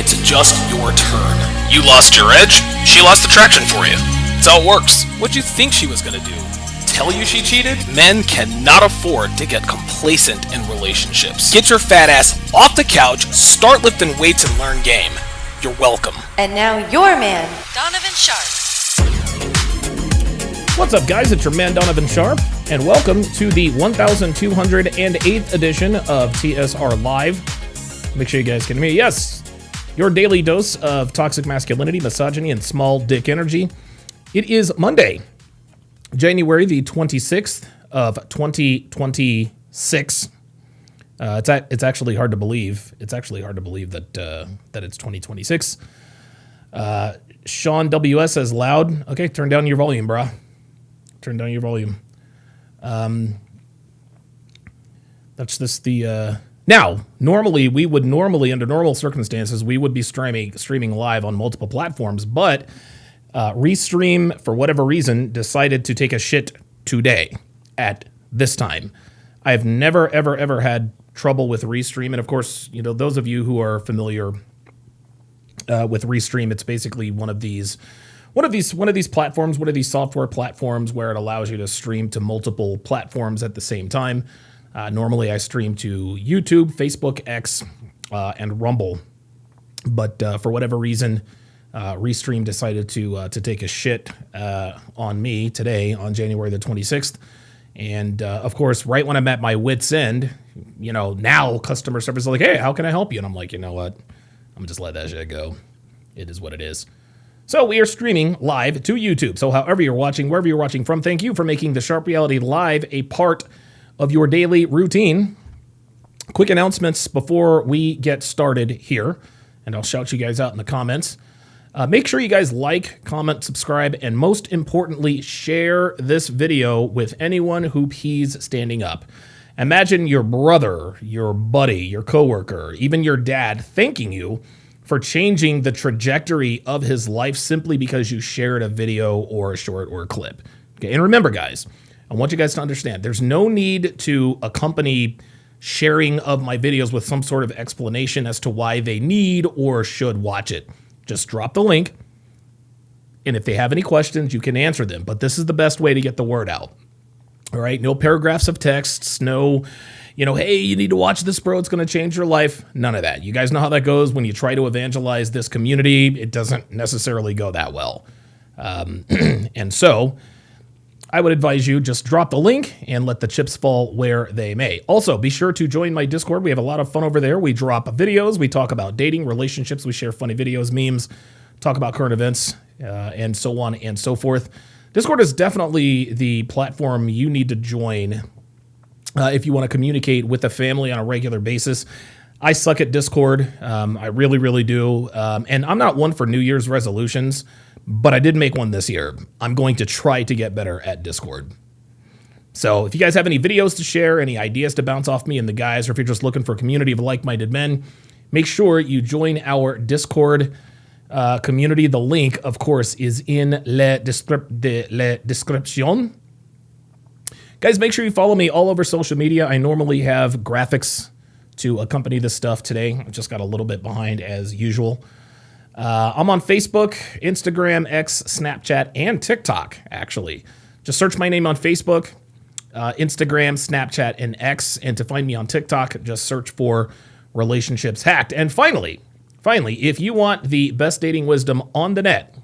It's just your turn. You lost your edge, she lost attraction for you. That's how it works. What'd you think she was gonna do? Tell you she cheated? Men cannot afford to get complacent in relationships. Get your fat ass off the couch, start lifting weights, and learn game. You're welcome. And now your man, Donovan Sharp. What's up, guys? It's your man, Donovan Sharp, and welcome to the 1208th edition of TSR Live. Make sure you guys can hear me. Yes, your daily dose of toxic masculinity, misogyny, and small dick energy. It is Monday, January the 26th of 2026. It's actually hard to believe. It's actually hard to believe that it's 2026. Sean WS says loud. Okay, turn down your volume, brah. Turn down your volume. That's just the... Now, normally, under normal circumstances, we would be streaming live on multiple platforms, but Restream, for whatever reason, decided to take a shit today at this time. I have never, ever had trouble with Restream, and of course, you know, those of you who are familiar with Restream, it's basically one of these platforms, one of these software platforms where it allows you to stream to multiple platforms at the same time. Normally, I stream to YouTube, Facebook, X, and Rumble, but for whatever reason, Restream decided to take a shit on me today on January the 26th. And of course, right when I'm at my wit's end, you know, now customer service is like, hey, how can I help you? And I'm like, you know what? I'm gonna just let that shit go. It is what it is. So we are streaming live to YouTube. So however you're watching, wherever you're watching from, thank you for making the Sharp Reality Live a part of your daily routine. Quick announcements before we get started here, and I'll shout you guys out in the comments. Make sure you guys like, comment, subscribe, and most importantly, share this video with anyone who pees standing up. Imagine your brother, your buddy, your coworker, even your dad thanking you for changing the trajectory of his life simply because you shared a video or a short or a clip. Okay, and remember, guys, I want you guys to understand there's no need to accompany sharing of my videos with some sort of explanation as to why they need or should watch it. Just drop the link, and if they have any questions, you can answer them. But this is the best way to get the word out. All right, no paragraphs of texts, no, you know, hey, you need to watch this, bro, it's going to change your life. None of that. You guys know how that goes when you try to evangelize this community. It doesn't necessarily go that well. And so I would advise you just drop the link and let the chips fall where they may. Also, be sure to join my Discord. We have a lot of fun over there. We drop videos. We talk about dating, relationships. We share funny videos, memes, talk about current events, and so on and so forth. Discord is definitely the platform you need to join if you want to communicate with the family on a regular basis. I suck at Discord. I really, really do. And I'm not one for New Year's resolutions, but I did make one this year. I'm going to try to get better at Discord. So if you guys have any videos to share, any ideas to bounce off me and the guys, or if you're just looking for a community of like-minded men, make sure you join our Discord community. The link, of course, is in le description. Guys, make sure you follow me all over social media. I normally have graphics to accompany this stuff. Today, I just got a little bit behind as usual. I'm on Facebook, Instagram, X, Snapchat, and TikTok, actually. Just search my name on Facebook, Instagram, Snapchat, and X. And to find me on TikTok, just search for Relationships Hacked. And finally, if you want the best dating wisdom on the net,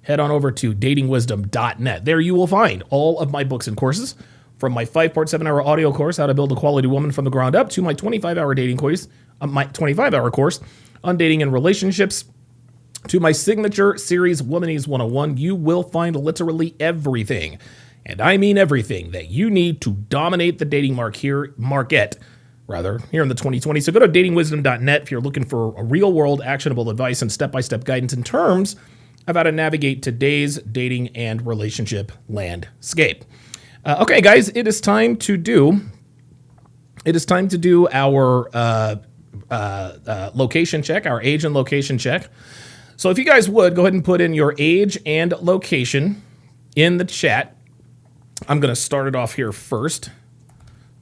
head on over to datingwisdom.net. There you will find all of my books and courses, from my 5-part 7-hour audio course, How to Build a Quality Woman from the Ground Up, to my 25-hour dating course, my 25-hour course on dating and relationships, to my signature series, Womanese 101. You will find literally everything, and I mean everything, that you need to dominate the dating market here in the 2020s. So go to datingwisdom.net if you're looking for a real-world, actionable advice and step-by-step guidance in terms of how to navigate today's dating and relationship landscape. Okay, guys, it is time to do our location check, our age and location check. So if you guys would, go ahead and put in your age and location in the chat. I'm going to start it off here first.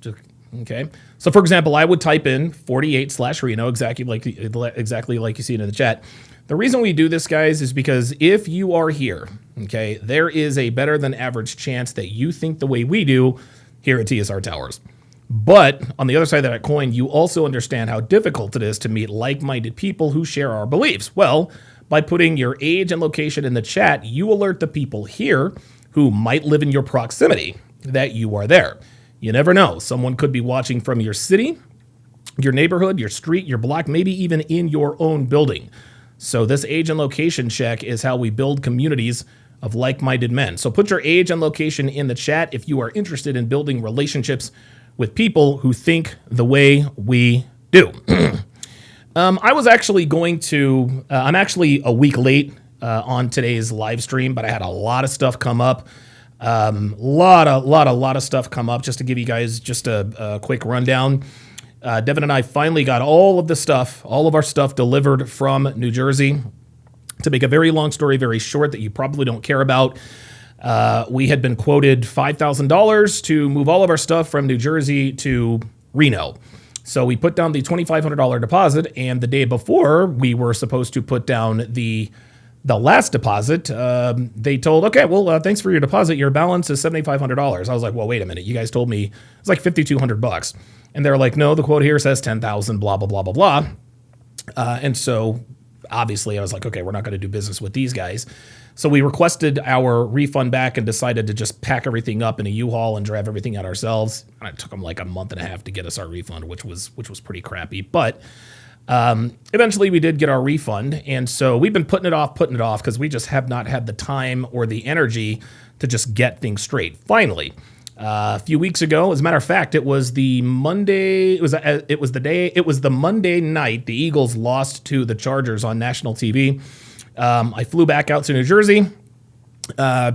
Just Okay. So for example, I would type in 48/Reno, exactly like you see it in the chat. The reason we do this, guys, is because if you are here, okay, there is a better than average chance that you think the way we do here at TSR Towers. But on the other side of that coin, you also understand how difficult it is to meet like-minded people who share our beliefs. Well, by putting your age and location in the chat, you alert the people here who might live in your proximity that you are there. You never know. Someone could be watching from your city, your neighborhood, your street, your block, maybe even in your own building. So this age and location check is how we build communities of like-minded men. So put your age and location in the chat if you are interested in building relationships with people who think the way we do. I was actually going to, I'm actually a week late on today's live stream, but I had a lot of stuff come up. Lot of stuff come up. Just to give you guys just a quick rundown. Devin and I finally got all of our stuff delivered from New Jersey. To make a very long story very short that you probably don't care about, we had been quoted $5,000 to move all of our stuff from New Jersey to Reno. So we put down the $2,500 deposit, and the day before we were supposed to put down the last deposit, they told, okay, well, thanks for your deposit. Your balance is $7,500. I was like, well, wait a minute. You guys told me it's like $5,200. And they're like, no, the quote here says 10,000, blah, blah, blah, blah, blah. And so obviously I was like, okay, we're not going to do business with these guys. So we requested our refund back and decided to just pack everything up in a U-Haul and drive everything out ourselves. And it took them like a month and a half to get us our refund, which was pretty crappy. But eventually we did get our refund. And so we've been putting it off because we just have not had the time or the energy to just get things straight. Finally, a few weeks ago, as a matter of fact, it was the Monday. It was the Monday night the Eagles lost to the Chargers on national TV. I flew back out to New Jersey,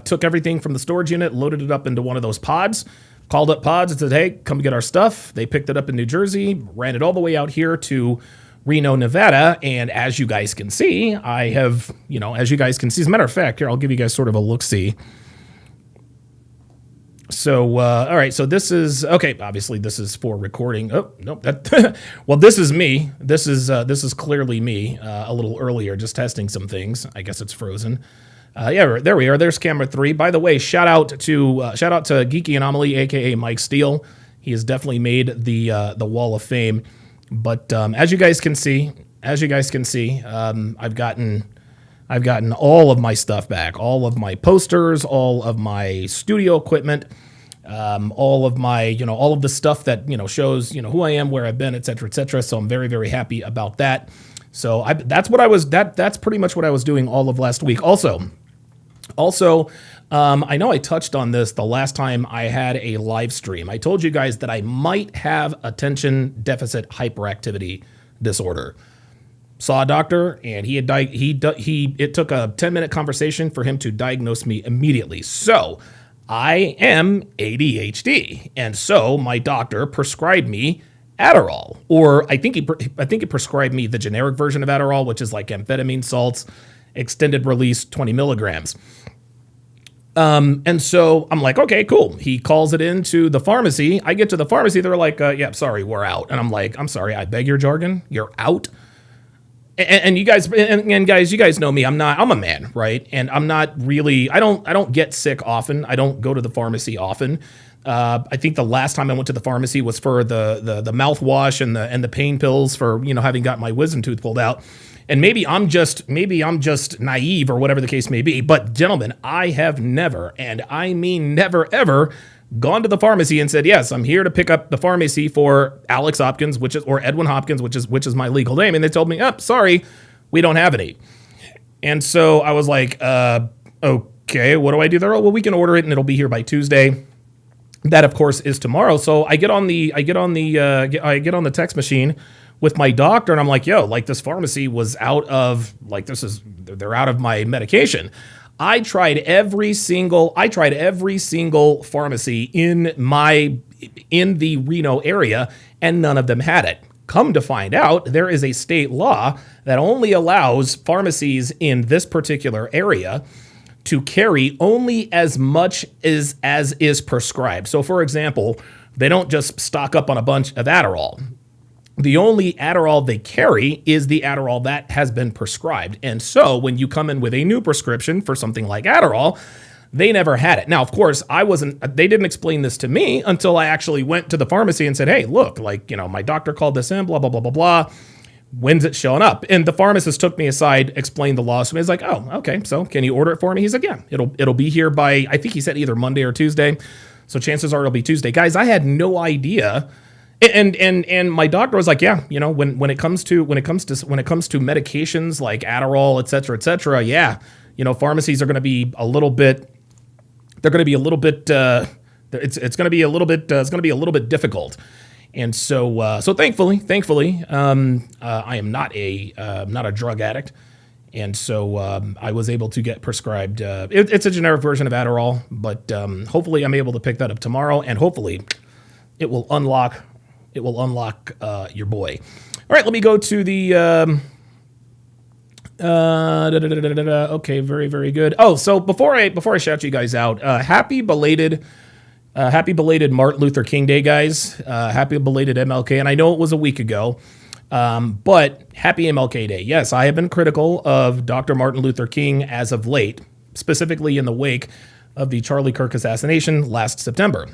took everything from the storage unit, loaded it up into one of those pods, called up pods and said, hey, come get our stuff. They picked it up in New Jersey, ran it all the way out here to Reno, Nevada. And as you guys can see, as a matter of fact, here, I'll give you guys sort of a look-see. So, all right, so this is, okay, obviously this is for recording. Oh, nope. Well, this is me. This is clearly me a little earlier, just testing some things. I guess it's frozen. Yeah, there we are. There's camera 3. By the way, shout out to Geeky Anomaly, aka Mike Steele. He has definitely made the Wall of Fame. But as you guys can see, I've gotten all of my stuff back, all of my posters, all of my studio equipment, all of my, all of the stuff that, shows, who I am, where I've been, et cetera. So I'm very, very happy about that. So that's pretty much what I was doing all of last week. Also, I know I touched on this the last time I had a live stream. I told you guys that I might have attention deficit hyperactivity disorder. Saw a doctor, and it took a 10-minute conversation for him to diagnose me immediately. So I am ADHD, and so my doctor prescribed me Adderall, or I think he prescribed me the generic version of Adderall, which is like amphetamine salts, extended release, 20 milligrams. And so I'm like, okay, cool. He calls it into the pharmacy. I get to the pharmacy. They're like, yeah, sorry, we're out. And I'm like, I'm sorry, I beg your jargon. You're out. And you guys, you guys know me. I'm a man, right? And I'm not really, I don't get sick often. I don't go to the pharmacy often. I think the last time I went to the pharmacy was for the mouthwash and the pain pills for, having got my wisdom tooth pulled out. And maybe I'm just naive or whatever the case may be. But gentlemen, I have never, and I mean never ever, gone to the pharmacy and said, yes, I'm here to pick up the pharmacy for Alex Hopkins, or Edwin Hopkins, which is my legal name. And they told me, sorry, we don't have any. And so I was like, okay, what do I do there? Oh, well, we can order it and it'll be here by Tuesday. That of course is tomorrow. So I get on the text machine with my doctor and I'm like, this pharmacy was they're out of my medication. I tried every single pharmacy in the Reno area, and none of them had it. Come to find out, there is a state law that only allows pharmacies in this particular area to carry only as much as is prescribed. So, for example, They don't just stock up on a bunch of Adderall. The only Adderall they carry is the Adderall that has been prescribed. And so when you come in with a new prescription for something like Adderall, they never had it. Now, of course, they didn't explain this to me until I actually went to the pharmacy and said, hey, look, like, my doctor called this in, blah, blah, blah, blah, blah. When's it showing up? And the pharmacist took me aside, explained the law to me. He's like, oh, okay, so can you order it for me? He's like, yeah, it'll be here by, I think he said either Monday or Tuesday. So chances are it'll be Tuesday. Guys, I had no idea. And my doctor was like, yeah, when it comes to medications like Adderall, et cetera, yeah, pharmacies are going to be a little bit, it's going to be a little bit difficult. And so thankfully, I am not a drug addict. And so I was able to get prescribed, it's a generic version of Adderall, but hopefully I'm able to pick that up tomorrow, and hopefully it will unlock your boy. All right, let me go to the, okay, very, very good. Oh, so before I shout you guys out, happy belated Martin Luther King Day, guys. Happy belated MLK. And I know it was a week ago, but happy MLK Day. Yes, I have been critical of Dr. Martin Luther King as of late, specifically in the wake of the Charlie Kirk assassination last September.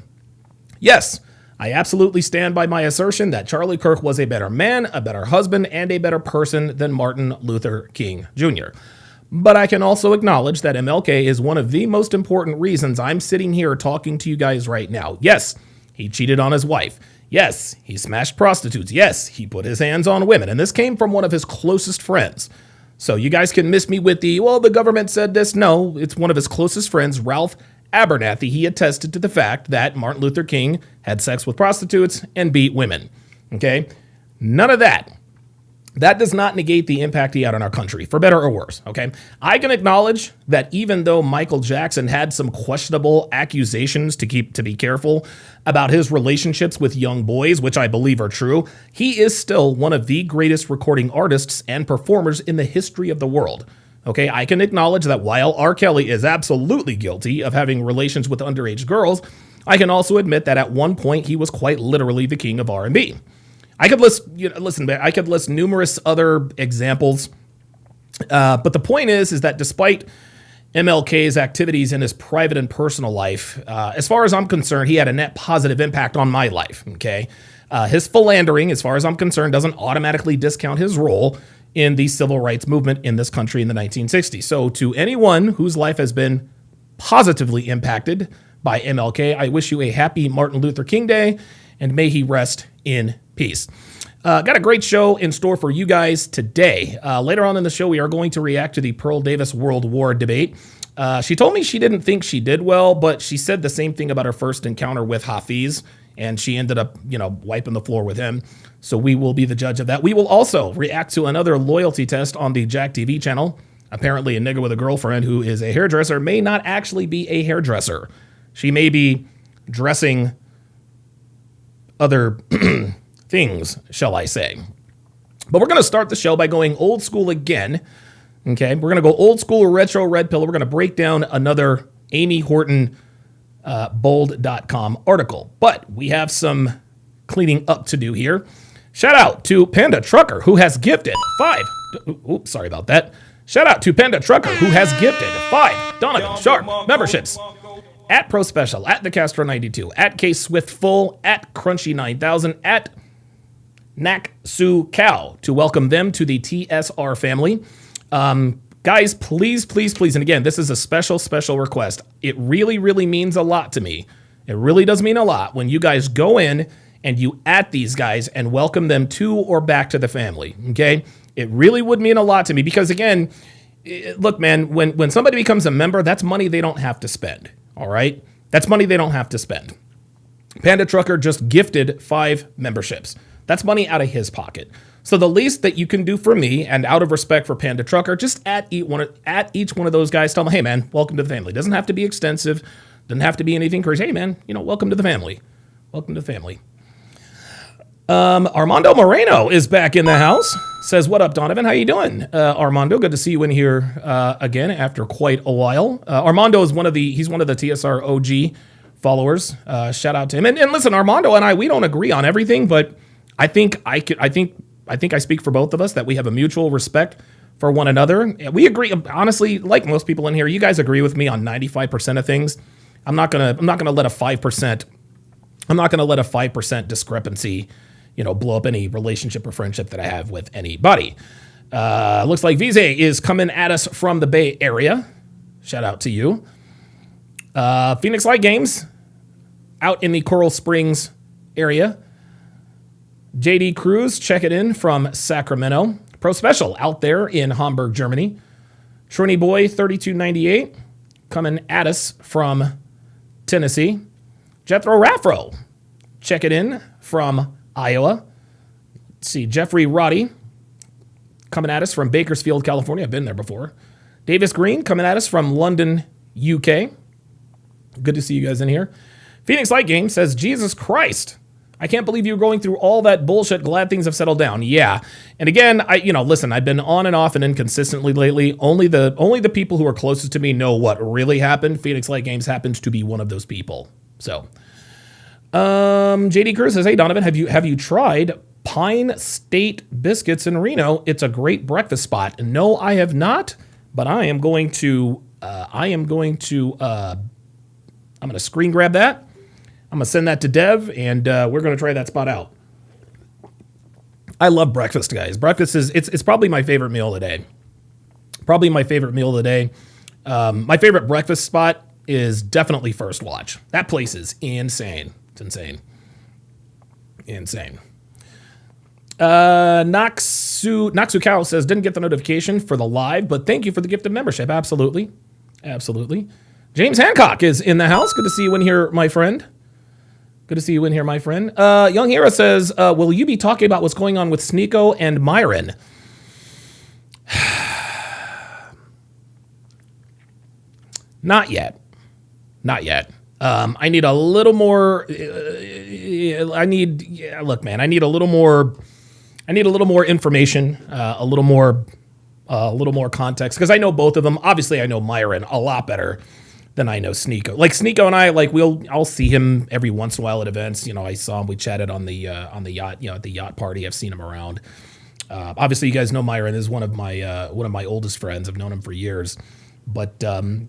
Yes, I absolutely stand by my assertion that Charlie Kirk was a better man, a better husband, and a better person than Martin Luther King Jr. But I can also acknowledge that MLK is one of the most important reasons I'm sitting here talking to you guys right now. Yes, he cheated on his wife. Yes, he smashed prostitutes. Yes, he put his hands on women. And this came from one of his closest friends. So you guys can miss me with the government said this. No, it's one of his closest friends, Ralph Abernathy. He attested to the fact that Martin Luther King had sex with prostitutes and beat women. Okay? None of that. That does not negate the impact he had on our country, for better or worse, okay? I can acknowledge that even though Michael Jackson had some questionable accusations to be careful about his relationships with young boys, which I believe are true, he is still one of the greatest recording artists and performers in the history of the world. Okay, I can acknowledge that while R. Kelly is absolutely guilty of having relations with underage girls, I can also admit that at one point he was quite literally the king of R&B. I could list numerous other examples, but the point is that despite MLK's activities in his private and personal life, as far as I'm concerned, he had a net positive impact on my life. Okay, his philandering, as far as I'm concerned, doesn't automatically discount his role in the civil rights movement in this country in the 1960s. So to anyone whose life has been positively impacted by MLK, I wish you a happy Martin Luther King Day, and may he rest in peace. Got a great show in store for you guys today. Later on in the show, we are going to react to the Pearl Davis World War debate. She told me she didn't think she did well, but she said the same thing about her first encounter with Hafiz, and she ended up, wiping the floor with him. So we will be the judge of that. We will also react to another loyalty test on the Jack TV channel. Apparently, a nigga with a girlfriend who is a hairdresser may not actually be a hairdresser. She may be dressing other things, shall I say. But we're going to start the show by going old school again. Okay, we're going to go old school retro red pill. We're going to break down another Amy Horton Bolde.com article. But we have some cleaning up to do here. Shout out to Panda Trucker, who has gifted 5. Oops, sorry about that. Shout out to Panda Trucker, who has gifted 5 Donovan Sharp memberships. At Pro Special, at the Castro 92, at K Swift Full, at Crunchy 9000, at Nak Su Cow, to welcome them to the TSR family. Guys, please, and again, this is a special request. It really, really means a lot to me. It really does mean a lot when you guys go in and you at these guys and welcome them to or back to the family, okay? It really would mean a lot to me because, again, look, man, when somebody becomes a member, that's money they don't have to spend, all right? That's money they don't have to spend. Panda Trucker just gifted 5 memberships. That's money out of his pocket. So the least that you can do for me, and out of respect for Panda Trucker, just at each one of those guys, tell them, hey, man, welcome to the family. Doesn't have to be extensive. Doesn't have to be anything crazy. Hey, man, welcome to the family. Welcome to the family. Armando Moreno is back in the house. Says, what up, Donovan? How you doing? Armando, good to see you in here again after quite a while. Armando is one of the TSR OG followers. Shout out to him. And listen, Armando and I, we don't agree on everything, but I think I speak for both of us that we have a mutual respect for one another. We agree, honestly, like most people in here, you guys agree with me on 95% of things. I'm not gonna let a 5% discrepancy, blow up any relationship or friendship that I have with anybody. Looks like Vize is coming at us from the Bay Area. Shout out to you. Phoenix Light Games out in the Coral Springs area. JD Cruz, check it in from Sacramento. Pro Special out there in Hamburg, Germany. Shriney Boy 3298 coming at us from Tennessee. Jethro Raffro, check it in from Iowa. Let's see, Jeffrey Roddy coming at us from Bakersfield, California. I've been there before. Davis Green coming at us from London, UK. Good to see you guys in here. Phoenix Light Game says, Jesus Christ, I can't believe you're going through all that bullshit. Glad things have settled down. Yeah. And again, listen, I've been on and off and inconsistently lately. Only the people who are closest to me know what really happened. Phoenix Light Games happens to be one of those people. So, JD Cruz says, hey Donovan, have you tried Pine State Biscuits in Reno? It's a great breakfast spot. No, I have not, but I'm going to screen grab that. I'm going to send that to Dev, and we're going to try that spot out. I love breakfast, guys. Breakfast it's probably my favorite meal of the day. My favorite breakfast spot is definitely First Watch. That place is insane. It's insane. Naxu Cow says, didn't get the notification for the live, but thank you for the gift of membership. Absolutely. James Hancock is in the house. Good to see you in here, my friend. Young Hero says, will you be talking about what's going on with Sneeko and Myron? Not yet. I need a little more. I need a little more information, a little more context, because I know both of them. Obviously, I know Myron a lot better than I know Sneeko. Like Sneeko and I, I'll see him every once in a while at events. I saw him. We chatted on the yacht. At the yacht party. I've seen him around. Obviously, you guys know Myron is one of my oldest friends. I've known him for years, but I'll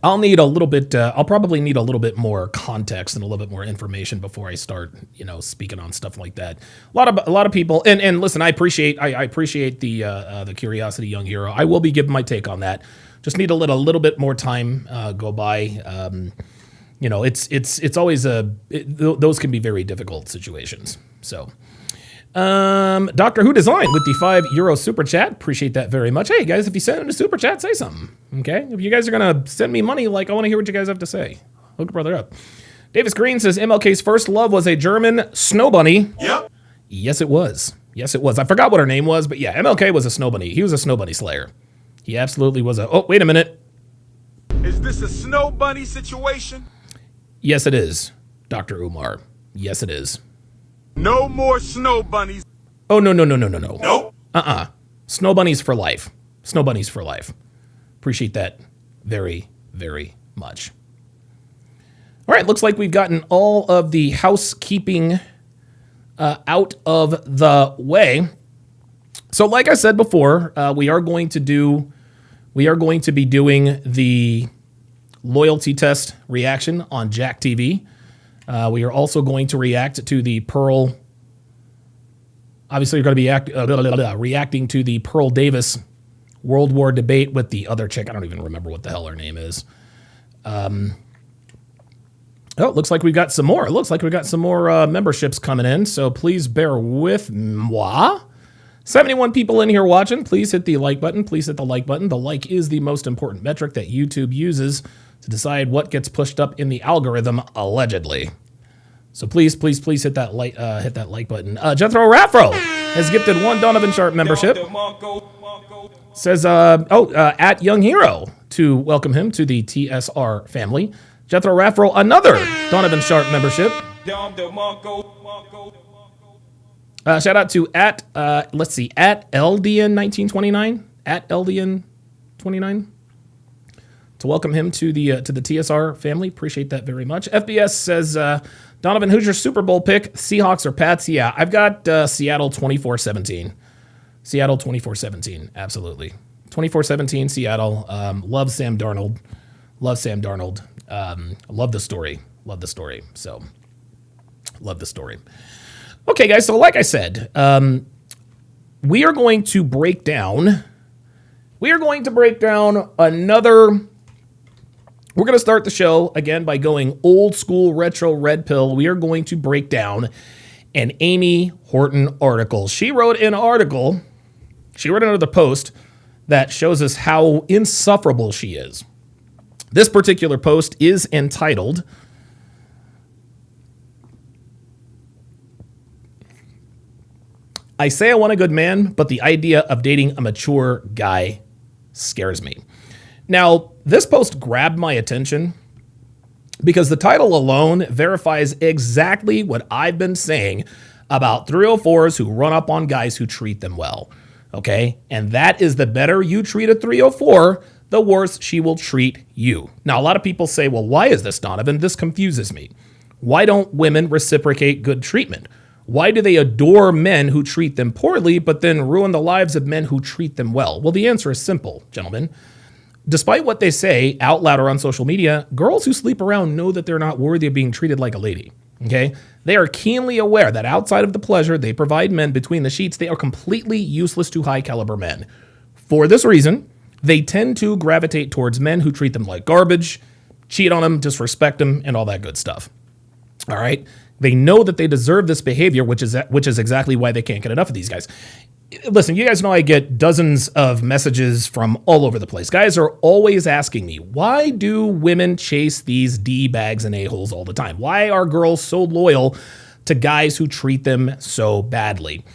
probably need a little bit more context and a little bit more information before I start, speaking on stuff like that. A lot of people, and listen, I appreciate the curiosity, Young Hero. I will be giving my take on that. Just need to let a little bit more time go by. It's always those can be very difficult situations. So, Doctor Who Design with the €5 super chat. Appreciate that very much. Hey guys, if you send in a super chat, say something. Okay, if you guys are gonna send me money, I want to hear what you guys have to say. Hook a brother up. Davis Green says MLK's first love was a German snow bunny. Yep. Yes, it was. I forgot what her name was, but yeah, MLK was a snow bunny. He was a snow bunny slayer. He absolutely was a. Oh, wait a minute. Is this a snow bunny situation? Yes, it is, Dr. Umar. Yes, it is. No more snow bunnies. Oh, no. Nope. Snow bunnies for life. Appreciate that very, very much. All right, looks like we've gotten all of the housekeeping out of the way. So like I said before, we are going to be doing the loyalty test reaction on Jack TV. We are also going to react to the Pearl. Obviously, you're going to be reacting to the Pearl Davis World War debate with the other chick. I don't even remember what the hell her name is. It looks like we've got some more. Memberships coming in, so please bear with moi. 71 people in here watching. Please hit the like button. The like is the most important metric that YouTube uses to decide what gets pushed up in the algorithm, allegedly. So please hit that like button. Jethro Raffro has gifted one Donovan Sharp membership. Says at Young Hero to welcome him to the TSR family. Jethro Raffro, another Donovan Sharp membership. Shout out to at LDN1929. At LDN29. to welcome him to the TSR family. Appreciate that very much. FBS says, Donovan, who's your Super Bowl pick? Seahawks or Pats? Yeah, I've got Seattle 24-17. Seattle 24-17, absolutely. 24-17 Seattle. Love Sam Darnold. Love Sam Darnold. Love the story. Love the story. So, love the story. Okay, guys, so like I said, we are going to break down another. We're going to start the show again by going old school retro red pill. We are going to break down an Amy Horton article. She wrote another post that shows us how insufferable she is. This particular post is entitled, I say I want a good man, but the idea of dating a mature guy scares me. Now, this post grabbed my attention because the title alone verifies exactly what I've been saying about 304s who run up on guys who treat them well. Okay? And that is, the better you treat a 304, the worse she will treat you. Now, a lot of people say, well, why is this, Donovan? This confuses me. Why don't women reciprocate good treatment? Why do they adore men who treat them poorly, but then ruin the lives of men who treat them well? Well, the answer is simple, gentlemen. Despite what they say out loud or on social media, girls who sleep around know that they're not worthy of being treated like a lady. Okay? They are keenly aware that outside of the pleasure they provide men between the sheets, they are completely useless to high caliber men. For this reason, they tend to gravitate towards men who treat them like garbage, cheat on them, disrespect them, and all that good stuff. All right? They know that they deserve this behavior, which is exactly why they can't get enough of these guys. Listen, you guys know I get dozens of messages from all over the place. Guys are always asking me, why do women chase these D-bags and a-holes all the time? Why are girls so loyal to guys who treat them so badly?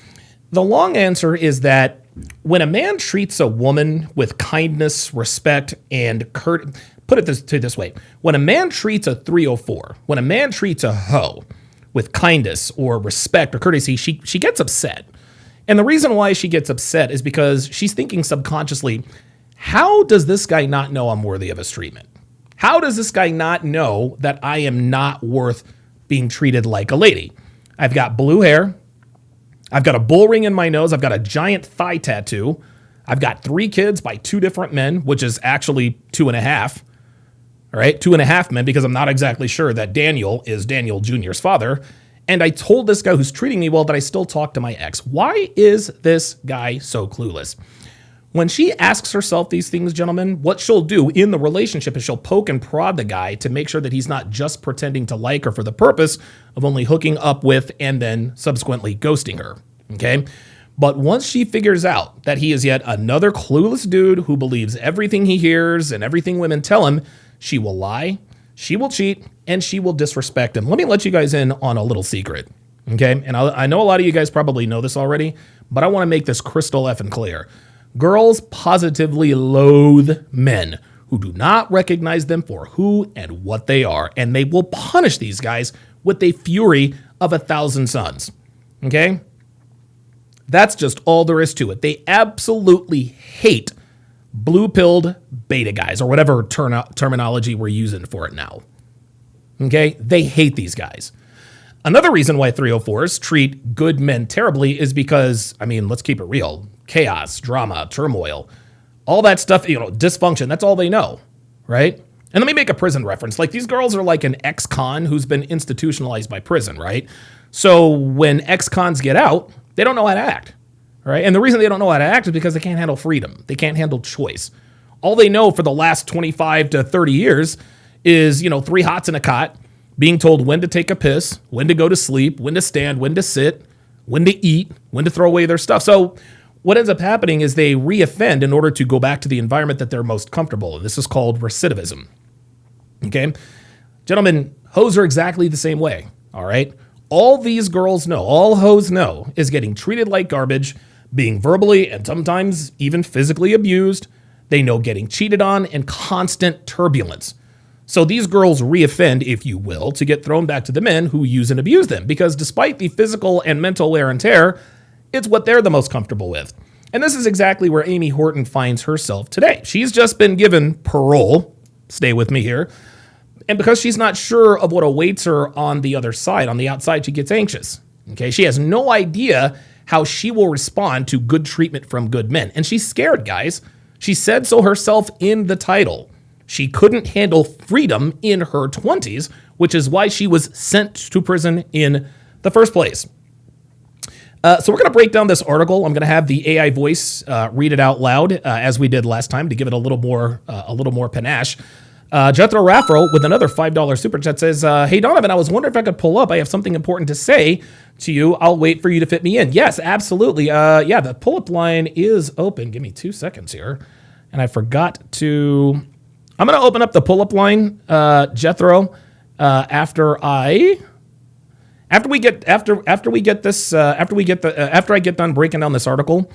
The long answer is that when a man treats a woman with kindness, respect, and put it this way. When a man treats a 304, when a man treats a hoe with kindness or respect or courtesy, she gets upset. And the reason why she gets upset is because she's thinking subconsciously, how does this guy not know I'm worthy of his treatment? How does this guy not know that I am not worth being treated like a lady? I've got blue hair. I've got a bull ring in my nose. I've got a giant thigh tattoo. I've got 3 kids by 2 different men, which is actually 2.5. All right, 2.5 men, because I'm not exactly sure that Daniel is Daniel Jr.'s father. And I told this guy who's treating me well that I still talk to my ex. Why is this guy so clueless? When she asks herself these things, gentlemen, what she'll do in the relationship is she'll poke and prod the guy to make sure that he's not just pretending to like her for the purpose of only hooking up with and then subsequently ghosting her, okay? But once she figures out that he is yet another clueless dude who believes everything he hears and everything women tell him, she will lie, she will cheat, and she will disrespect him. Let me let you guys in on a little secret, okay? And I know a lot of you guys probably know this already, but I want to make this crystal effing clear. Girls positively loathe men who do not recognize them for who and what they are, and they will punish these guys with a fury of 1,000 suns, okay? That's just all there is to it. They absolutely hate blue-pilled beta guys, or whatever terminology we're using for it now. Okay? They hate these guys. Another reason why 304s treat good men terribly is because, I mean, let's keep it real. Chaos, drama, turmoil, all that stuff, dysfunction, that's all they know, right? And let me make a prison reference. Like, these girls are like an ex-con who's been institutionalized by prison, right? So when ex-cons get out, they don't know how to act. Right? And the reason they don't know how to act is because they can't handle freedom. They can't handle choice. All they know for the last 25 to 30 years is, 3 hots in a cot, being told when to take a piss, when to go to sleep, when to stand, when to sit, when to eat, when to throw away their stuff. So what ends up happening is they reoffend in order to go back to the environment that they're most comfortable in. This is called recidivism. Okay? Gentlemen, hoes are exactly the same way. All right? All these girls know, all hoes know, is getting treated like garbage, being verbally and sometimes even physically abused. They know getting cheated on and constant turbulence. So these girls reoffend, if you will, to get thrown back to the men who use and abuse them, because despite the physical and mental wear and tear, it's what they're the most comfortable with. And this is exactly where Amy Horton finds herself today. She's just been given parole, stay with me here. And because she's not sure of what awaits her on the other side, on the outside, she gets anxious. Okay, she has no idea how she will respond to good treatment from good men. And she's scared, guys. She said so herself in the title. She couldn't handle freedom in her 20s, which is why she was sent to prison in the first place. So we're going to break down this article. I'm going to have the AI voice read it out loud as we did last time to give it a little more panache. Jethro Raffro with another $5 super chat says, "Hey Donovan, I was wondering if I could pull up. I have something important to say to you. I'll wait for you to fit me in." Yes, absolutely. Yeah, the pull-up line is open. Give me 2 seconds here, and I forgot to. I'm going to open up the pull-up line, Jethro, after I get done breaking down this article.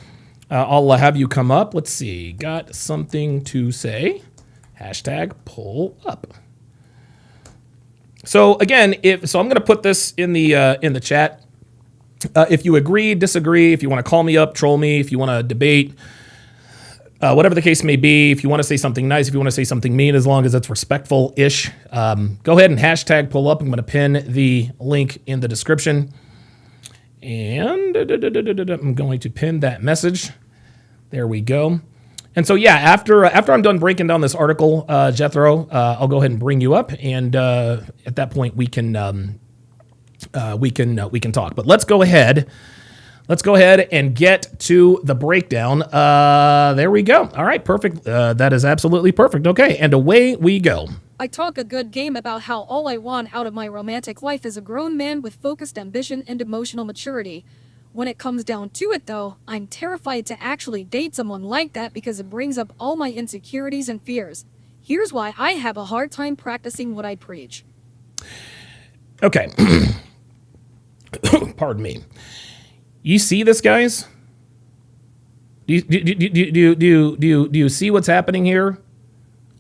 I'll have you come up. Let's see. Got something to say. Hashtag pull up. So again, I'm going to put this in the chat. If you agree, disagree, if you want to call me up, troll me, if you want to debate, whatever the case may be, if you want to say something nice, if you want to say something mean, as long as it's respectful-ish, go ahead and hashtag pull up. I'm going to pin the link in the description. And I'm going to pin that message. There we go. And so, yeah, after I'm done breaking down this article, Jethro, I'll go ahead and bring you up, and at that point we can talk. But let's go ahead and get to the breakdown. There we go. All right, perfect. That is absolutely perfect. Okay, and away we go. I talk a good game about how all I want out of my romantic life is a grown man with focused ambition and emotional maturity. When it comes down to it, though, I'm terrified to actually date someone like that because it brings up all my insecurities and fears. Here's why I have a hard time practicing what I preach. Okay. Pardon me. You see this, guys? Do you see what's happening here?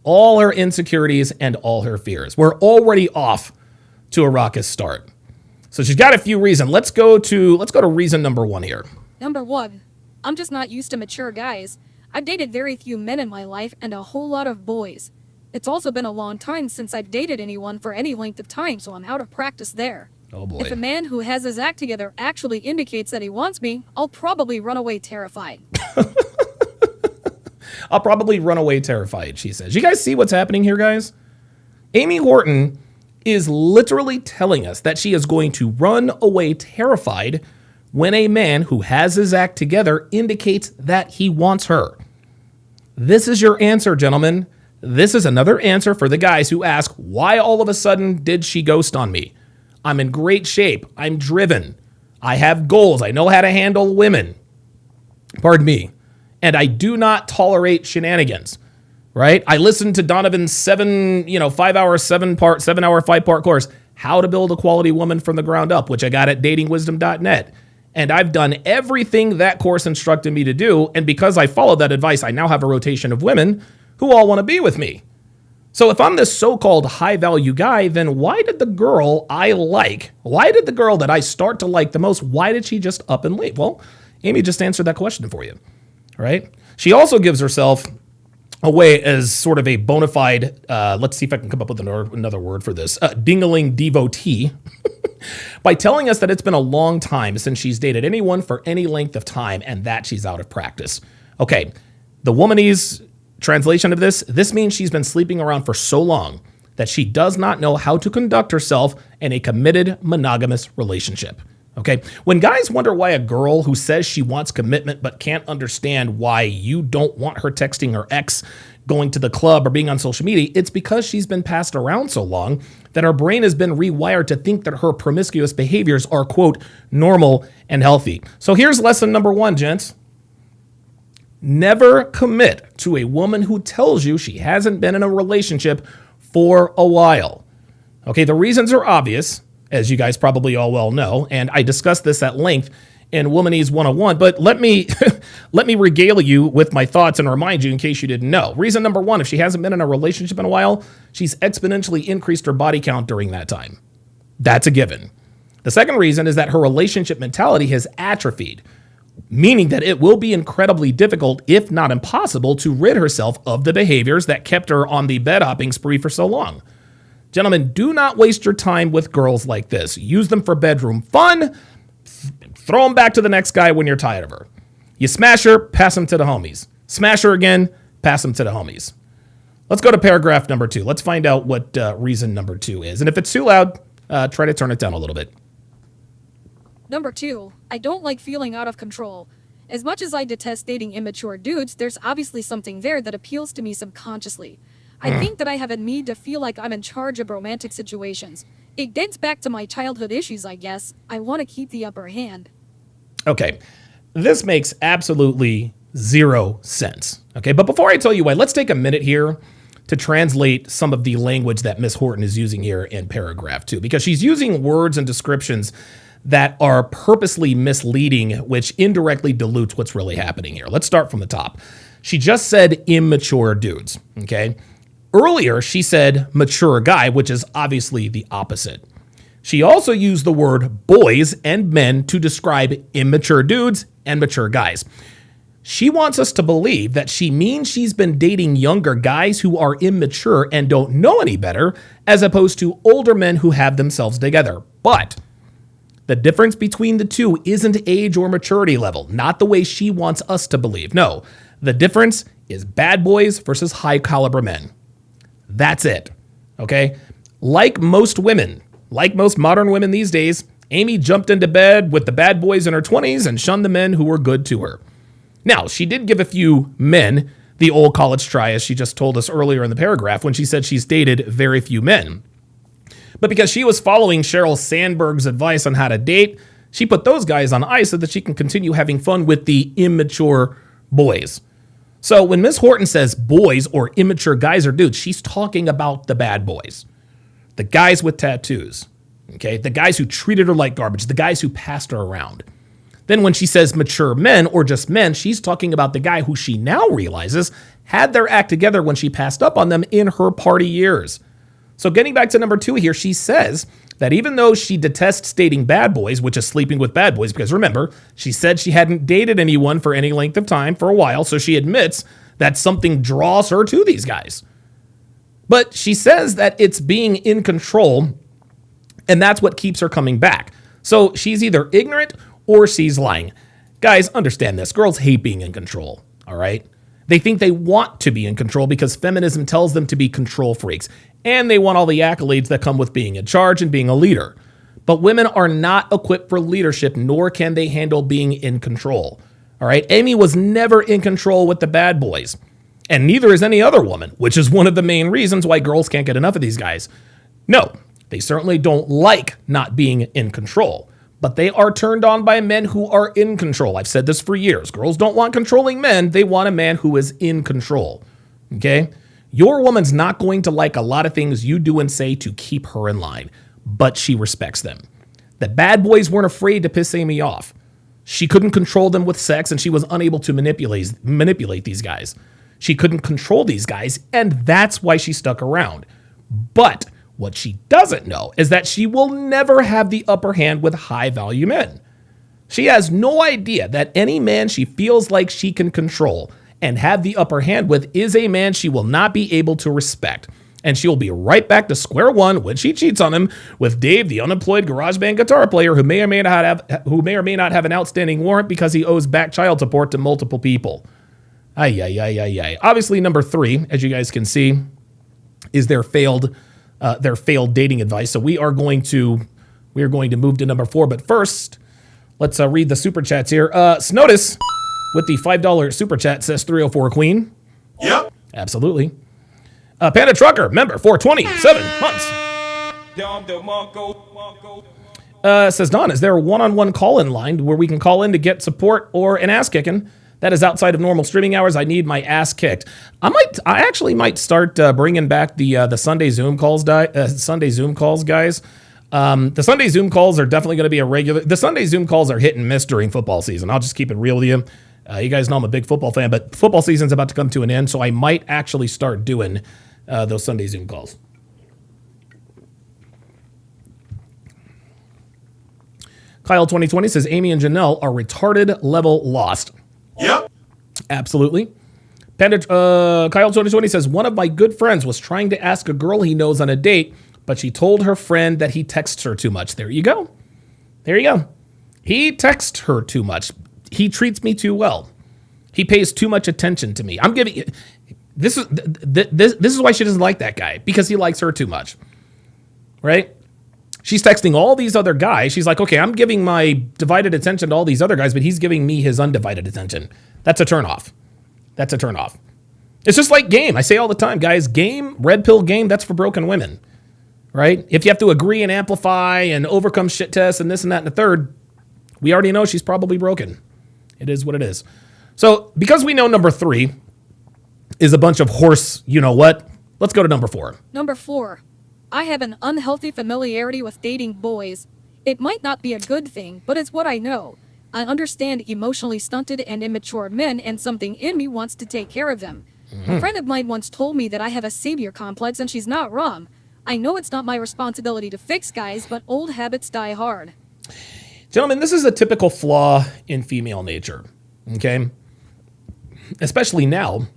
All her insecurities and all her fears. We're already off to a raucous start. So she's got a few reasons. Let's go to reason number one here. Number one, I'm just not used to mature guys. I've dated very few men in my life and a whole lot of boys. It's also been a long time since I've dated anyone for any length of time, so I'm out of practice there. Oh boy. If a man who has his act together actually indicates that he wants me, I'll probably run away terrified. I'll probably run away terrified, she says. You guys see what's happening here, guys? Amy Horton is literally telling us that she is going to run away terrified when a man who has his act together indicates that he wants her. This is your answer, gentlemen. This is another answer for the guys who ask, why all of a sudden did she ghost on me? I'm in great shape. I'm driven. I have goals. I know how to handle women. Pardon me. And I do not tolerate shenanigans. Right? I listened to Donovan's 5-hour, 5-part course, How to Build a Quality Woman from the Ground Up, which I got at datingwisdom.net. And I've done everything that course instructed me to do. And because I followed that advice, I now have a rotation of women who all want to be with me. So if I'm this so-called high-value guy, then why did the girl that I start to like the most, why did she just up and leave? Well, Amy just answered that question for you, right? She also gives herself away as sort of a bona fide, let's see if I can come up with another word for this, dingling devotee, by telling us that it's been a long time since she's dated anyone for any length of time and that she's out of practice. Okay, the womanese translation of this means she's been sleeping around for so long that she does not know how to conduct herself in a committed monogamous relationship. Okay, when guys wonder why a girl who says she wants commitment but can't understand why you don't want her texting her ex, going to the club, or being on social media, it's because she's been passed around so long that her brain has been rewired to think that her promiscuous behaviors are, quote, normal and healthy. So here's lesson number one, gents. Never commit to a woman who tells you she hasn't been in a relationship for a while. Okay, the reasons are obvious, as you guys probably all well know, and I discussed this at length in Womanese 101, but let me regale you with my thoughts and remind you in case you didn't know. Reason number one, if she hasn't been in a relationship in a while, she's exponentially increased her body count during that time. That's a given. The second reason is that her relationship mentality has atrophied. meaning that it will be incredibly difficult, if not impossible, to rid herself of the behaviors that kept her on the bed hopping spree for so long. Gentlemen, do not waste your time with girls like this. Use them for bedroom fun. Throw them back to the next guy when you're tired of her. You smash her, pass them to the homies. Smash her again, pass them to the homies. Let's go to paragraph number 2. Let's find out what reason number 2 is. And if it's too loud, try to turn it down a little bit. Number 2, I don't like feeling out of control. As much as I detest dating immature dudes, there's obviously something there that appeals to me subconsciously. I think that I have a need to feel like I'm in charge of romantic situations. It dates back to my childhood issues, I guess. I want to keep the upper hand. Okay, this makes absolutely zero sense. Okay, but before I tell you why, let's take a minute here to translate some of the language that Miss Horton is using here in paragraph 2, because she's using words and descriptions that are purposely misleading, which indirectly dilutes what's really happening here. Let's start from the top. She just said immature dudes, okay? Earlier, she said mature guy, which is obviously the opposite. She also used the word boys and men to describe immature dudes and mature guys. She wants us to believe that she means she's been dating younger guys who are immature and don't know any better, as opposed to older men who have themselves together. But the difference between the two isn't age or maturity level, not the way she wants us to believe. No, the difference is bad boys versus high caliber men. That's it, okay? Like most women, like most modern women these days, Amy jumped into bed with the bad boys in her 20s and shunned the men who were good to her. Now, she did give a few men the old college try, as she just told us earlier in the paragraph when she said she's dated very few men. But because she was following Sheryl Sandberg's advice on how to date, she put those guys on ice so that she can continue having fun with the immature boys. So when Miss Horton says boys or immature guys or dudes, she's talking about the bad boys, the guys with tattoos, okay? The guys who treated her like garbage, the guys who passed her around. Then when she says mature men or just men, she's talking about the guy who she now realizes had their act together when she passed up on them in her party years. So getting back to number 2 here, she says that even though she detests dating bad boys, which is sleeping with bad boys, because remember, she said she hadn't dated anyone for any length of time for a while, so she admits that something draws her to these guys. But she says that it's being in control, and that's what keeps her coming back. So she's either ignorant or she's lying. Guys, understand this. Girls hate being in control, all right? They think they want to be in control because feminism tells them to be control freaks, and they want all the accolades that come with being in charge and being a leader. But women are not equipped for leadership, nor can they handle being in control. All right, Amy was never in control with the bad boys, and neither is any other woman, which is one of the main reasons why girls can't get enough of these guys. No, they certainly don't like not being in control, but they are turned on by men who are in control. I've said this for years. Girls don't want controlling men. They want a man who is in control, okay? Your woman's not going to like a lot of things you do and say to keep her in line, but she respects them. The bad boys weren't afraid to piss Amy off. She couldn't control them with sex, and she was unable to manipulate these guys. She couldn't control these guys, and that's why she stuck around. But what she doesn't know is that she will never have the upper hand with high-value men. She has no idea that any man she feels like she can control and have the upper hand with is a man she will not be able to respect. And she will be right back to square one when she cheats on him with Dave, the unemployed garage band guitar player who may or may not have an outstanding warrant because he owes back child support to multiple people. Ay. Obviously, number 3, as you guys can see, is their failed dating advice. So we are going to move to number 4. But first, let's read the super chats here. Snotus with the $5 super chat says 304 Queen. Yep. Absolutely. Panda Trucker, member for 27 months. Says Don, is there a one-on-one call-in line where we can call in to get support or an ass kicking? That is outside of normal streaming hours. I need my ass kicked. I actually might start bringing back the Sunday Zoom calls, guys. The Sunday Zoom calls are definitely going to be a regular. The Sunday Zoom calls are hit and miss during football season. I'll just keep it real with you. You guys know I'm a big football fan, but football season's about to come to an end, so I might actually start doing those Sunday Zoom calls. Kyle 2020 says Amy and Janelle are retarded level lost. Yep. Absolutely. Kyle 2020 says one of my good friends was trying to ask a girl he knows on a date, but she told her friend that he texts her too much. There you go. There you go. He texts her too much. He treats me too well. He pays too much attention to me. I'm giving this is why she doesn't like that guy, because he likes her too much. Right? She's texting all these other guys. She's like, okay, I'm giving my divided attention to all these other guys, but he's giving me his undivided attention. That's a turnoff. That's a turnoff. It's just like game. I say all the time, guys, game, red pill game, that's for broken women. Right? If you have to agree and amplify and overcome shit tests and this and that and the third, we already know she's probably broken. It is what it is. So because we know number 3 is a bunch of horse, you know what? Let's go to number 4. Number 4. I have an unhealthy familiarity with dating boys. It might not be a good thing, but it's what I know. I understand emotionally stunted and immature men, and something in me wants to take care of them. A friend of mine once told me that I have a savior complex, and she's not wrong. I know it's not my responsibility to fix guys, but old habits die hard. Gentlemen, this is a typical flaw in female nature, okay? Especially now,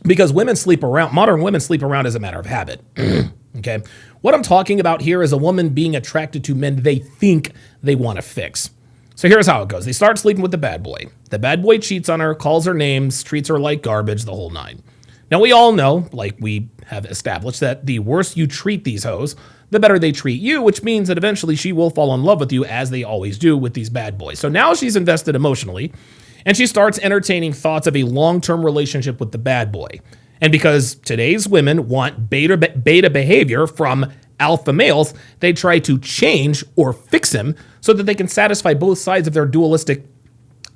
because women sleep around, modern women sleep around as a matter of habit. Okay. What I'm talking about here is a woman being attracted to men they think they want to fix. So here's how it goes. They start sleeping with the bad boy. The bad boy cheats on her, calls her names, treats her like garbage, the whole nine. Now we all know, like we have established, that the worse you treat these hoes, the better they treat you, which means that eventually she will fall in love with you, as they always do with these bad boys. So now she's invested emotionally, and she starts entertaining thoughts of a long-term relationship with the bad boy. And because today's women want beta behavior from alpha males, they try to change or fix him so that they can satisfy both sides of their dualistic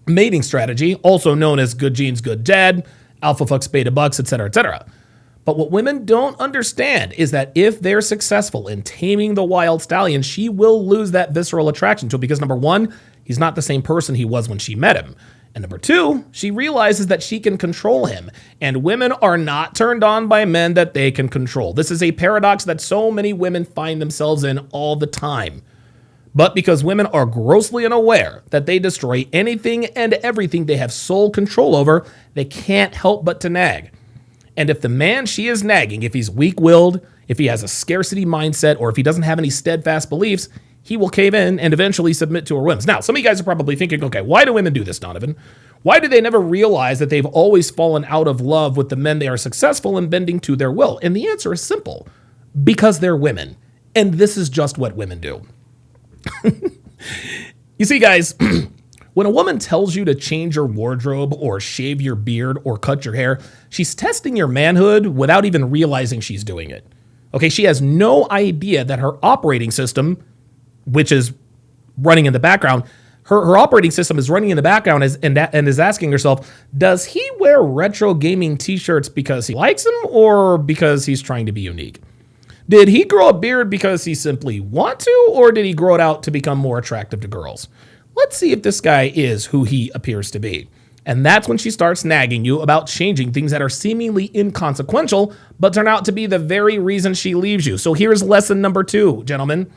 mating strategy, also known as good genes, good dad, alpha fucks, beta bucks, etc., etc. But what women don't understand is that if they're successful in taming the wild stallion, she will lose that visceral attraction to him because, number one, he's not the same person he was when she met him. And number two, she realizes that she can control him. And women are not turned on by men that they can control. This is a paradox that so many women find themselves in all the time. But because women are grossly unaware that they destroy anything and everything they have sole control over, they can't help but to nag. And if the man she is nagging, if he's weak-willed, if he has a scarcity mindset, or if he doesn't have any steadfast beliefs, he will cave in and eventually submit to her whims. Now, some of you guys are probably thinking, okay, why do women do this, Donovan? Why do they never realize that they've always fallen out of love with the men they are successful in bending to their will? And the answer is simple. Because they're women. And this is just what women do. You see, guys, when a woman tells you to change your wardrobe or shave your beard or cut your hair, she's testing your manhood without even realizing she's doing it. Okay, she has no idea that her operating system, which is running in the background, her operating system is running in the background and is asking herself, does he wear retro gaming t-shirts because he likes them or because he's trying to be unique? Did he grow a beard because he simply want to, or did he grow it out to become more attractive to girls? Let's see if this guy is who he appears to be. And that's when she starts nagging you about changing things that are seemingly inconsequential, but turn out to be the very reason she leaves you. So here's lesson number 2, gentlemen.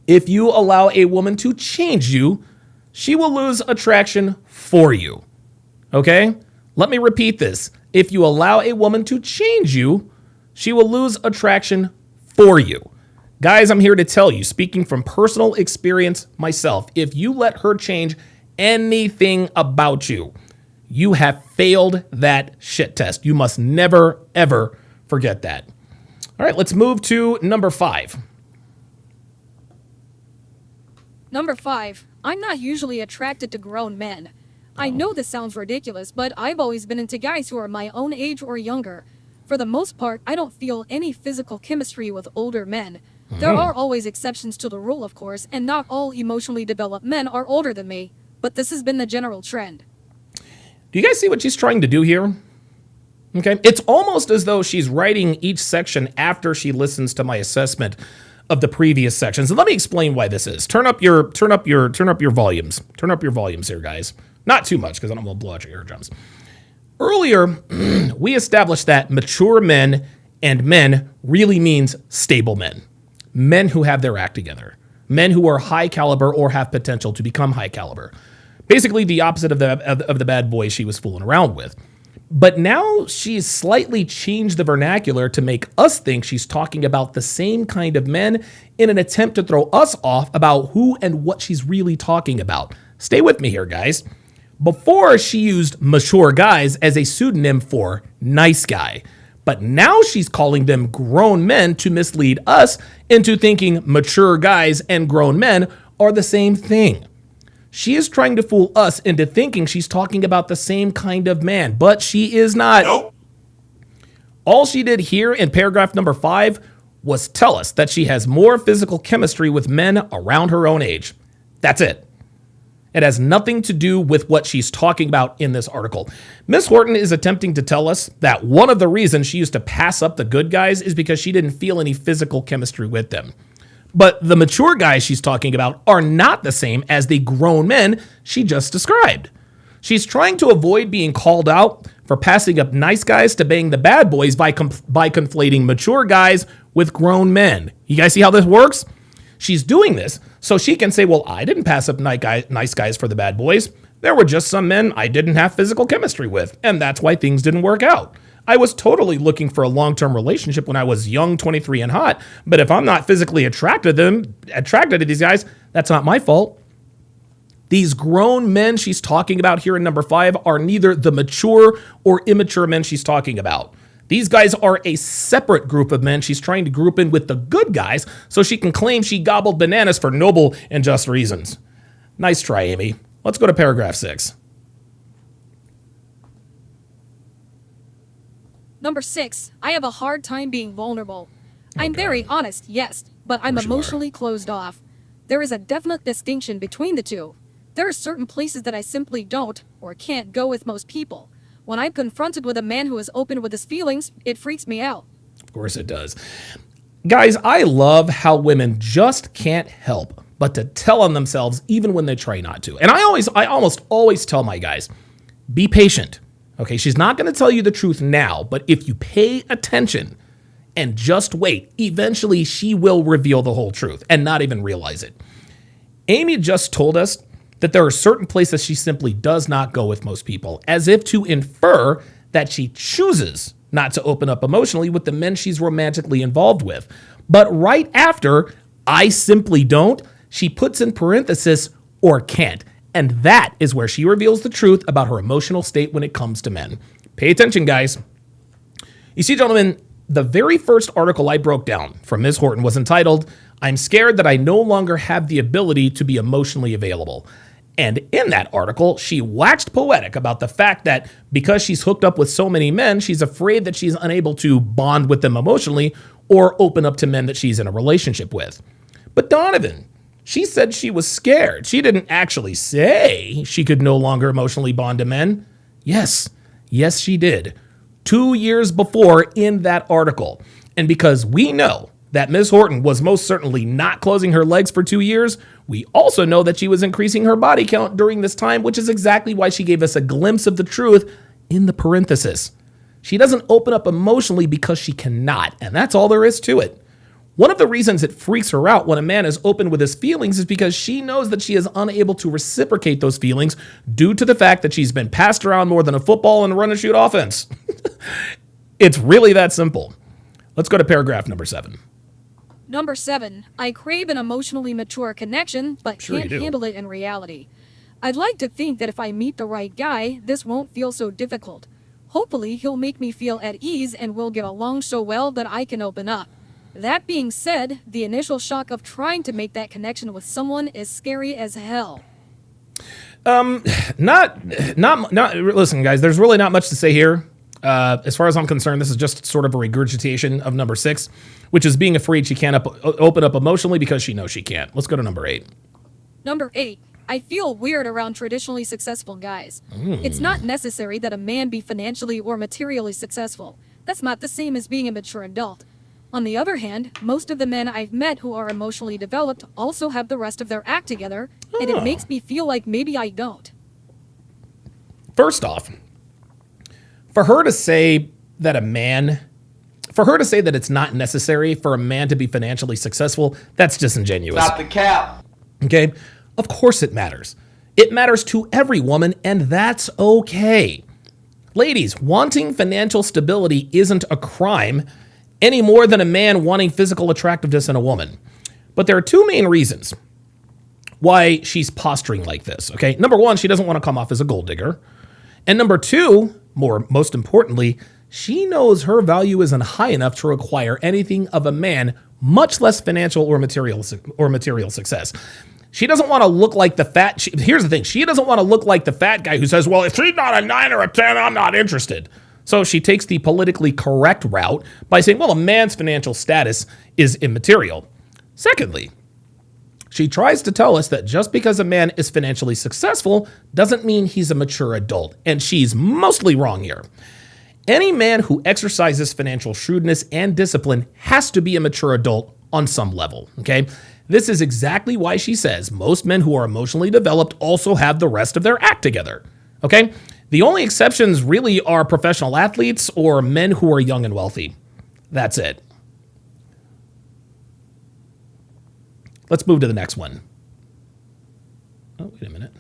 If you allow a woman to change you, she will lose attraction for you. Okay? Let me repeat this. If you allow a woman to change you, she will lose attraction for you. Guys, I'm here to tell you, speaking from personal experience myself, if you let her change anything about you, you have failed that shit test. You must never, ever forget that. All right, let's move to number 5. Number 5. I'm not usually attracted to grown men. I know this sounds ridiculous, but I've always been into guys who are my own age or younger. For the most part, I don't feel any physical chemistry with older men. There are always exceptions to the rule, of course, and not all emotionally developed men are older than me, but this has been the general trend. Do you guys see what she's trying to do here? Okay, it's almost as though she's writing each section after she listens to my assessment of the previous sections. And let me explain why this is. Turn up your volumes. Turn up your volumes here, guys. Not too much, because I don't want to blow out your eardrums. Earlier, we established that mature men and men really means stable men. Men who have their act together. men who are high caliber or have potential to become high caliber. Basically the opposite of the bad boys she was fooling around with. But now she's slightly changed the vernacular to make us think she's talking about the same kind of men in an attempt to throw us off about who and what she's really talking about. Stay with me here, guys. Before, she used mature guys as a pseudonym for nice guy. But now she's calling them grown men to mislead us into thinking mature guys and grown men are the same thing. She is trying to fool us into thinking she's talking about the same kind of man, but she is not. Nope. All she did here in paragraph number 5 was tell us that she has more physical chemistry with men around her own age. That's it. It has nothing to do with what she's talking about in this article. Miss Horton is attempting to tell us that one of the reasons she used to pass up the good guys is because she didn't feel any physical chemistry with them. But the mature guys she's talking about are not the same as the grown men she just described. She's trying to avoid being called out for passing up nice guys to bang the bad boys by conflating mature guys with grown men. You guys see how this works? She's doing this so she can say, well, I didn't pass up nice guys for the bad boys. There were just some men I didn't have physical chemistry with, and that's why things didn't work out. I was totally looking for a long-term relationship when I was young, 23, and hot, but if I'm not physically attracted to these guys, that's not my fault. These grown men she's talking about here in number 5 are neither the mature or immature men she's talking about. These guys are a separate group of men she's trying to group in with the good guys so she can claim she gobbled bananas for noble and just reasons. Nice try, Amy. Let's go to paragraph 6. Number 6, I have a hard time being vulnerable. I'm very honest, yes, but I'm emotionally closed off. There is a definite distinction between the two. There are certain places that I simply don't or can't go with most people. When I'm confronted with a man who is open with his feelings, it freaks me out. Of course it does. Guys, I love how women just can't help but to tell on themselves even when they try not to. And I almost always tell my guys, be patient. Okay, she's not going to tell you the truth now, but if you pay attention and just wait, eventually she will reveal the whole truth and not even realize it. Amy just told us that there are certain places she simply does not go with most people, as if to infer that she chooses not to open up emotionally with the men she's romantically involved with. But right after, I simply don't, she puts in parenthesis, or can't. And that is where she reveals the truth about her emotional state when it comes to men. Pay attention, guys. You see, gentlemen, the very first article I broke down from Ms. Horton was entitled, I'm scared that I no longer have the ability to be emotionally available. And in that article, she waxed poetic about the fact that because she's hooked up with so many men, she's afraid that she's unable to bond with them emotionally or open up to men that she's in a relationship with. But Donovan, she said she was scared. She didn't actually say she could no longer emotionally bond to men. Yes, she did. 2 years before in that article. And because we know that Ms. Horton was most certainly not closing her legs for 2 years, we also know that she was increasing her body count during this time, which is exactly why she gave us a glimpse of the truth in the parenthesis. She doesn't open up emotionally because she cannot, and that's all there is to it. One of the reasons it freaks her out when a man is open with his feelings is because she knows that she is unable to reciprocate those feelings due to the fact that she's been passed around more than a football in a run and shoot offense. It's really that simple. Let's go to paragraph number 7. Number 7, I crave an emotionally mature connection, but can't handle it in reality. I'd like to think that if I meet the right guy, this won't feel so difficult. Hopefully, he'll make me feel at ease and we'll get along so well that I can open up. That being said, the initial shock of trying to make that connection with someone is scary as hell. Listen, guys, there's really not much to say here. As far as I'm concerned, this is just sort of a regurgitation of number 6, which is being afraid she can't open up emotionally because she knows she can't. Let's go to number 8. Number 8. I feel weird around traditionally successful guys. It's not necessary that a man be financially or materially successful. That's not the same as being a mature adult. On the other hand, most of the men I've met who are emotionally developed also have the rest of their act together, and it makes me feel like maybe I don't. First off, for her to say that a man for her to say that it's not necessary for a man to be financially successful, that's disingenuous. Stop the cap. Okay? Of course it matters. It matters to every woman, and that's okay. Ladies, wanting financial stability isn't a crime any more than a man wanting physical attractiveness in a woman. But there are two main reasons why she's posturing like this, okay? Number one, she doesn't want to come off as a gold digger. And number two, most importantly, she knows her value isn't high enough to require anything of a man, much less financial or material success. She doesn't want to look like the fat. Here's the thing. She doesn't want to look like the fat guy who says, well, if she's not a 9 or a 10, I'm not interested. So she takes the politically correct route by saying, well, a man's financial status is immaterial. Secondly, she tries to tell us that just because a man is financially successful doesn't mean he's a mature adult. And she's mostly wrong here. Any man who exercises financial shrewdness and discipline has to be a mature adult on some level, okay? This is exactly why she says most men who are emotionally developed also have the rest of their act together, okay? The only exceptions really are professional athletes or men who are young and wealthy. That's it. Let's move to the next one. Oh, wait a minute.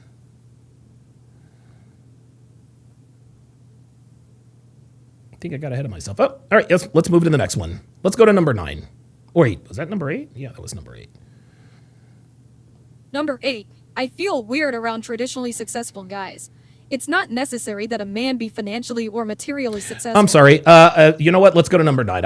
I think I got ahead of myself. Oh, all right, let's move to the next one. Let's go to number 9. Or 8. Was that number 8? Yeah, that was number 8. Number 8. I feel weird around traditionally successful guys. It's not necessary that a man be financially or materially successful. I'm sorry. You know what? Let's go to number 9.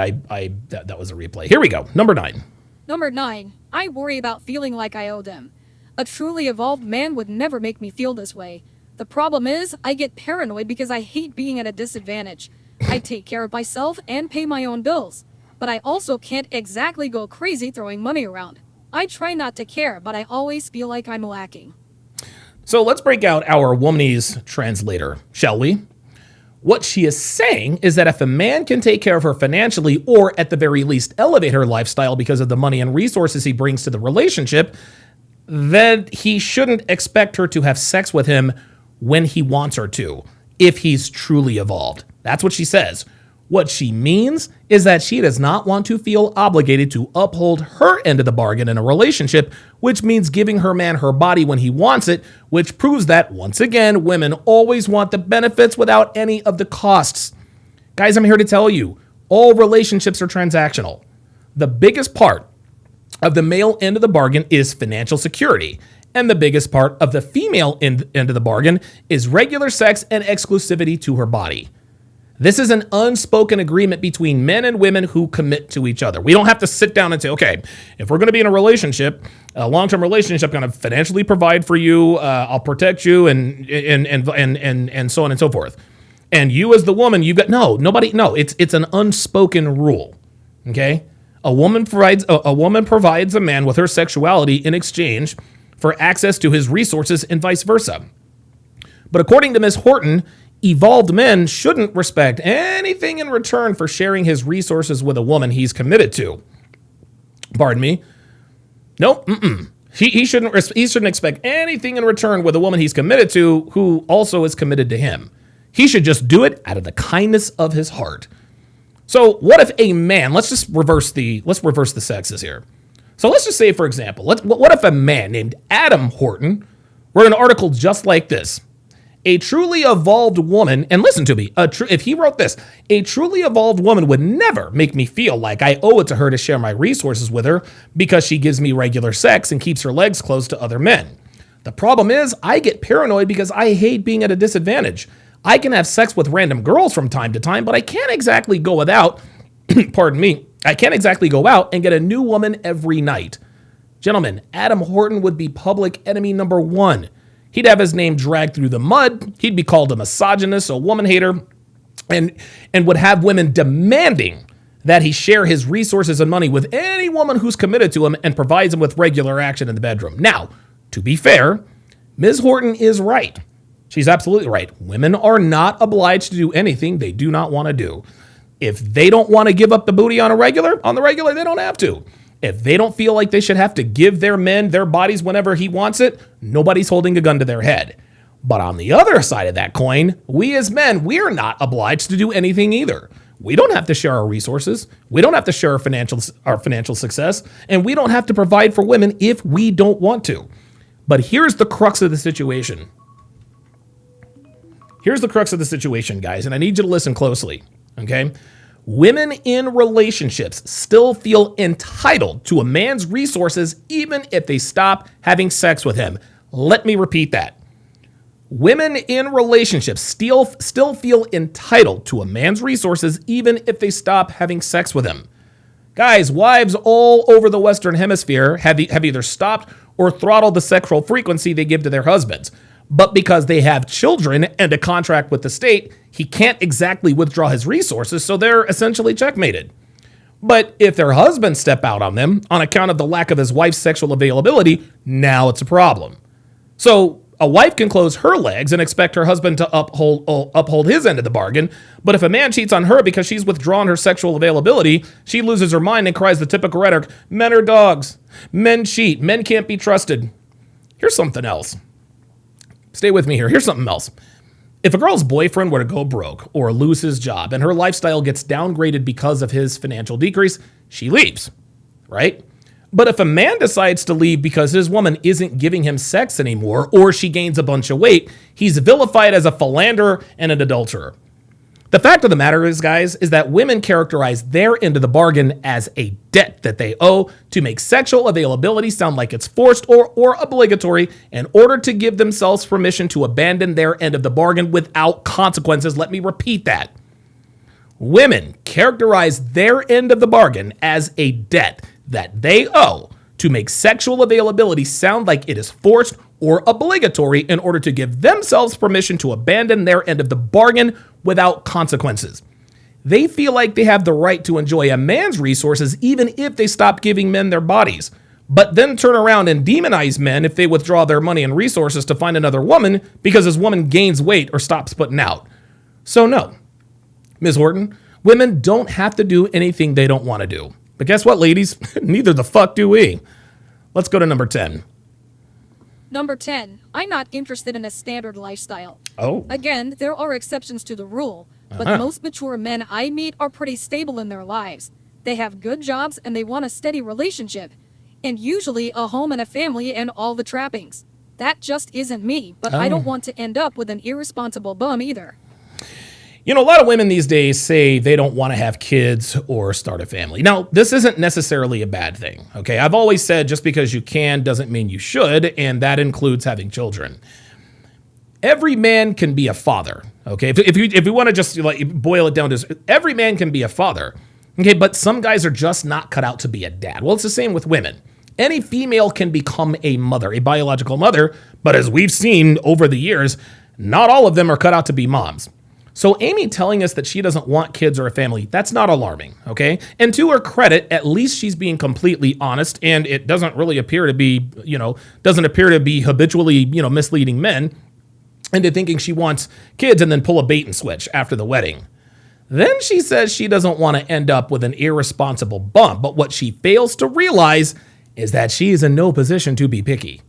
That was a replay. Here we go. Number 9. Number 9. I worry about feeling like I owe them. A truly evolved man would never make me feel this way. The problem is, I get paranoid because I hate being at a disadvantage. I take care of myself and pay my own bills. But I also can't exactly go crazy throwing money around. I try not to care, but I always feel like I'm lacking. So let's break out our womanese translator, shall we? What she is saying is that if a man can take care of her financially, or at the very least elevate her lifestyle because of the money and resources he brings to the relationship, then he shouldn't expect her to have sex with him when he wants her to, if he's truly evolved. That's what she says. What she means is that she does not want to feel obligated to uphold her end of the bargain in a relationship, which means giving her man her body when he wants it, which proves that, once again, women always want the benefits without any of the costs. Guys, I'm here to tell you, all relationships are transactional. The biggest part of the male end of the bargain is financial security, and the biggest part of the female end of the bargain is regular sex and exclusivity to her body. This is an unspoken agreement between men and women who commit to each other. We don't have to sit down and say, okay, if we're going to be in a relationship, a long-term relationship, I'm going to financially provide for you, I'll protect you, and so on and so forth. And you as the woman, it's an unspoken rule. Okay, a woman provides a man with her sexuality in exchange for access to his resources and vice versa. But according to Ms. Horton, evolved men shouldn't respect anything in return for sharing his resources with a woman he's committed to. Pardon me. Nope. He shouldn't expect anything in return with a woman he's committed to who also is committed to him. He should just do it out of the kindness of his heart. So what if a man, let's reverse the sexes here. So let's just say, for example, what if a man named Adam Horton wrote an article just like this? A truly evolved woman, and listen to me, if he wrote this, a truly evolved woman would never make me feel like I owe it to her to share my resources with her because she gives me regular sex and keeps her legs closed to other men. The problem is I get paranoid because I hate being at a disadvantage. I can have sex with random girls from time to time, but I can't exactly go without, pardon me, I can't exactly go out and get a new woman every night. Gentlemen, Adam Horton would be public enemy number 1. He'd have his name dragged through the mud. He'd be called a misogynist, a woman hater, and would have women demanding that he share his resources and money with any woman who's committed to him and provides him with regular action in the bedroom. Now, to be fair, Ms. Horton is right. She's absolutely right. Women are not obliged to do anything they do not want to do. If they don't want to give up the booty on the regular, they don't have to. If they don't feel like they should have to give their men their bodies whenever he wants it, nobody's holding a gun to their head. But on the other side of that coin, we as men, we're not obliged to do anything either. We don't have to share our resources. We don't have to share our financial success, and we don't have to provide for women if we don't want to. But here's the crux of the situation. Here's the crux of the situation, guys, and I need you to listen closely, okay? Women in relationships still feel entitled to a man's resources even if they stop having sex with him. Let me repeat that. Women in relationships still feel entitled to a man's resources even if they stop having sex with him. Guys, wives all over the Western Hemisphere have either stopped or throttled the sexual frequency they give to their husbands. But because they have children and a contract with the state, he can't exactly withdraw his resources, so they're essentially checkmated. But if their husbands step out on them on account of the lack of his wife's sexual availability, now it's a problem. So a wife can close her legs and expect her husband to uphold his end of the bargain, but if a man cheats on her because she's withdrawn her sexual availability, she loses her mind and cries the typical rhetoric, men are dogs, men cheat, men can't be trusted. Here's something else. Stay with me here. Here's something else. If a girl's boyfriend were to go broke or lose his job and her lifestyle gets downgraded because of his financial decrease, she leaves, right? But if a man decides to leave because his woman isn't giving him sex anymore or she gains a bunch of weight, he's vilified as a philanderer and an adulterer. The fact of the matter is, guys, is that women characterize their end of the bargain as a debt that they owe to make sexual availability sound like it's forced or obligatory in order to give themselves permission to abandon their end of the bargain without consequences. Let me repeat that. Women characterize their end of the bargain as a debt that they owe to make sexual availability sound like it is forced or obligatory in order to give themselves permission to abandon their end of the bargain without consequences. They feel like they have the right to enjoy a man's resources even if they stop giving men their bodies, but then turn around and demonize men if they withdraw their money and resources to find another woman because his woman gains weight or stops putting out. So no, Ms. Horton, women don't have to do anything they don't want to do. But guess what, ladies? Neither the fuck do we. Let's go to number 10. Number 10. I'm not interested in a standard lifestyle. Oh. Again, there are exceptions to the rule, but most mature men I meet are pretty stable in their lives. They have good jobs and they want a steady relationship, and usually a home and a family and all the trappings. That just isn't me, but I don't want to end up with an irresponsible bum either. You know, a lot of women these days say they don't want to have kids or start a family. Now, this isn't necessarily a bad thing, okay? I've always said just because you can doesn't mean you should, and that includes having children. Every man can be a father, okay? If you want to just like boil it down to every man can be a father, okay? But some guys are just not cut out to be a dad. Well, it's the same with women. Any female can become a mother, a biological mother, but as we've seen over the years, not all of them are cut out to be moms. So Amy telling us that she doesn't want kids or a family, that's not alarming, okay? And to her credit, at least she's being completely honest, and it doesn't really appear to be, habitually, misleading men into thinking she wants kids and then pull a bait and switch after the wedding. Then she says she doesn't want to end up with an irresponsible bum, but what she fails to realize is that she is in no position to be picky.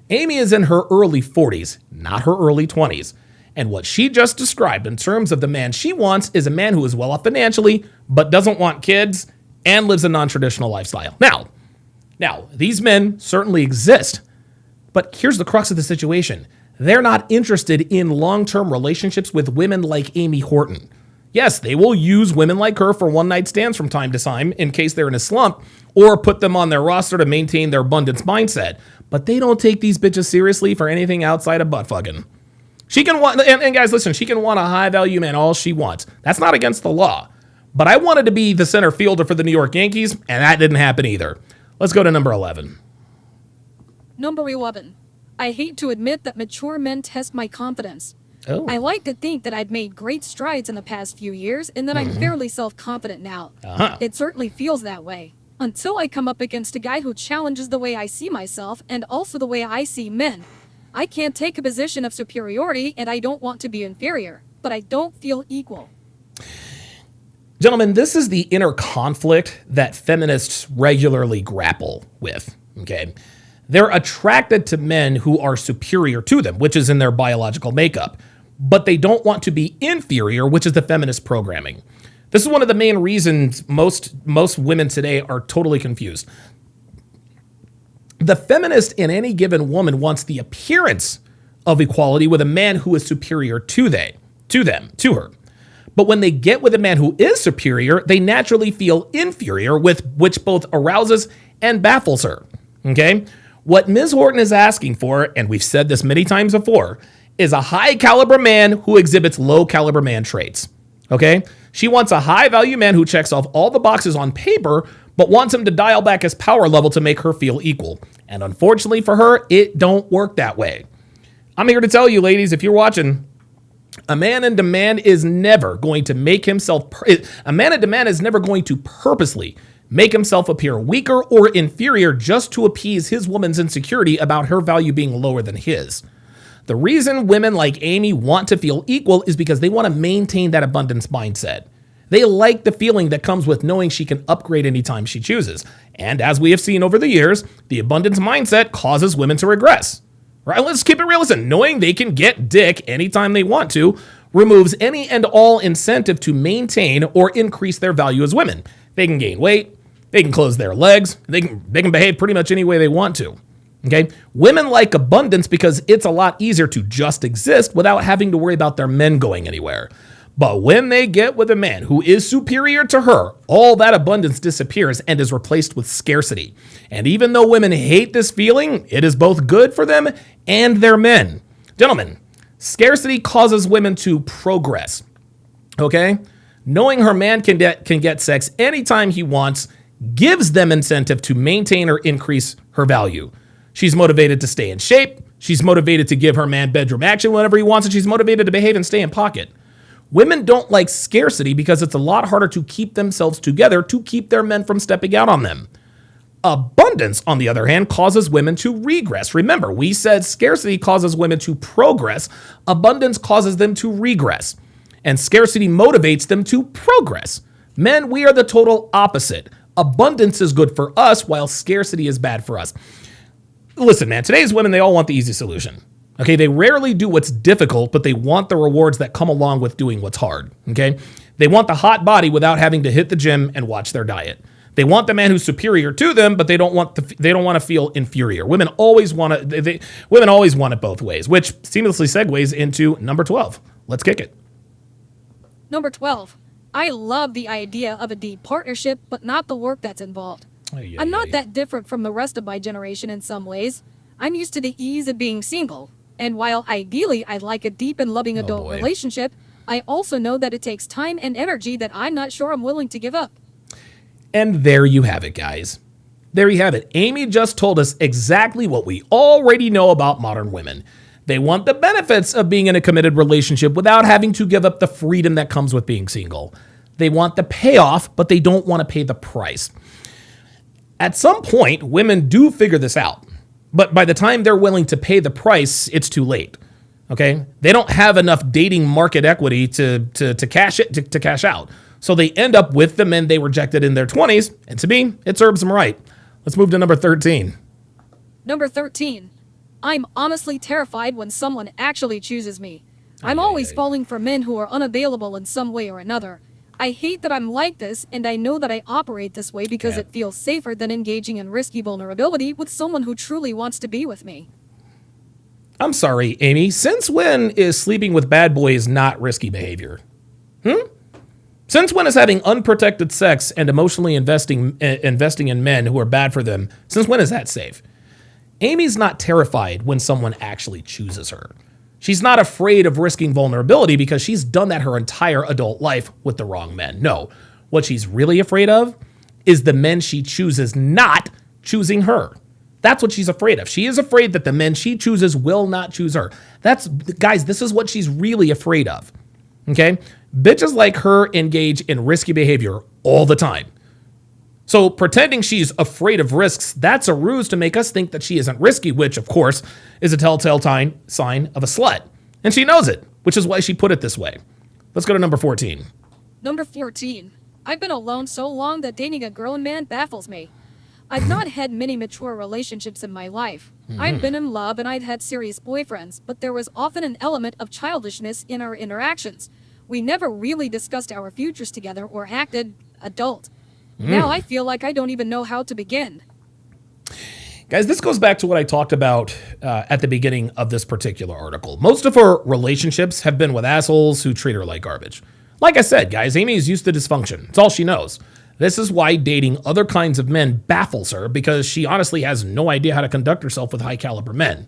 Amy is in her early 40s, not her early 20s. And what she just described in terms of the man she wants is a man who is well off financially, but doesn't want kids and lives a non-traditional lifestyle. Now, these men certainly exist, but here's the crux of the situation. They're not interested in long-term relationships with women like Amy Horton. Yes, they will use women like her for one-night stands from time to time in case they're in a slump or put them on their roster to maintain their abundance mindset, but they don't take these bitches seriously for anything outside of butt fucking. She can want, and guys, listen, she can want a high value man all she wants. That's not against the law. But I wanted to be the center fielder for the New York Yankees, and that didn't happen either. Let's go to number 11. Number 11. I hate to admit that mature men test my confidence. Oh. I like to think that I've made great strides in the past few years and that I'm fairly self-confident now. It certainly feels that way. Until I come up against a guy who challenges the way I see myself and also the way I see men. I can't take a position of superiority and I don't want to be inferior, but I don't feel equal. Gentlemen, this is the inner conflict that feminists regularly grapple with, okay? They're attracted to men who are superior to them, which is in their biological makeup, but they don't want to be inferior, which is the feminist programming. This is one of the main reasons most women today are totally confused. The feminist in any given woman wants the appearance of equality with a man who is superior to her. But when they get with a man who is superior, they naturally feel inferior, which both arouses and baffles her. Okay? What Ms. Horton is asking for, and we've said this many times before, is a high caliber man who exhibits low caliber man traits. Okay? She wants a high value man who checks off all the boxes on paper, but wants him to dial back his power level to make her feel equal. And unfortunately for her, it don't work that way. I'm here to tell you, ladies, if you're watching, a man in demand is never going to purposely make himself appear weaker or inferior just to appease his woman's insecurity about her value being lower than his. The reason women like Amy want to feel equal is because they want to maintain that abundance mindset. They like the feeling that comes with knowing she can upgrade anytime she chooses. And as we have seen over the years, the abundance mindset causes women to regress. Right? Let's keep it real. Listen, knowing they can get dick anytime they want to removes any and all incentive to maintain or increase their value as women. They can gain weight, they can close their legs, they can behave pretty much any way they want to. Okay? Women like abundance because it's a lot easier to just exist without having to worry about their men going anywhere. But when they get with a man who is superior to her, all that abundance disappears and is replaced with scarcity. And even though women hate this feeling, it is both good for them and their men. Gentlemen, scarcity causes women to progress. Okay? Knowing her man can get sex anytime he wants gives them incentive to maintain or increase her value. She's motivated to stay in shape. She's motivated to give her man bedroom action whenever he wants, and she's motivated to behave and stay in pocket. Women don't like scarcity because it's a lot harder to keep themselves together to keep their men from stepping out on them. Abundance, on the other hand, causes women to regress. Remember, we said scarcity causes women to progress. Abundance causes them to regress. And scarcity motivates them to progress. Men, we are the total opposite. Abundance is good for us while scarcity is bad for us. Listen, man, today's women, they all want the easy solution. Okay, they rarely do what's difficult, but they want the rewards that come along with doing what's hard. Okay, they want the hot body without having to hit the gym and watch their diet. They want the man who's superior to them, but they don't want to feel inferior. Women always want it both ways, which seamlessly segues into number 12. Let's kick it. Number 12. I love the idea of a deep partnership, but not the work that's involved. I'm not that different from the rest of my generation in some ways. I'm used to the ease of being single. And while ideally I'd like a deep and loving adult relationship, I also know that it takes time and energy that I'm not sure I'm willing to give up. And there you have it, guys. There you have it. Amy just told us exactly what we already know about modern women. They want the benefits of being in a committed relationship without having to give up the freedom that comes with being single. They want the payoff, but they don't want to pay the price. At some point, women do figure this out. But by the time they're willing to pay the price, it's too late. Okay? They don't have enough dating market equity to cash out. So they end up with the men they rejected in their 20s, and to me, it serves them right. Let's move to number 13. Number 13. I'm honestly terrified when someone actually chooses me. I'm always falling for men who are unavailable in some way or another. I hate that I'm like this, and I know that I operate this way because it feels safer than engaging in risky vulnerability with someone who truly wants to be with me. I'm sorry, Amy. Since when is sleeping with bad boys not risky behavior? Since when is having unprotected sex and emotionally investing in men who are bad for them, since when is that safe? Amy's not terrified when someone actually chooses her. She's not afraid of risking vulnerability because she's done that her entire adult life with the wrong men. No, what she's really afraid of is the men she chooses not choosing her. That's what she's afraid of. She is afraid that the men she chooses will not choose her. Guys, this is what she's really afraid of. Okay? Bitches like her engage in risky behavior all the time. So pretending she's afraid of risks, that's a ruse to make us think that she isn't risky, which, of course, is a telltale sign of a slut. And she knows it, which is why she put it this way. Let's go to number 14. Number 14. I've been alone so long that dating a grown man baffles me. I've not had many mature relationships in my life. I've been in love and I've had serious boyfriends, but there was often an element of childishness in our interactions. We never really discussed our futures together or acted adult. Now I feel like I don't even know how to begin. Guys, this goes back to what I talked about at the beginning of this particular article. Most of her relationships have been with assholes who treat her like garbage. Like I said, guys, Amy is used to dysfunction. It's all she knows. This is why dating other kinds of men baffles her, because she honestly has no idea how to conduct herself with high caliber men.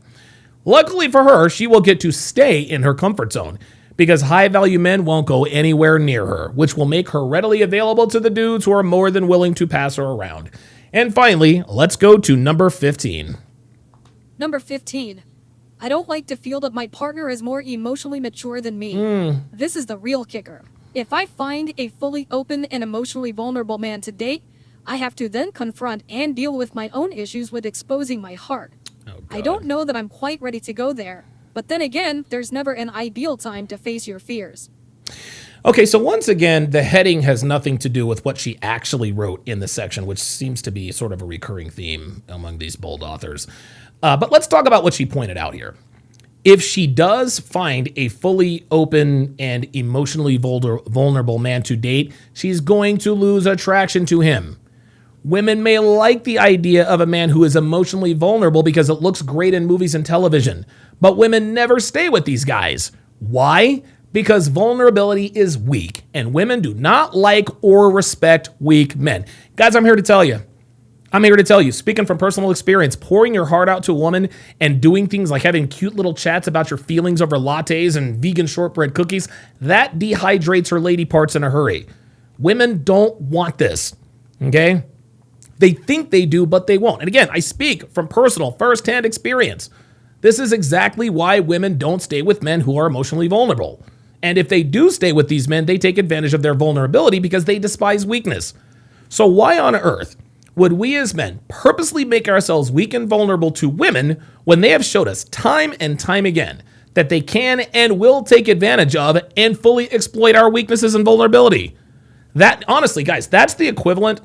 Luckily for her, she will get to stay in her comfort zone, because high value men won't go anywhere near her, which will make her readily available to the dudes who are more than willing to pass her around. And finally, let's go to number 15. Number 15. I don't like to feel that my partner is more emotionally mature than me. This is the real kicker. If I find a fully open and emotionally vulnerable man to date, I have to then confront and deal with my own issues with exposing my heart. I don't know that I'm quite ready to go there. But then again, there's never an ideal time to face your fears. Okay, so once again, the heading has nothing to do with what she actually wrote in the section, which seems to be sort of a recurring theme among these bold authors. But let's talk about what she pointed out here. If she does find a fully open and emotionally vulnerable man to date, she's going to lose attraction to him. Women may like the idea of a man who is emotionally vulnerable because it looks great in movies and television, but women never stay with these guys. Why? Because vulnerability is weak, and women do not like or respect weak men. Guys, I'm here to tell you, speaking from personal experience, pouring your heart out to a woman and doing things like having cute little chats about your feelings over lattes and vegan shortbread cookies, that dehydrates her lady parts in a hurry. Women don't want this, okay? They think they do, but they won't. And again, I speak from personal first-hand experience. This is exactly why women don't stay with men who are emotionally vulnerable. And if they do stay with these men, they take advantage of their vulnerability because they despise weakness. So why on earth would we as men purposely make ourselves weak and vulnerable to women when they have showed us time and time again that they can and will take advantage of and fully exploit our weaknesses and vulnerability? That, honestly, guys, that's the equivalent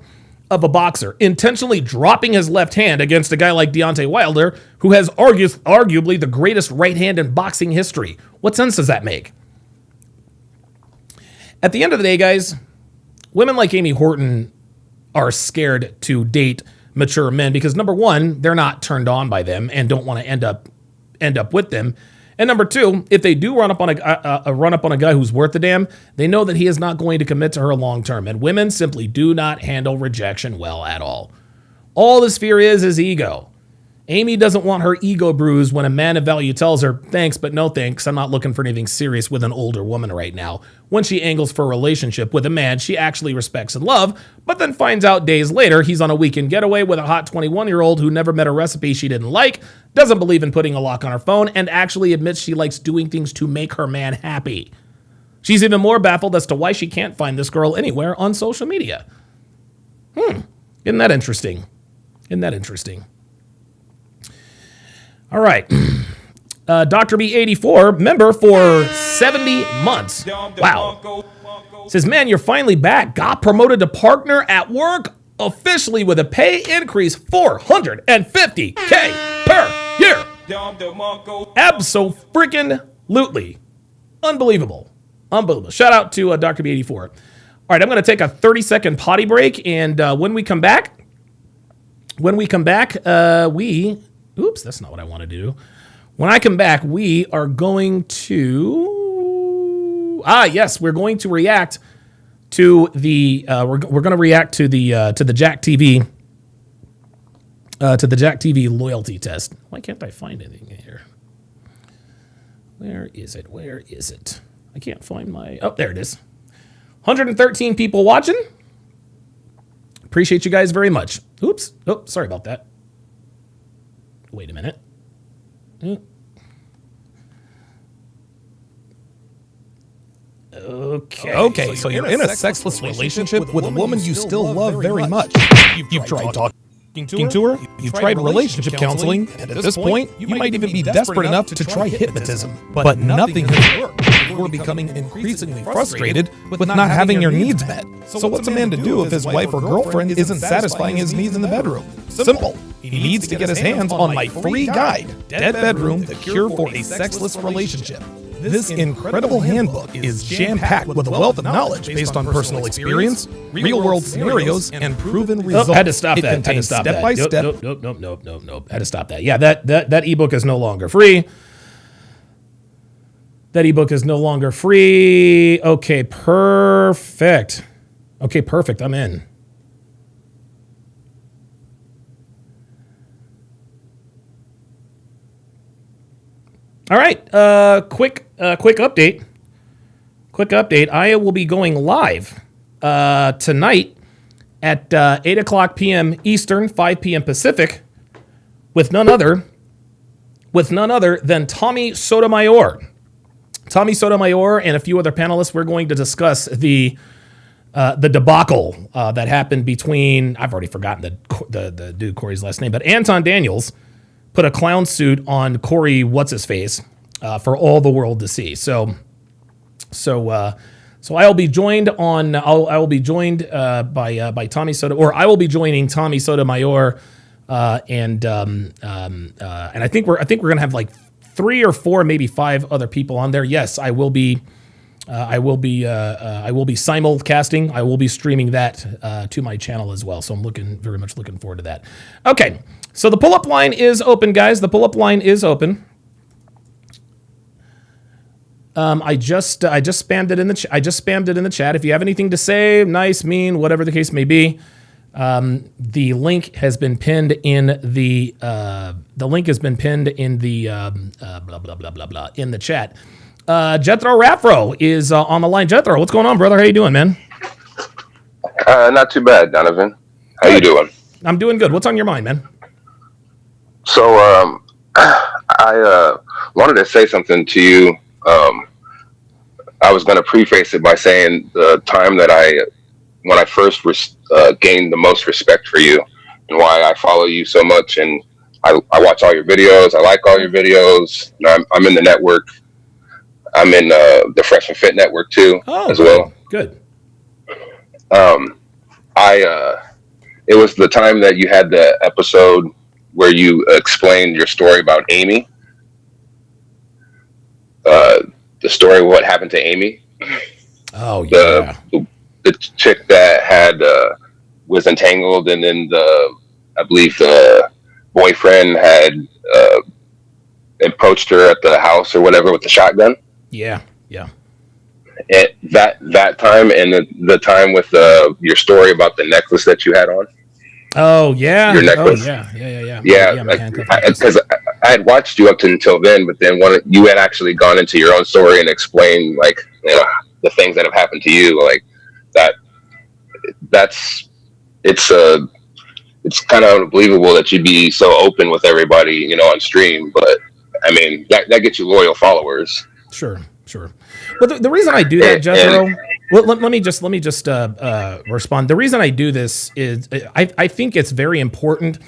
of a boxer intentionally dropping his left hand against a guy like Deontay Wilder, who has arguably the greatest right hand in boxing history. What sense does that make? At the end of the day, guys, women like Amy Horton are scared to date mature men because, number one, they're not turned on by them and don't want to end up with them. And number two, if they do run up on a guy who's worth a damn, they know that he is not going to commit to her long term. And women simply do not handle rejection well at all. All this fear is ego. Amy doesn't want her ego bruised when a man of value tells her, thanks, but no thanks, I'm not looking for anything serious with an older woman right now, when she angles for a relationship with a man she actually respects and loves, but then finds out days later he's on a weekend getaway with a hot 21-year-old who never met a recipe she didn't like, doesn't believe in putting a lock on her phone, and actually admits she likes doing things to make her man happy. She's even more baffled as to why she can't find this girl anywhere on social media. Isn't that interesting? All right. Dr. B84, member for 70 months. Wow. Says, man, you're finally back. Got promoted to partner at work officially with a pay increase $450K per year. Abso-freaking-lutely. Unbelievable. Shout out to Dr. B84. All right, I'm going to take a 30-second potty break, and when we come back, oops, that's not what I want to do. When I come back, we are going to, we're going to react to the, we're going to react to the Jack TV, loyalty test. Why can't I find anything here? Where is it? I can't find there it is. 113 people watching. Appreciate you guys very much. Oops. Oh, sorry about that. Wait a minute. Okay, so you're in a sexless relationship with a woman you still love very much. You've tried talking to her, you've tried relationship counseling, and at this point, you might even be desperate enough to try hypnotism. But nothing has worked. You're becoming increasingly frustrated with not having your needs met. So what's a man to do if his wife or girlfriend isn't satisfying his needs in the bedroom? Simple. He needs to get his hands on my free guide, Dead Bedroom, The Cure for a Sexless Relationship. This incredible handbook is jam-packed with a wealth of knowledge based on personal experience, real-world scenarios, and proven results. Had to stop It that. contains Had to stop that. step-by-step. Nope. Had to stop that. Yeah, that ebook is no longer free. That ebook is no longer free. Okay, perfect. I'm in. All right, quick update. I will be going live tonight at 8 o'clock p.m. Eastern, 5 p.m. Pacific, with none other than Tommy Sotomayor. Tommy Sotomayor and a few other panelists. We're going to discuss the debacle that happened between, I've already forgotten the dude Corey's last name, but Anton Daniels put a clown suit on Corey what's-his-face for all the world to see. So I'll be joined on. I will be joined by Tommy Sotomayor, or I will be joining Tommy Sotomayor, and I think we're gonna have like 3 or 4, maybe 5 other people on there. Yes, I will be simulcasting. I will be streaming that to my channel as well. So I'm very much looking forward to that. Okay, so the pull-up line is open, guys. The pull-up line is open. I just spammed it in the chat. If you have anything to say, nice, mean, whatever the case may be, the link has been pinned in the blah blah blah in the chat. Jethro Raffro is on the line. Jethro, what's going on, brother? How you doing, man? Not too bad, Donovan. How you doing? I'm doing good. What's on your mind, man? So, I wanted to say something to you. I was going to preface it by saying the time that when I first gained the most respect for you and why I follow you so much, and I watch all your videos. I like all your videos. I'm in the network. I'm in the Fresh and Fit network too, as well. Good. It was the time that you had the episode where you explained your story about Amy. The story of what happened to Amy. Oh yeah. The chick that was entangled, and then I believe the boyfriend had approached her at the house or whatever with the shotgun. Yeah. At that time, and the time with your story about the necklace that you had on. Oh yeah. Your necklace. Oh, yeah. Yeah, because I had watched you up until then, but then you had actually gone into your own story and explained the things that have happened to you, like that. It's kind of unbelievable that you'd be so open with everybody, on stream. But I mean, that gets you loyal followers. Sure. But the reason I do that, Jethro, let me just respond. The reason I do this is I think it's very important.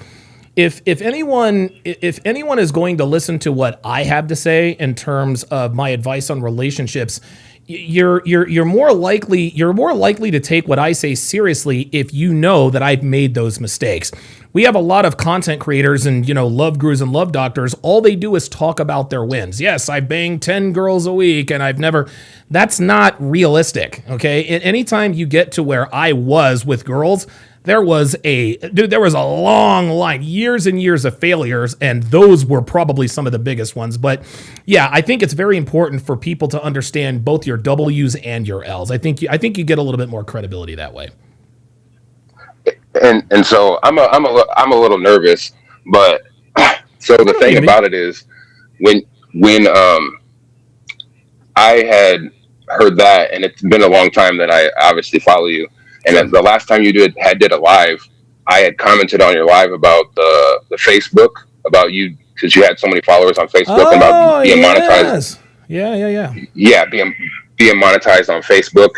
If anyone is going to listen to what I have to say in terms of my advice on relationships, you're more likely to take what I say seriously if you know that I've made those mistakes. We have a lot of content creators and love gurus and love doctors. All they do is talk about their wins. Yes, I banged 10 girls a week and I've never. That's not realistic. Okay, anytime you get to where I was with girls, there was a long line, years and years of failures, and those were probably some of the biggest ones. But yeah, I think it's very important for people to understand both your W's and your L's. I think you get a little bit more credibility that way. And so I'm a little nervous, but so the thing about it is when I had heard that, and it's been a long time that I obviously follow you. And the last time you did a live, I had commented on your live about the Facebook, about you, because you had so many followers on Facebook, and about being monetized. Yeah, being monetized on Facebook.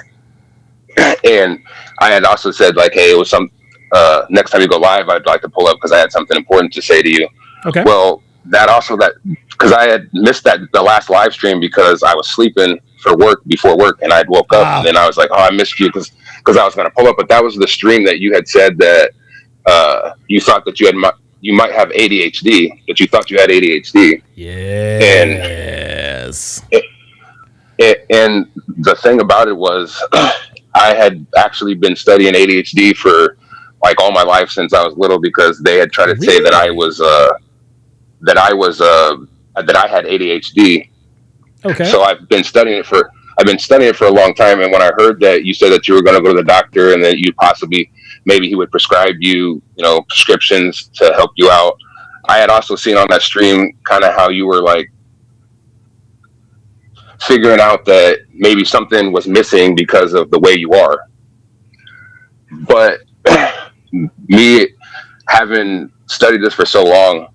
And I had also said, like, hey, it was next time you go live, I'd like to pull up because I had something important to say to you. Okay. Well, because I had missed the last live stream because I was sleeping before work, and I'd woke up, and then I was like, oh, I missed you because I was going to pull up. But that was the stream that you had said that you thought that you might have ADHD, that you thought you had ADHD. Yes. And the thing about it was, I had actually been studying ADHD for like all my life since I was little, because they had tried to say that that I had ADHD. Okay. So I've been studying it for a long time. And when I heard that you said that you were going to go to the doctor and that you possibly, maybe he would prescribe you, prescriptions to help you out. I had also seen on that stream kind of how you were like figuring out that maybe something was missing because of the way you are. But me having studied this for so long,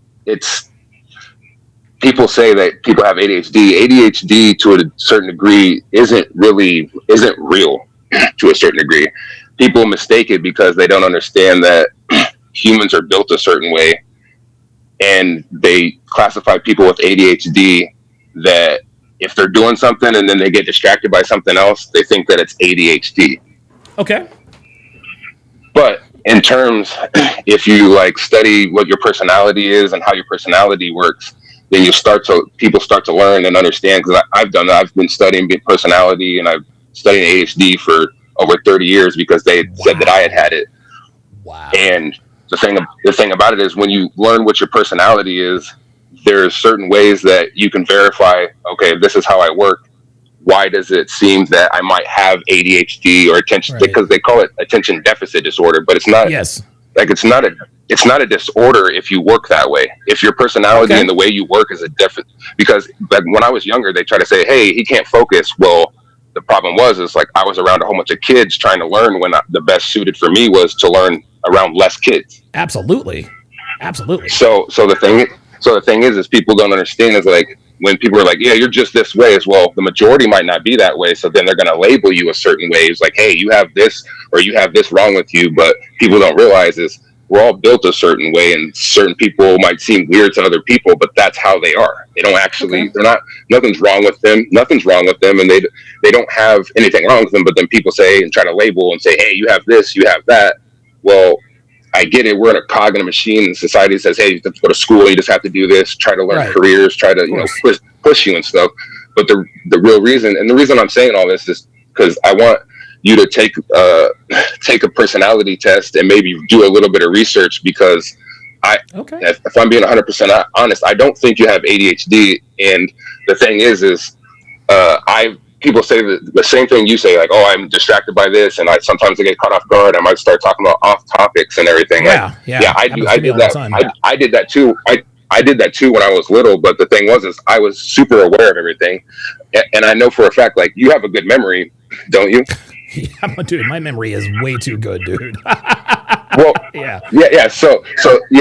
people say that people have ADHD. ADHD to a certain degree isn't real to a certain degree. People mistake it because they don't understand that humans are built a certain way, and they classify people with ADHD that if they're doing something and then they get distracted by something else, they think that it's ADHD. Okay. But in terms, if you like study what your personality is and how your personality works, then people start to learn and understand. Because I've done that. I've been studying personality, and I've studied ADHD for over 30 years because they said that I had it. Wow. And the thing about it is, when you learn what your personality is, there's certain ways that you can verify, okay, this is how I work. Why does it seem that I might have ADHD or attention? Right. Because they call it attention deficit disorder, but it's not. Yes. Like it's not a disorder if you work that way. If your personality and the way you work is a deficit, because like when I was younger, they try to say, "Hey, he can't focus." Well, the problem is like I was around a whole bunch of kids trying to learn when the best suited for me was to learn around less kids. Absolutely. So the thing is people don't understand is like when people are like, "Yeah, you're just this way," as well. The majority might not be that way, so then they're going to label you a certain way. It's like, "Hey, you have this or you have this wrong with you," but people don't realize is we're all built a certain way, and certain people might seem weird to other people, but that's how they are. They don't actually, nothing's wrong with them. Nothing's wrong with them. And they don't have anything wrong with them, but then people say and try to label and say, "Hey, you have this, you have that." Well, I get it. We're in a cognitive machine, and society says, "Hey, you have to go to school. You just have to do this. Try to learn careers. Try to push you and stuff." But the real reason, and the reason I'm saying all this is because I want you to take a personality test and maybe do a little bit of research, because if I'm being 100% honest, I don't think you have ADHD. And the thing is people say the same thing you say, like, "Oh, I'm distracted by this," and sometimes I get caught off guard. I might start talking about off topics and everything. I did that. I did that too. I did that too when I was little. But the thing is I was super aware of everything, and I know for a fact, like, you have a good memory, don't you? Yeah, dude, my memory is way too good, dude. Well, yeah. So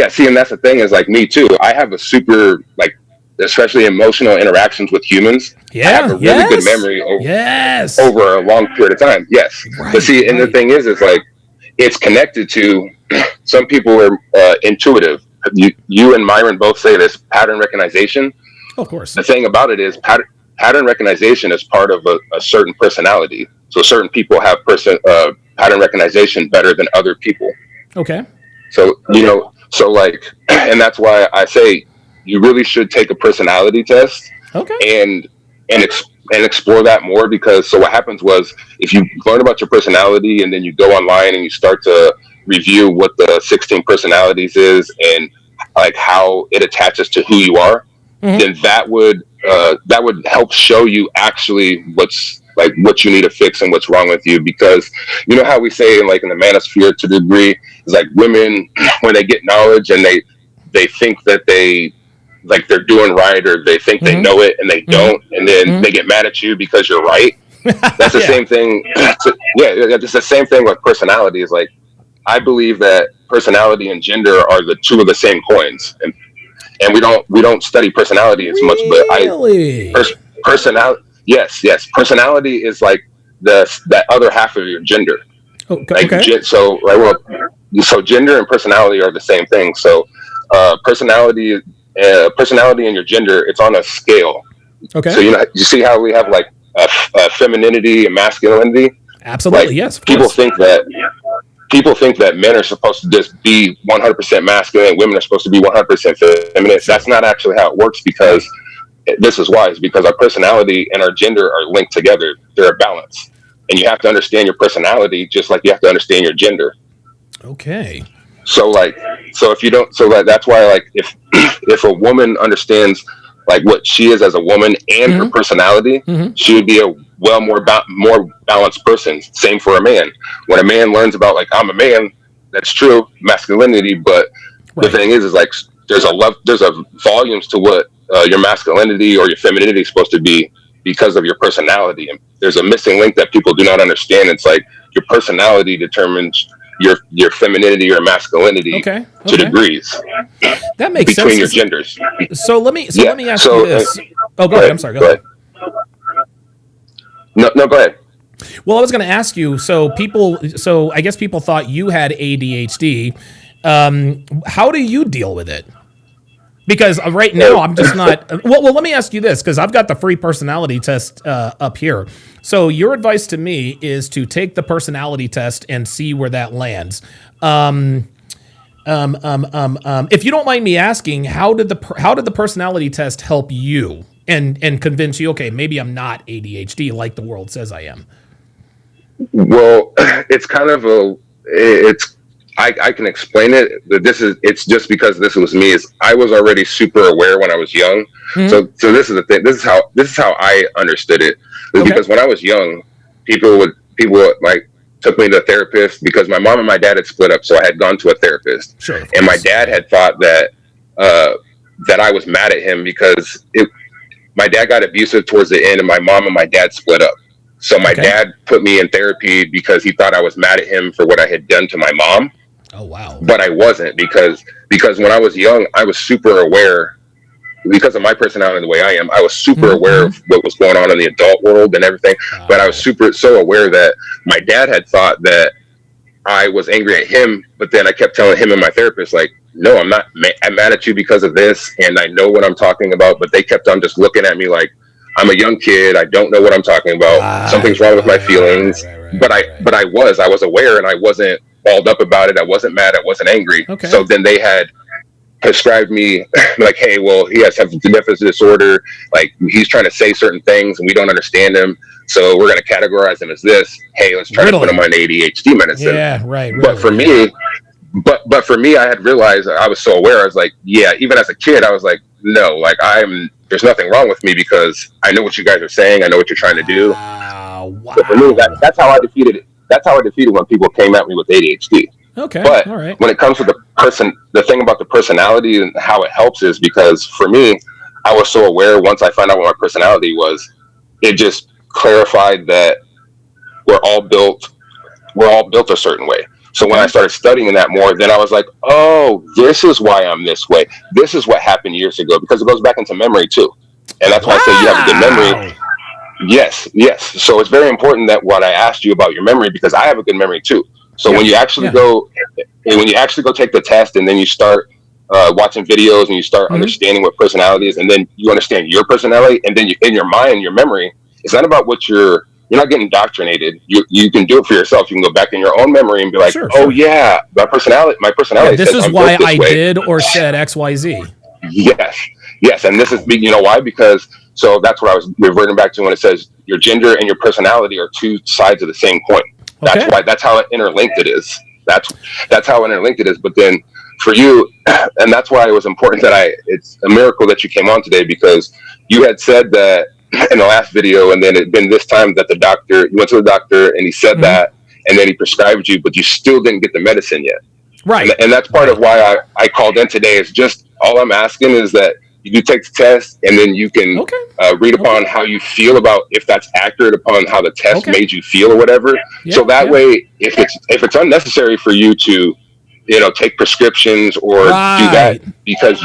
see, and that's the thing is, like, me too. I have a super, like, especially emotional interactions with humans. Yeah, I have a really good memory over a long period of time. Yes. Right, but see, and the thing is like, it's connected to, some people are intuitive. You and Myron both say this, pattern recognition. Of course. The thing about it is pattern recognition is part of a certain personality. So certain people have pattern recognition better than other people. Okay. So, and that's why I say you really should take a personality test. Okay. And explore that more, because so what happens was, if you learn about your personality and then you go online and you start to review what the 16 personalities is and like how it attaches to who you are, then that would help show you actually what you need to fix and what's wrong with you. Because you know how we say in the manosphere to the degree is like women, when they get knowledge and they think that they're doing right, or they think they know it and they don't, and then they get mad at you because you're right. That's the same thing. It's the same thing with personality. Is like, I believe that personality and gender are the two of the same coins, and we don't study personality as much. But personality. Yes. Personality is like that other half of your gender. Okay. So gender and personality are the same thing. So personality and your gender, it's on a scale. Okay. So you see how we have like femininity and masculinity. Absolutely. Like, yes. People think that men are supposed to just be 100% masculine, women are supposed to be 100% feminine. That's not actually how it works, because this is why, is because our personality and our gender are linked together. They're a balance, and you have to understand your personality just like you have to understand your gender. Okay. So like, so if you don't, so like, that's why, like, if if a woman understands like what she is as a woman and her personality, she would be a more balanced person. Same for a man. When a man learns about, like, I'm a man, that's true, masculinity, but the thing is like there's a volumes to what your masculinity or your femininity is supposed to be because of your personality. And there's a missing link that people do not understand. It's like your personality determines your femininity or masculinity to degrees. That makes between sense. your genders. So let me ask you this. Go ahead. I'm sorry. Go ahead. No, go ahead. Well, I was going to ask you. So I guess people thought you had ADHD. How do you deal with it? Because right now I'm just not. Well, let me ask you this, because I've got the free personality test up here. So your advice to me is to take the personality test and see where that lands. If you don't mind me asking, how did the personality test help you and convince you? Okay, maybe I'm not ADHD like the world says I am. Well, it's kind of I can explain it. It's just because this was me. Is I was already super aware when I was young. So this is the thing. This is how I understood it. Because when I was young, people would like took me to a therapist because my mom and my dad had split up. So I had gone to a therapist. Sure. And my dad had thought that I was mad at him because my dad got abusive towards the end, and my mom and my dad split up. So my dad put me in therapy because he thought I was mad at him for what I had done to my mom. Oh, wow. But I wasn't, because when I was young, I was super aware, because of my personality the way I am. I was super aware of what was going on in the adult world and everything. But I was so aware that my dad had thought that I was angry at him. But then I kept telling him and my therapist, like, no, I'm not. I'm mad at you because of this, and I know what I'm talking about. But they kept on just looking at me like I'm a young kid. I don't know what I'm talking about. Something's wrong with my feelings. But I was aware, and I wasn't balled up about it. I wasn't mad. I wasn't angry. So then they had prescribed me like, hey, well, he has something deficit disorder. Like, he's trying to say certain things and we don't understand him. So we're going to categorize him as this. Hey, let's try to put him on ADHD medicine. Yeah, right. But for me, but for me, I had realized, I was so aware. I was like, yeah, even as a kid, I was like, no, like there's nothing wrong with me because I know what you guys are saying. I know what you're trying to do. Wow. So for me, that's how I defeated it. That's how I defeated when people came at me with ADHD. Okay. But all right. when it comes to the thing about the personality and how it helps is because for me, I was so aware once I found out what my personality was, it just clarified that we're all built a certain way. So when I started studying that more, then I was like, oh, this is why I'm this way. This is what happened years ago, because it goes back into memory too. And that's why I say you have a good memory. Yes. So it's very important that what I asked you about your memory, because I have a good memory too. So when you actually go take the test, and then you start watching videos and you start understanding what personality is, and then you understand your personality, and then in your mind, your memory, it's not about what you're not getting indoctrinated. You can do it for yourself. You can go back in your own memory and be like, yeah, my personality. Yeah, this is why I did or said XYZ. Yes, and this is, you know why? Because so that's what I was reverting back to when it says your gender and your personality are two sides of the same coin. That's how interlinked it is. That's how interlinked it is. But then for you, and that's why it was important that it's a miracle that you came on today, because you had said that in the last video, and then it'd been this time that you went to the doctor and he said that, and then he prescribed you, but you still didn't get the medicine yet. Right. And that's part of why I called in today. Is just, all I'm asking is that you do take the test, and then you can read upon how you feel about if that's accurate upon how the test made you feel or whatever. So that way, if it's unnecessary for you to, take prescriptions or do that because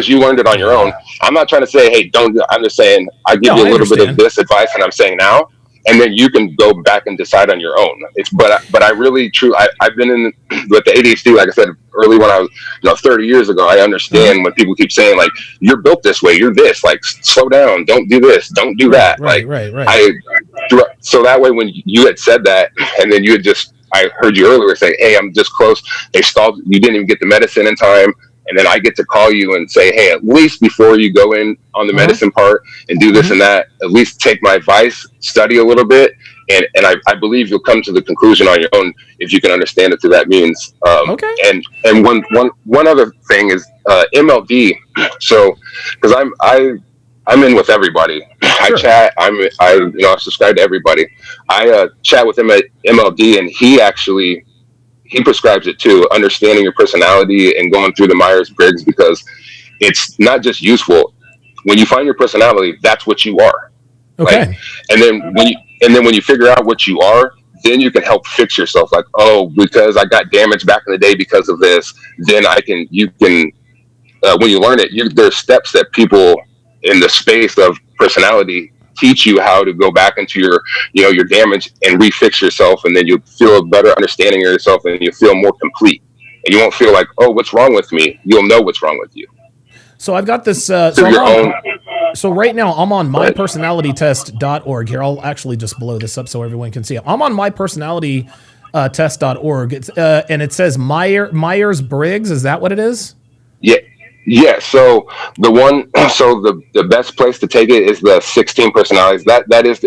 you learned it on your own. I'm not trying to say, hey, don't. I'm just saying I give you a little bit of this advice, and I'm saying now, and then you can go back and decide on your own. But I really I've been in with the ADHD, like I said early when I was 30 years ago. I understand when people keep saying like, you're built this way, you're this, like, slow down, don't do this, don't do that. Right. So that way, when you had said that, and then I heard you earlier say, hey, I'm just close. They stalled. You didn't even get the medicine in time. and then I get to call you and say, hey, at least before you go in on the medicine part and do this and that, at least take my advice, study a little bit, and I believe you'll come to the conclusion on your own if you can understand it through that means. Okay. And one other thing is MLD. So because I'm in with everybody. Sure. I chat. I subscribe to everybody. I chat with him at MLD, and he prescribes it too. Understanding your personality and going through the Myers-Briggs, because it's not just useful. When you find your personality, that's what you are. Okay. Like, and then when you figure out what you are, then you can help fix yourself. Like, oh, because I got damaged back in the day because of this, then you can when you learn it, there's steps that people in the space of personality teach you how to go back into your damage and refix yourself, and then you feel a better understanding of yourself, and you feel more complete, and you won't feel like, oh, what's wrong with me? You'll know what's wrong with you. So I've got this. So right now I'm on mypersonalitytest.org. Here, I'll actually just blow this up so everyone can see it. I'm on mypersonalitytest.org. It's and it says Myers-Briggs. Is that what it is? Yeah. Yeah, so the best place to take it is the 16 personalities. It's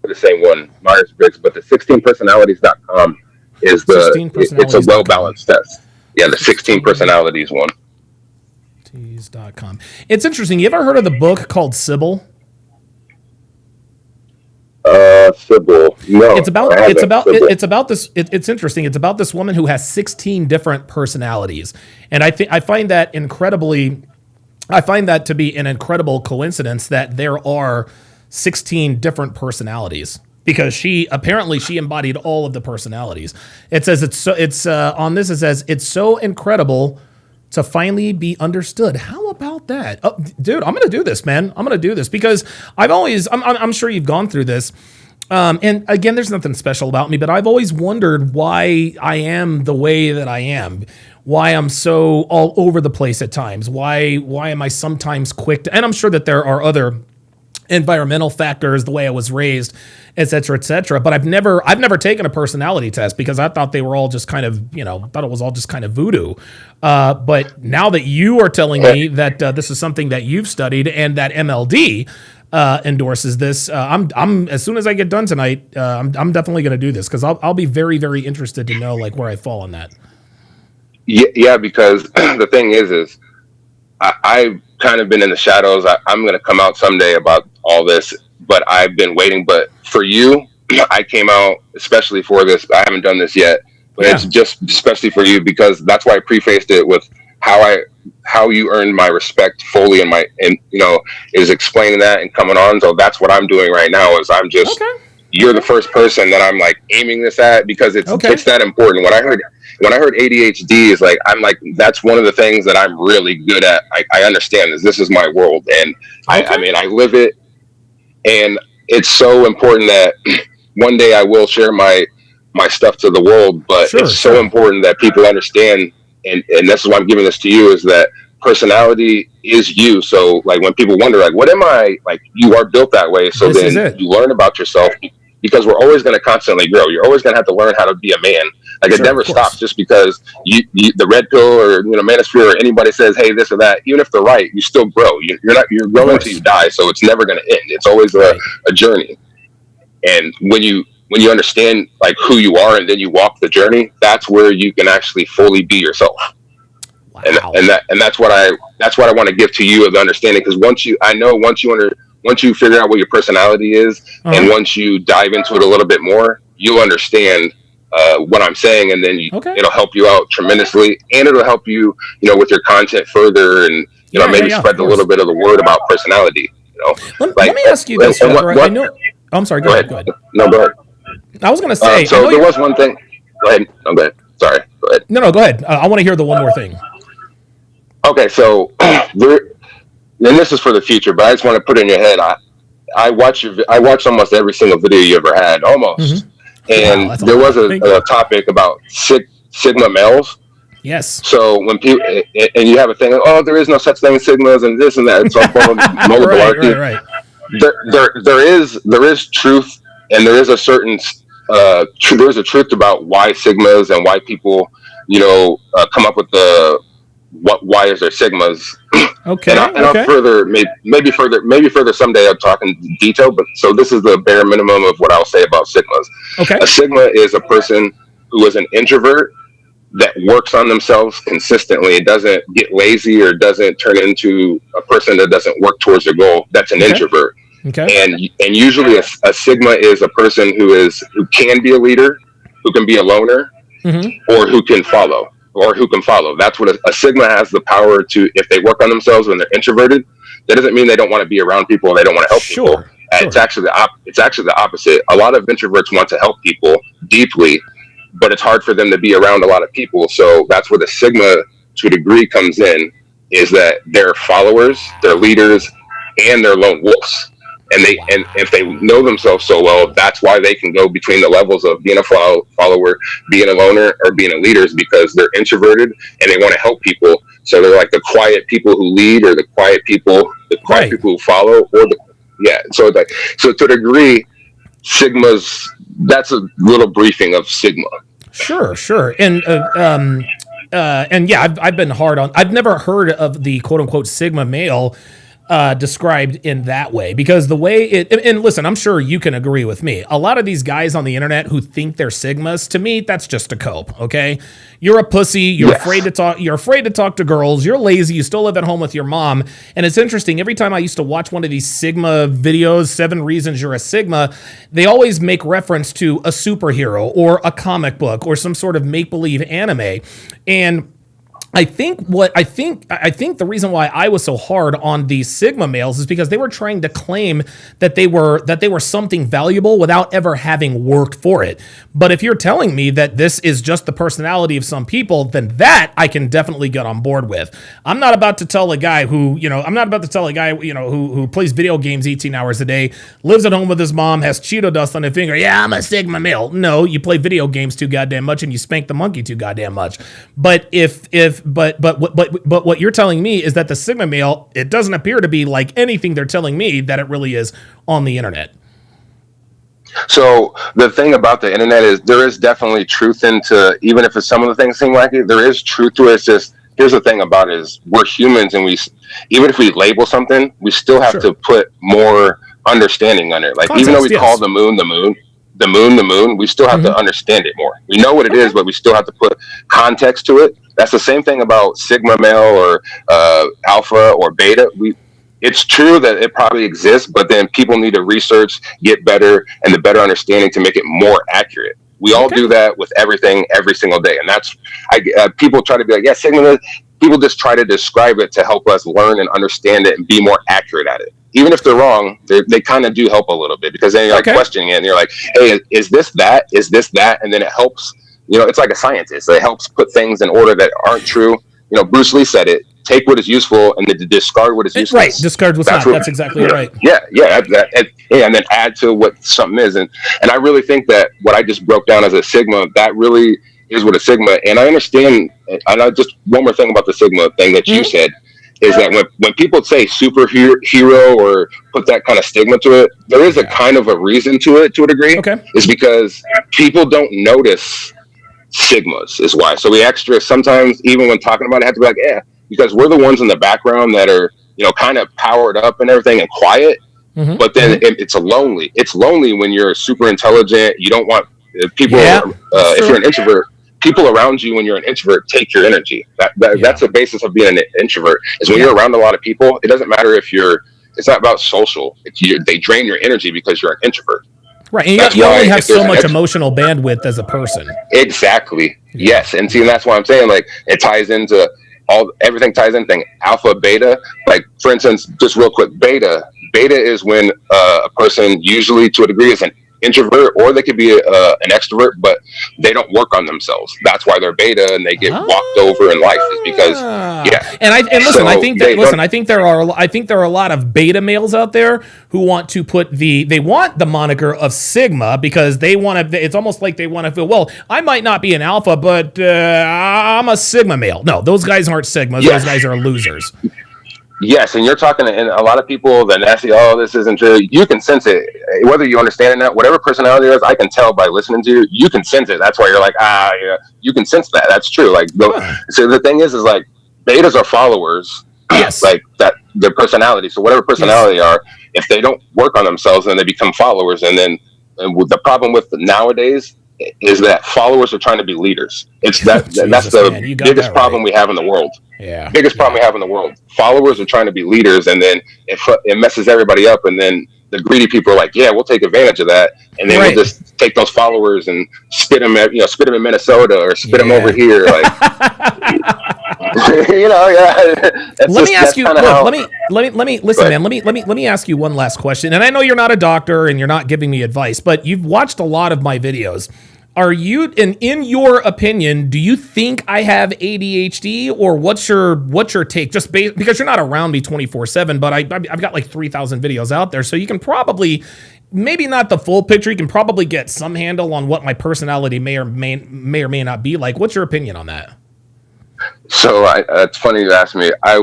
the same one, Myers-Briggs, but the 16personalities.com is it's a well-balanced test. Yeah, the 16 personalities one. Tees.com. It's interesting. You ever heard of the book called Sybil? Sybil. No. It's interesting. It's about this woman who has 16 different personalities. And I find that to be an incredible coincidence that there are 16 different personalities, because she embodied all of the personalities. It says it says it's so incredible to finally be understood. How about that? Oh, dude, I'm going to do this, man. I'm going to do this because I'm sure you've gone through this. And again, there's nothing special about me, but I've always wondered why I am the way that I am, why I'm so all over the place at times. Why am I sometimes quick to, and I'm sure that there are other environmental factors, the way I was raised, et cetera, but I've never taken a personality test because I thought they were all just kind of, thought it was all just kind of voodoo. But now that you are telling me that this is something that you've studied and that MLD endorses this, I'm as soon as I get done tonight, I'm definitely going to do this because I'll be very, very interested to know like where I fall on that. Yeah, because the thing is I've kind of been in the shadows. I'm going to come out someday about all this, but I've been waiting. But for you, I came out especially for this. I haven't done this yet, but it's just especially for you because that's why I prefaced it with how you earned my respect fully is explaining that and coming on. So that's what I'm doing right now is I'm just, you're the first person that I'm like aiming this at because it's that important. When I heard ADHD is like, I'm like, that's one of the things that I'm really good at. I understand this is my world. And I live it. And it's so important that one day I will share my stuff to the world, but it's so important that people understand. And this is why I'm giving this to you is that personality is you. So like when people wonder, like, what am I? Like you are built that way. So then you learn about yourself because we're always going to constantly grow. You're always going to have to learn how to be a man. Like it never stops just because you the red pill or manosphere or anybody says, hey, this or that, even if they're right, you still grow. You're growing until you die. So it's never going to end. It's always a journey. And when you understand like who you are and then you walk the journey, that's where you can actually fully be yourself. Wow. And that's what I want to give to you of the understanding, because once you figure out what your personality is and once you dive into it a little bit more, you'll understand what I'm saying, and then it'll help you out tremendously, and it'll help you with your content further, and maybe spread a little bit of the word about personality. Let me ask you this. I'm sorry. Go ahead. No, go ahead. I was going to say. So there was one thing. Go ahead. No, go ahead. Sorry. Go ahead. No, go ahead. I want to hear the one more thing. Okay, so and this is for the future, but I just want to put it in your head. I watch almost every single video you ever had, almost. And there was a topic about Sigma males. Yes. So when people and you have a thing, like, there is no such thing as Sigmas and this and that. It's all right. There is truth, and there is a certain there is a truth about why Sigmas and why people come up with the why is there sigmas? Okay. And I'll further, maybe further someday I'll talk in detail, but so this is the bare minimum of what I'll say about sigmas. Okay. A sigma is a person who is an introvert that works on themselves consistently. It doesn't get lazy or doesn't turn into a person that doesn't work towards their goal. That's an introvert. Okay. And usually a sigma is a person who can be a leader, who can be a loner, or who can follow. That's what a sigma has the power to. If they work on themselves when they're introverted, that doesn't mean they don't want to be around people and they don't want to help people. It's actually the opposite. A lot of introverts want to help people deeply, but it's hard for them to be around a lot of people. So that's where the sigma, to a degree, comes in. Is that they're followers, they're leaders, and they're lone wolves. And and if they know themselves so well, that's why they can go between the levels of being a follower, being a loner, or being a leader, is because they're introverted and they want to help people. So they're like the quiet people who lead, or the quiet people who follow, or So to a degree, sigmas. That's a little briefing of sigma. Sure, and yeah, I've been hard on. I've never heard of the quote unquote sigma male described in that way, because the way and listen, I'm sure you can agree with me. A lot of these guys on the internet who think they're sigmas, to me, that's just a cope. Okay, you're a pussy. You're afraid to talk. You're afraid to talk to girls. You're lazy. You still live at home with your mom. And it's interesting. Every time I used to watch one of these sigma videos, 7 reasons you're a sigma, they always make reference to a superhero or a comic book or some sort of make believe anime. And I think the reason why I was so hard on these sigma males is because they were trying to claim that they were something valuable without ever having worked for it. But if you're telling me that this is just the personality of some people, then that I can definitely get on board with. I'm not about to tell a guy who plays video games 18 hours a day, lives at home with his mom, has Cheeto dust on his finger. Yeah, I'm a sigma male. No, you play video games too goddamn much and you spank the monkey too goddamn much. But But what you're telling me is that the sigma male, it doesn't appear to be like anything they're telling me that it really is on the internet. So the thing about the internet is there is definitely truth into, even if some of the things seem like it, there is truth to it. It's just, here's the thing about it is we're humans, and even if we label something, we still have to put more understanding on it. Like context, even though we call the moon, we still have to understand it more. We know what it is, but we still have to put context to it. That's the same thing about sigma male or alpha or beta. It's true that it probably exists, but then people need to research, get better, and the better understanding to make it more accurate. We all do that with everything every single day. And that's, people try to be like, yeah, sigma, people just try to describe it to help us learn and understand it and be more accurate at it. Even if they're wrong, they kind of do help a little bit, because then you're like questioning it and you're like, hey, is this that? Is this that? And then it helps, it's like a scientist. It helps put things in order that aren't true. Bruce Lee said it, take what is useful and then discard what is useless. Right, discard what's not. That's exactly right. Yeah, and then add to what something is. And I really think that what I just broke down as a sigma, that really is what a sigma, and I understand, and I just, one more thing about the sigma thing that you said, is that when people say superhero or put that kind of stigma to it, there is a kind of a reason to it, to a degree. Okay. Is because people don't notice sigmas is why. So we sometimes, even when talking about it, have to be like, yeah, because we're the ones in the background that are, kind of powered up and everything and quiet. But then it's lonely. It's lonely when you're super intelligent. You don't want people, if you're an introvert, people around you when you're an introvert take your energy. That's the basis of being an introvert, is when you're around a lot of people, it doesn't matter if it's not about social. They drain your energy because you're an introvert. Right, and you only have so much emotional bandwidth as a person. Exactly. Yes, and see, and that's why I'm saying, like, it ties into everything ties in thing. Alpha, beta, like, for instance, just real quick, beta is when a person, usually to a degree, is an introvert, or they could be an extrovert, but they don't work on themselves. That's why they're beta and they get walked over in life, is because I think there are a lot of beta males out there who want to put they want the moniker of sigma because they want to. It's almost like they want to feel, well, I might not be an alpha, but I'm a sigma male. No, those guys aren't sigmas. Those guys are losers. Yes, and you're talking to a lot of people that say, oh, this isn't true. You can sense it. Whether you understand it or not, whatever personality it is, I can tell by listening to you. You can sense it. That's why you're like, you can sense that. That's true. Like, so the thing is like, betas are followers, Yes. like that, their personality. So whatever personality they are, if they don't work on themselves, then they become followers. And with the problem with nowadays is that followers are trying to be leaders. It's that's Jesus, the man, you got biggest that problem right. we have in the world. Yeah. Biggest problem we have in the world. Followers are trying to be leaders, and then it messes everybody up. And then the greedy people are like, "Yeah, we'll take advantage of that," and then we'll Right. just take those followers and spit them, spit them in Minnesota or spit them over Yeah. here, like, yeah. Let me ask you. Look, how. let me listen, man. Let me ask you one last question. And I know you're not a doctor and you're not giving me advice, but you've watched a lot of my videos. Are you, and in your opinion, do you think I have ADHD, or what's your take? Just because you're not around me 24/7, but I've got like 3,000 videos out there, so you can probably, maybe not the full picture, you can probably get some handle on what my personality may or may not be like. What's your opinion on that? So it's funny you asked me. I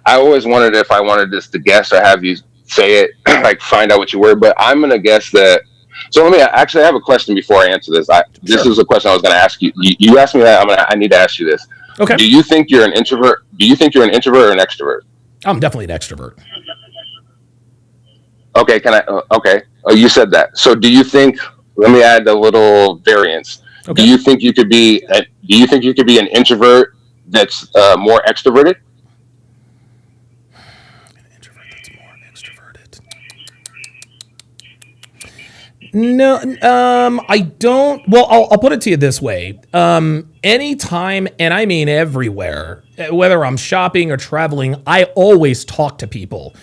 always wondered if I wanted this to guess or have you say it, like find out what you were. But I'm gonna guess that. So let me actually. I have a question before I answer this. This is a question I was gonna ask you. You asked me that. I need to ask you this. Okay. Do you think you're an introvert? Do you think you're an introvert or an extrovert? I'm definitely an extrovert. Okay. Okay. Oh, you said that. So do you think? Let me add a little variance. Okay. Do you think you could be? Do you think you could be an introvert that's more extroverted? An introvert that's more extroverted. No, I don't. Well, I'll put it to you this way. Anytime, and I mean everywhere, whether I'm shopping or traveling, I always talk to people.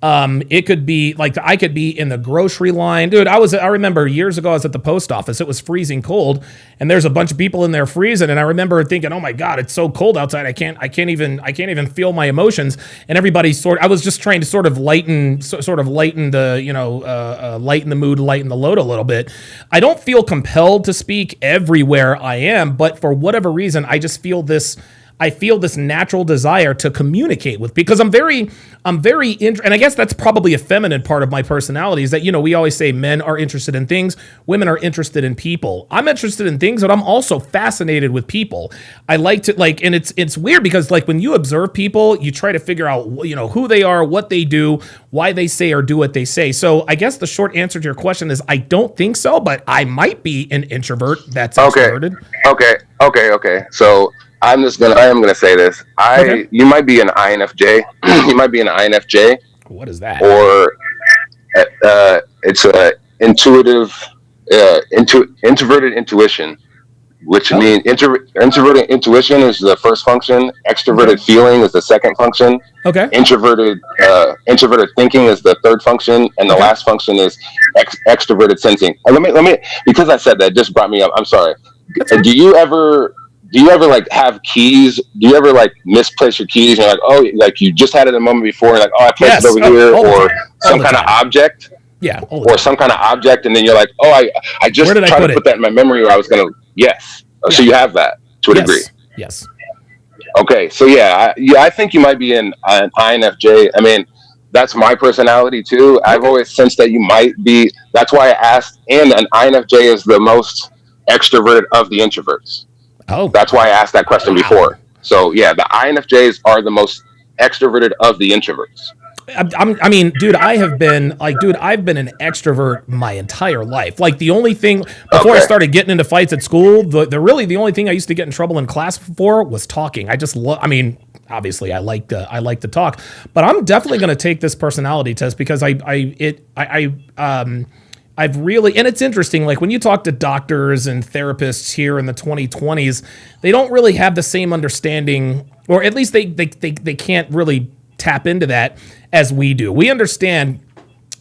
It could be like I could be in the grocery line, dude. I remember years ago I was at the post office. It was freezing cold, and there's a bunch of people in there freezing. And I remember thinking, "Oh my God, it's so cold outside. I can't even feel my emotions." And everybody I was just trying to sort of lighten the lighten the mood, lighten the load a little bit. I don't feel compelled to speak everywhere I am, but for whatever reason, I just feel this. I feel this natural desire to communicate with, because I'm very, and I guess that's probably a feminine part of my personality is that, we always say men are interested in things, women are interested in people. I'm interested in things, but I'm also fascinated with people. I like to and it's weird because when you observe people, you try to figure out, who they are, what they do, why they say or do what they say. So I guess the short answer to your question is I don't think so, but I might be an introvert that's extroverted. Okay. So I am gonna say this. You might be an INFJ. You might be an INFJ. What is that? Or it's a introverted intuition, which means introverted intuition is the first function. Extroverted feeling is the second function. Okay. Introverted thinking is the third function, and the last function is extroverted sensing. Let me because I said that, it just brought me up. I'm sorry. Do you ever have keys? Do you ever misplace your keys and you just had it a moment before and I placed it over here, or some kind of object? Yeah. Or some kind of object, and then you're like, I just tried to put that in my memory, or I was gonna. Yes. So you have that to a degree. Yes. Okay. So I think you might be an INFJ. I mean, that's my personality too. I've always sensed that you might be. That's why I asked. And an INFJ is the most extroverted of the introverts. Oh, that's why I asked that question before. So the INFJs are the most extroverted of the introverts. I mean, dude, I've been an extrovert my entire life. The only thing before I started getting into fights at school, the only thing I used to get in trouble in class for was talking. I just obviously I like to talk, but I'm definitely going to take this personality test because I've really, and it's interesting, when you talk to doctors and therapists here in the 2020s, they don't really have the same understanding, or at least they can't really tap into that as we do. We understand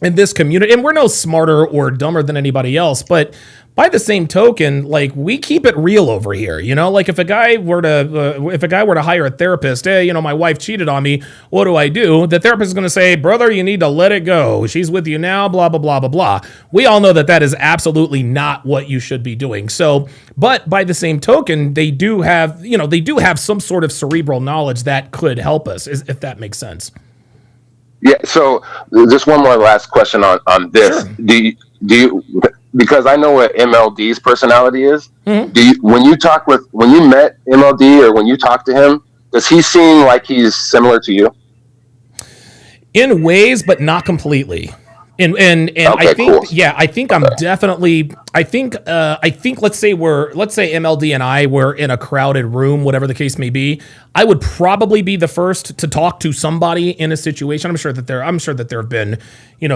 in this community, and we're no smarter or dumber than anybody else, but by the same token, we keep it real over here. If a guy were to hire a therapist, hey, my wife cheated on me, what do I do? The therapist is going to say, brother, you need to let it go. She's with you now, blah, blah, blah, blah, blah. We all know that is absolutely not what you should be doing. So, but by the same token, they do have some sort of cerebral knowledge that could help us, if that makes sense. Yeah. So just one more last question on this. Sure. Do you because I know what MLD's personality is. Mm-hmm. When you met MLD or when you talk to him, does he seem like he's similar to you? In ways, but not completely. And Okay, I think, cool. yeah, I think I'm definitely, I think let's say MLD and I were in a crowded room, whatever the case may be. I would probably be the first to talk to somebody in a situation. I'm sure that there have been,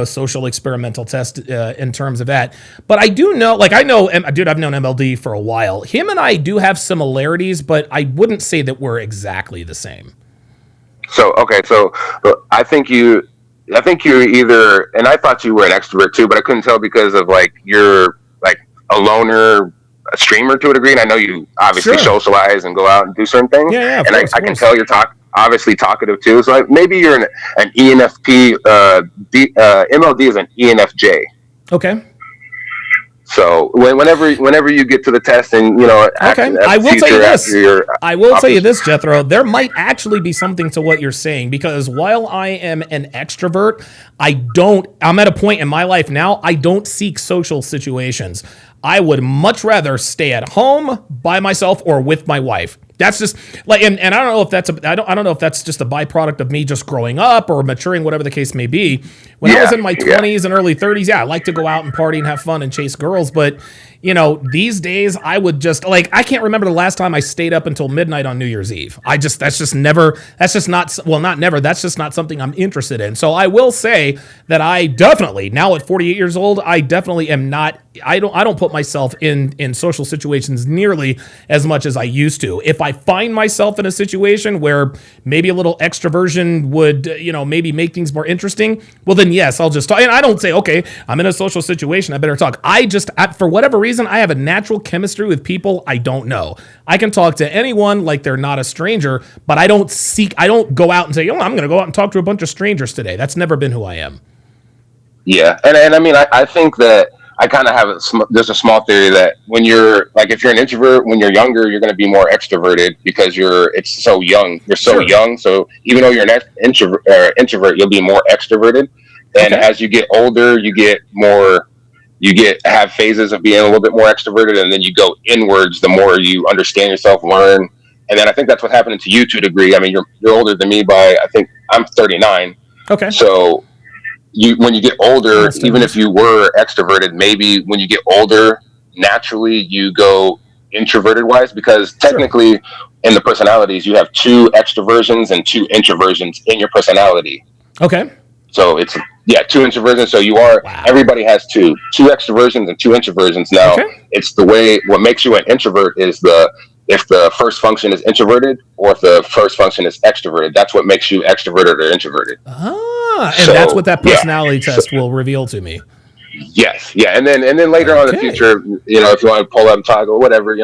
social experimental tests in terms of that. But I do know, I've known MLD for a while. Him and I do have similarities, but I wouldn't say that we're exactly the same. So I think you're either, and I thought you were an extrovert too, but I couldn't tell because of you're like a loner, a streamer to a degree, and I know you obviously socialize and go out and do certain things. Yeah, and I can tell you're obviously talkative too. So maybe you're an ENFP. MLD is an ENFJ. Okay. So whenever you get to the test and I will tell you this. I will tell you this, Jethro. There might actually be something to what you're saying, because while I am an extrovert, I'm at a point in my life now, I don't seek social situations. I would much rather stay at home by myself or with my wife. That's just and I don't know if that's I don't know if that's just a byproduct of me just growing up or maturing, whatever the case may be. When I was in my 20s and early 30s, I like to go out and party and have fun and chase girls, but these days I would just I can't remember the last time I stayed up until midnight on New Year's Eve. That's just not something I'm interested in. So I will say that I definitely, now at 48 years old, I definitely am not, I don't put myself in social situations nearly as much as I used to. If I find myself in a situation where maybe a little extroversion would, maybe make things more interesting, well then yes, I'll just talk. And I don't say, okay, I'm in a social situation, I better talk. For whatever reason, I have a natural chemistry with people I don't know. I can talk to anyone like they're not a stranger, but I don't go out and say, I'm going to go out and talk to a bunch of strangers today. That's never been who I am. Yeah. And I mean, I think that I kind of have there's a small theory that when you're if you're an introvert, when you're younger, you're going to be more extroverted because it's so young. You're so young. So even though you're an introvert, you'll be more extroverted. And as you get older, have phases of being a little bit more extroverted, and then you go inwards the more you understand yourself, learn. And then I think that's what happened to you to a degree. I mean, you're older than me by, I think I'm 39. Okay. So when you get older, even if you were extroverted, maybe when you get older, naturally you go introverted wise, because technically in the personalities, you have 2 extroversions and 2 introversions in your personality. Okay. So it's 2 introversions. So everybody has two extroversions and 2 introversions. Now it's what makes you an introvert is if the first function is introverted or if the first function is extroverted. That's what makes you extroverted or introverted. That's what that personality test will reveal to me. Yes. Yeah. And then later on in the future, if you want to pull up and talk or whatever,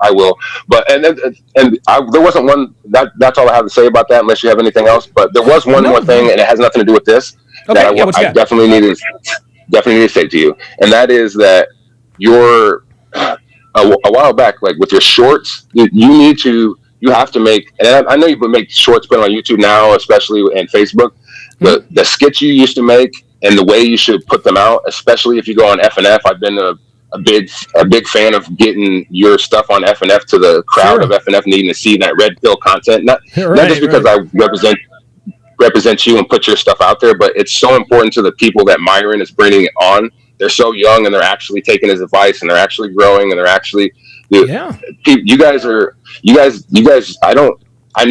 I will. But there wasn't one that's all I have to say about that, unless you have anything else. But there was one more thing, and it has nothing to do with this that I definitely need to say to you, and that is that you're a while back, with your shorts, you have to make, and I know you make shorts, put on YouTube now, especially and Facebook. The skits you used to make and the way you should put them out, especially if you go on FNF. I've been a big fan of getting your stuff on FNF to the crowd of FNF needing to see that red pill content. Not just because I represent you and put your stuff out there, but it's so important to the people that Myron is bringing it on. They're so young and they're actually taking his advice and they're actually growing and they're actually, you guys, I know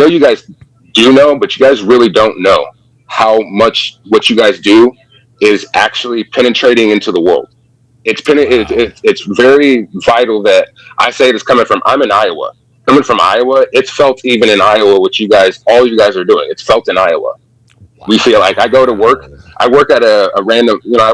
you guys do know, but you guys really don't know how much what you guys do is actually penetrating into the world. It's very vital that I say this I'm in Iowa. Coming from Iowa, it's felt even in Iowa, all you guys are doing. It's felt in Iowa. Wow. We feel like I go to work. I work at a random, I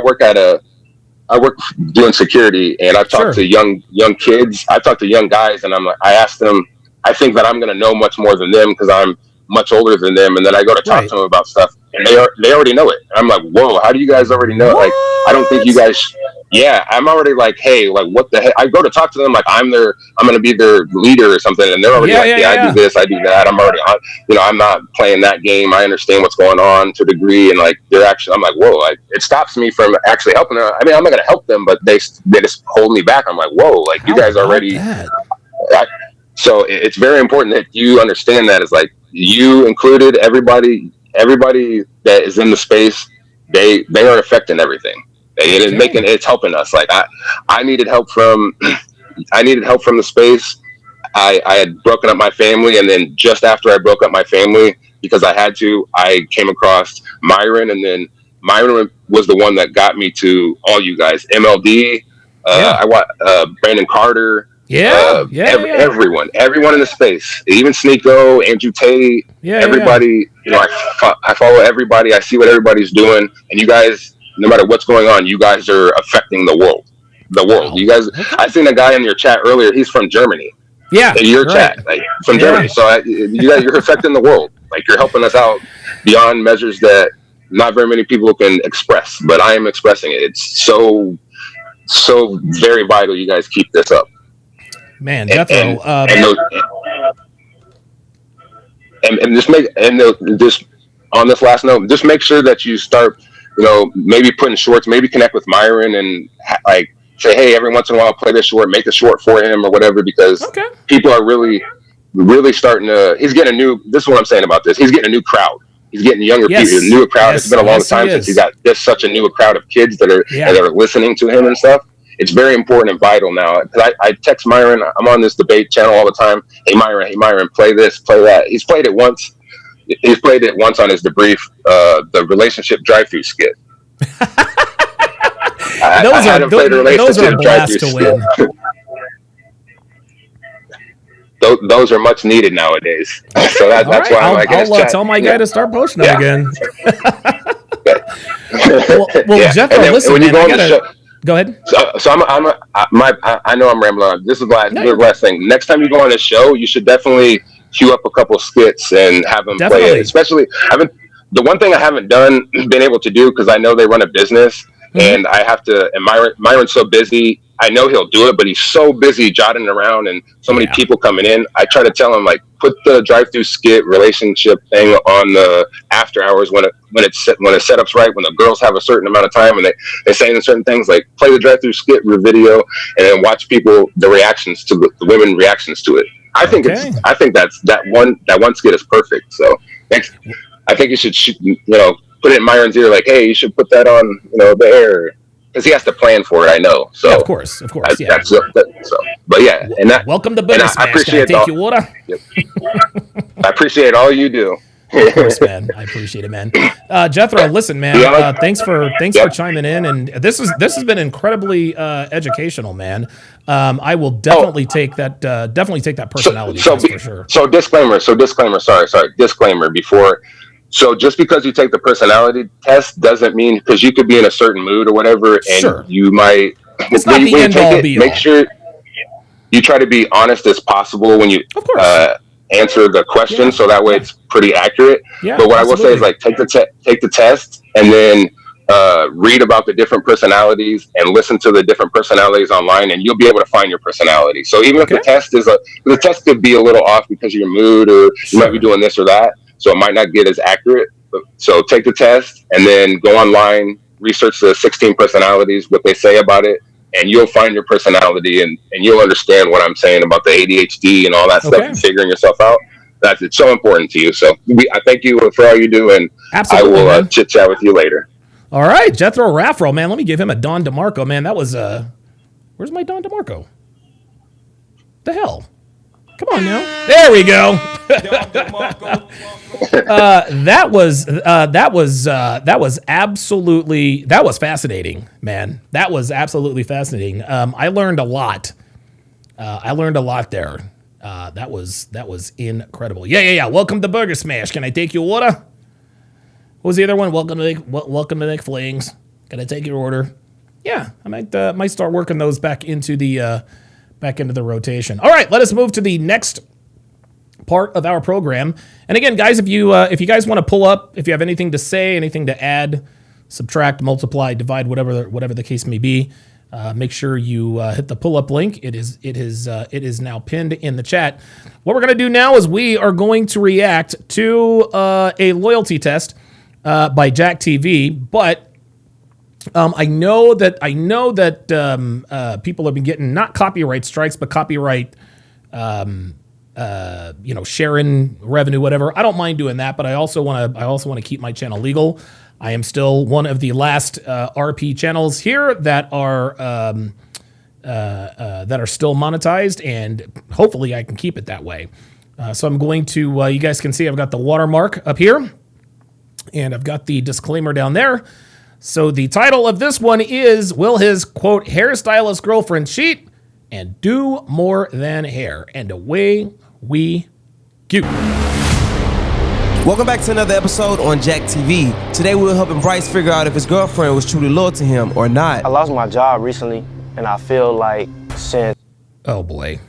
work doing security, and I've talked to young kids. I've talked to young guys, and I ask them, I think that I'm going to know much more than them because I'm much older than them. And then I go to talk to them about stuff, and they already know it. And I'm like, whoa, how do you guys already know it? I don't think you guys, I'm already hey, what the heck? I go to talk to them like I'm going to be their leader or something. And they're already I do this, I do that. I'm already, I'm not playing that game. I understand what's going on to a degree. And they're actually, I'm like, whoa, it stops me from actually helping them. I mean, I'm not going to help them, but they just hold me back. I'm like, whoa, you guys already. So it's very important that you understand that you included, everybody that is in the space, they are affecting everything. It is making, it's helping us. Like I needed help from I needed help from the space. I had broken up my family, and then just after I broke up my family, because I had to, I came across Myron, and then Myron was the one that got me to all you guys. MLD, I want Brandon Carter, everyone in the space, even Sneeko, Andrew Tate, everybody. You know, I follow everybody. I see what everybody's doing, and you guys, no matter what's going on, you guys are affecting the world. Wow. You guys, I seen a guy in your chat earlier. He's from Germany. Yeah, in your chat, like from Germany. So you guys, you're affecting the world. Like you're helping us out beyond measures that not very many people can express. But I am expressing it. It's so very vital. You guys keep this up, man. Jethro, and just on this last note, just make sure that you start, maybe putting shorts, maybe connect with Myron and like say, hey, every once in a while, play this short, make a short for him or whatever, because people are really starting to, this is what I'm saying about this. He's getting a new crowd. He's getting younger people, a new crowd. It's been a long time since he got this such a new crowd of kids that are listening to him and stuff. It's very important and vital now. Cause I text Myron, I'm on this debate channel all the time. Hey Myron, play this, play that. He's played it once. He's played it once on his debrief, the relationship drive-through skit. Those are a blast to win. Those are much needed nowadays. So that's why I'll tell my guy to start posting them again. well, Jethro, listen, man, go ahead. So I know I'm rambling on. This is the last thing. Next time you go on a show, you should definitely queue up a couple skits and have them play it. Especially, the one thing I haven't been able to do, because I know they run a business. And I have to, and Myron's so busy. I know he'll do it, but he's so busy jotting around and so many people coming in. I try to tell him, like, put the drive-through skit relationship thing on the after hours when the setup's right, when the girls have a certain amount of time and they're saying certain things, like play the drive-through skit video and then watch the reactions to the women reactions to it. I think that one skit is perfect. So I think you should put it in Myron's ear, like, hey, you should put that on, the air, because he has to plan for it. I know. So yeah, of course. But yeah, and that. Welcome to Bolde Smash. Appreciate Can I take your water? Yep. I appreciate all you do. Of course, man. I appreciate it, man. Jethro, listen, man. Thanks for chiming in, and this has been incredibly educational, man. I will definitely take that personality test for sure. So disclaimer. Sorry. Disclaimer before. So just because you take the personality test doesn't mean, because you could be in a certain mood or whatever, and you might. It's not the end all be all. Make sure you try to be honest as possible when you answer the question, so that way it's pretty accurate. Yeah, but what I will say is, like, take the test and then read about the different personalities and listen to the different personalities online, and you'll be able to find your personality. So even if the test could be a little off because of your mood, or you might be doing this or that. So it might not get as accurate. So take the test and then go online, research the 16 personalities, what they say about it, and you'll find your personality and you'll understand what I'm saying about the ADHD and all that stuff and figuring yourself out. It's so important to you. So I thank you for all you do, and absolutely, I will chit chat with you later. All right, Jethro Raffro, man. Let me give him a Don DeMarco, man. That was where's my Don DeMarco? The hell? Come on now. There we go. That was fascinating, man. That was absolutely fascinating. I learned a lot. There. That was incredible. Yeah. Welcome to Burger Smash. Can I take your order? What was the other one? Welcome to Nick Flings. Can I take your order? Yeah, I might start working those back into the rotation. All right, let us move to the next part of our program. And again, guys, if you guys want to pull up, if you have anything to say, anything to add, subtract, multiply, divide, whatever the case may be, make sure you hit the pull up link. It is now pinned in the chat. What we're going to do now is we are going to react to a loyalty test by Jack TV, but I know that people have been getting not copyright strikes, but copyright sharing revenue, whatever. I don't mind doing that, but I also want to keep my channel legal. I am still one of the last RP channels here that are still monetized, and hopefully I can keep it that way. So I'm going to, you guys can see I've got the watermark up here, and I've got the disclaimer down there. So the title of this one is, will his, quote, hairstylist girlfriend cheat and do more than hair? And away we go. Welcome back to another episode on Jack TV. Today we're helping Bryce figure out if his girlfriend was truly loyal to him or not. I lost my job recently, and I feel like since... Oh boy.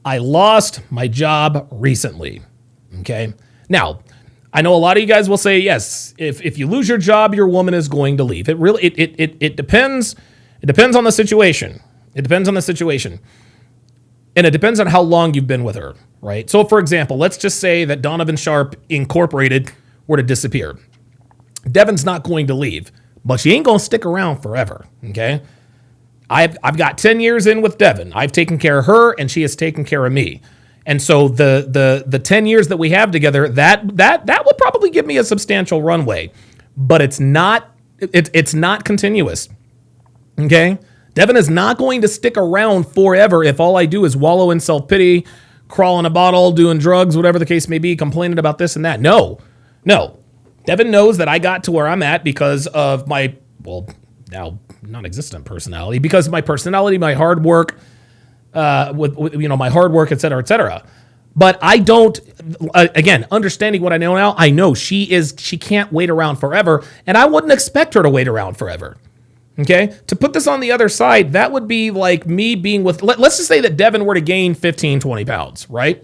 I lost my job recently. Okay. Now, I know a lot of you guys will say, yes, if you lose your job, your woman is going to leave. It really, it depends. It depends on the situation. It depends on the situation. And it depends on how long you've been with her, right? So for example, let's just say that Donovan Sharp Incorporated were to disappear. Devin's not going to leave, but she ain't going to stick around forever. Okay. I've got 10 years in with Devin. I've taken care of her and she has taken care of me. And so the 10 years that we have together, that will probably give me a substantial runway, but it's not continuous. Okay. Devin is not going to stick around forever if all I do is wallow in self-pity, crawl in a bottle, doing drugs, whatever the case may be, complaining about this and that. No. Devin knows that I got to where I'm at because of my, well, now non-existent personality, because of my personality, my hard work, my hard work, et cetera. But I don't, again, understanding what I know now, I know she can't wait around forever, and I wouldn't expect her to wait around forever. Okay, to put this on the other side, that would be like me being with, let's just say that Devin were to gain 15, 20 pounds, right?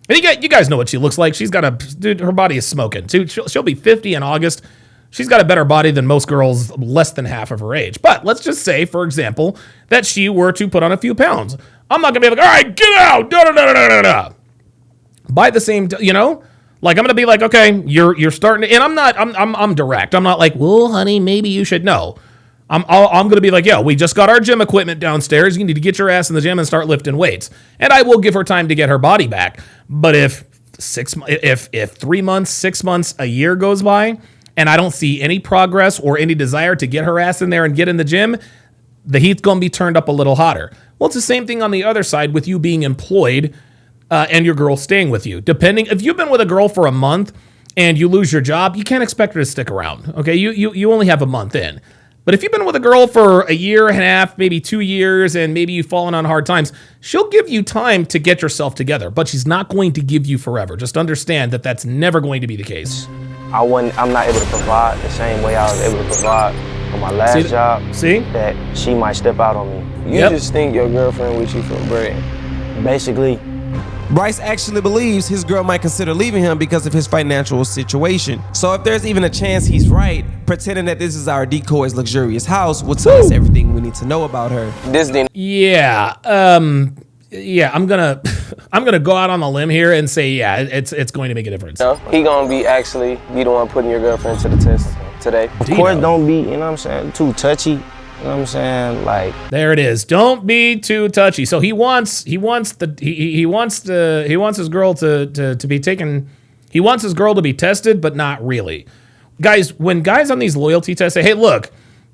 And you guys know what she looks like. She's got her body is smoking. She'll be 50 in August. She's got a better body than most girls less than half of her age. But let's just say, for example, that she were to put on a few pounds. I'm not gonna be like, all right, get out, da. By the same, like I'm gonna be like, okay, you're starting to, and I'm direct. I'm not like, well, honey, maybe you should know. I'm going to be like, yo, we just got our gym equipment downstairs. You need to get your ass in the gym and start lifting weights. And I will give her time to get her body back. But if 3 months, 6 months, a year goes by and I don't see any progress or any desire to get her ass in there and get in the gym, the heat's going to be turned up a little hotter. Well, it's the same thing on the other side with you being employed and your girl staying with you. Depending, if you've been with a girl for a month and you lose your job, you can't expect her to stick around. Okay, you only have a month in. But if you've been with a girl for a year and a half, maybe 2 years, and maybe you've fallen on hard times, she'll give you time to get yourself together, but she's not going to give you forever. Just understand that that's never going to be the case. I'm not able to provide the same way I was able to provide on my last job. See? That she might step out on me. You just think your girlfriend with you for bread. Basically. Bryce actually believes his girl might consider leaving him because of his financial situation. So if there's even a chance he's right, pretending that this is our decoy's luxurious house will tell us everything we need to know about her. Yeah, I'm gonna go out on a limb here and say, yeah, it's going to make a difference. He gonna be the one putting your girlfriend to the test today. Of course, don't be, too touchy. You know what I'm saying? Like, there it is. Don't be too touchy. So he wants his girl to be taken. He wants his girl to be tested, but not really. Guys, when guys on these loyalty tests say, hey, look,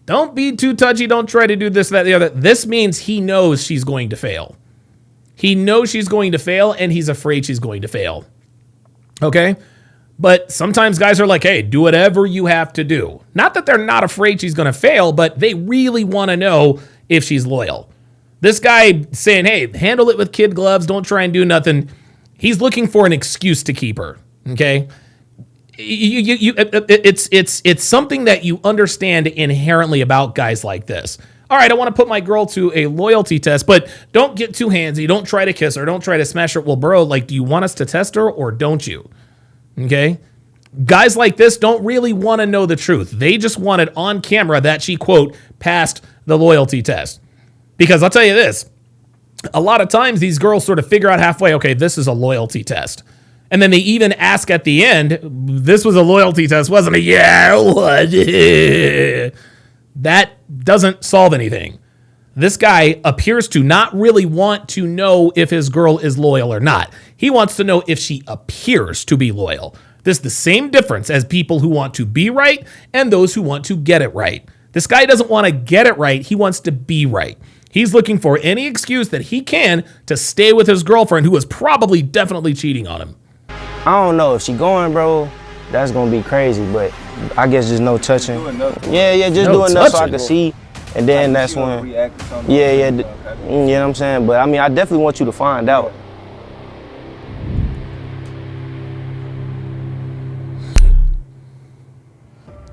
don't be too touchy. Don't try to do this, that, the other. This means he knows she's going to fail. He knows she's going to fail, and he's afraid she's going to fail. Okay? But sometimes guys are like, hey, do whatever you have to do. Not that they're not afraid she's going to fail, but they really want to know if she's loyal. This guy saying, hey, handle it with kid gloves. Don't try and do nothing. He's looking for an excuse to keep her. Okay? It's something that you understand inherently about guys like this. All right, I want to put my girl to a loyalty test, but don't get too handsy. Don't try to kiss her. Don't try to smash her. Well, bro, like, do you want us to test her or don't you? Okay? Guys like this don't really want to know the truth. They just want it on camera that she, quote, passed the loyalty test. Because I'll tell you this, a lot of times these girls sort of figure out halfway, okay, this is a loyalty test. And then they even ask at the end, this was a loyalty test, wasn't it? Yeah, it was. That doesn't solve anything. This guy appears to not really want to know if his girl is loyal or not. He wants to know if she appears to be loyal. This is the same difference as people who want to be right and those who want to get it right. This guy doesn't want to get it right. He wants to be right. He's looking for any excuse that he can to stay with his girlfriend, who is probably definitely cheating on him. I don't know if she going, bro. That's gonna be crazy, but I guess just no touching. Yeah, just doing enough so I can see, and then that's when. You know what I'm saying? But I mean, I definitely want you to find out.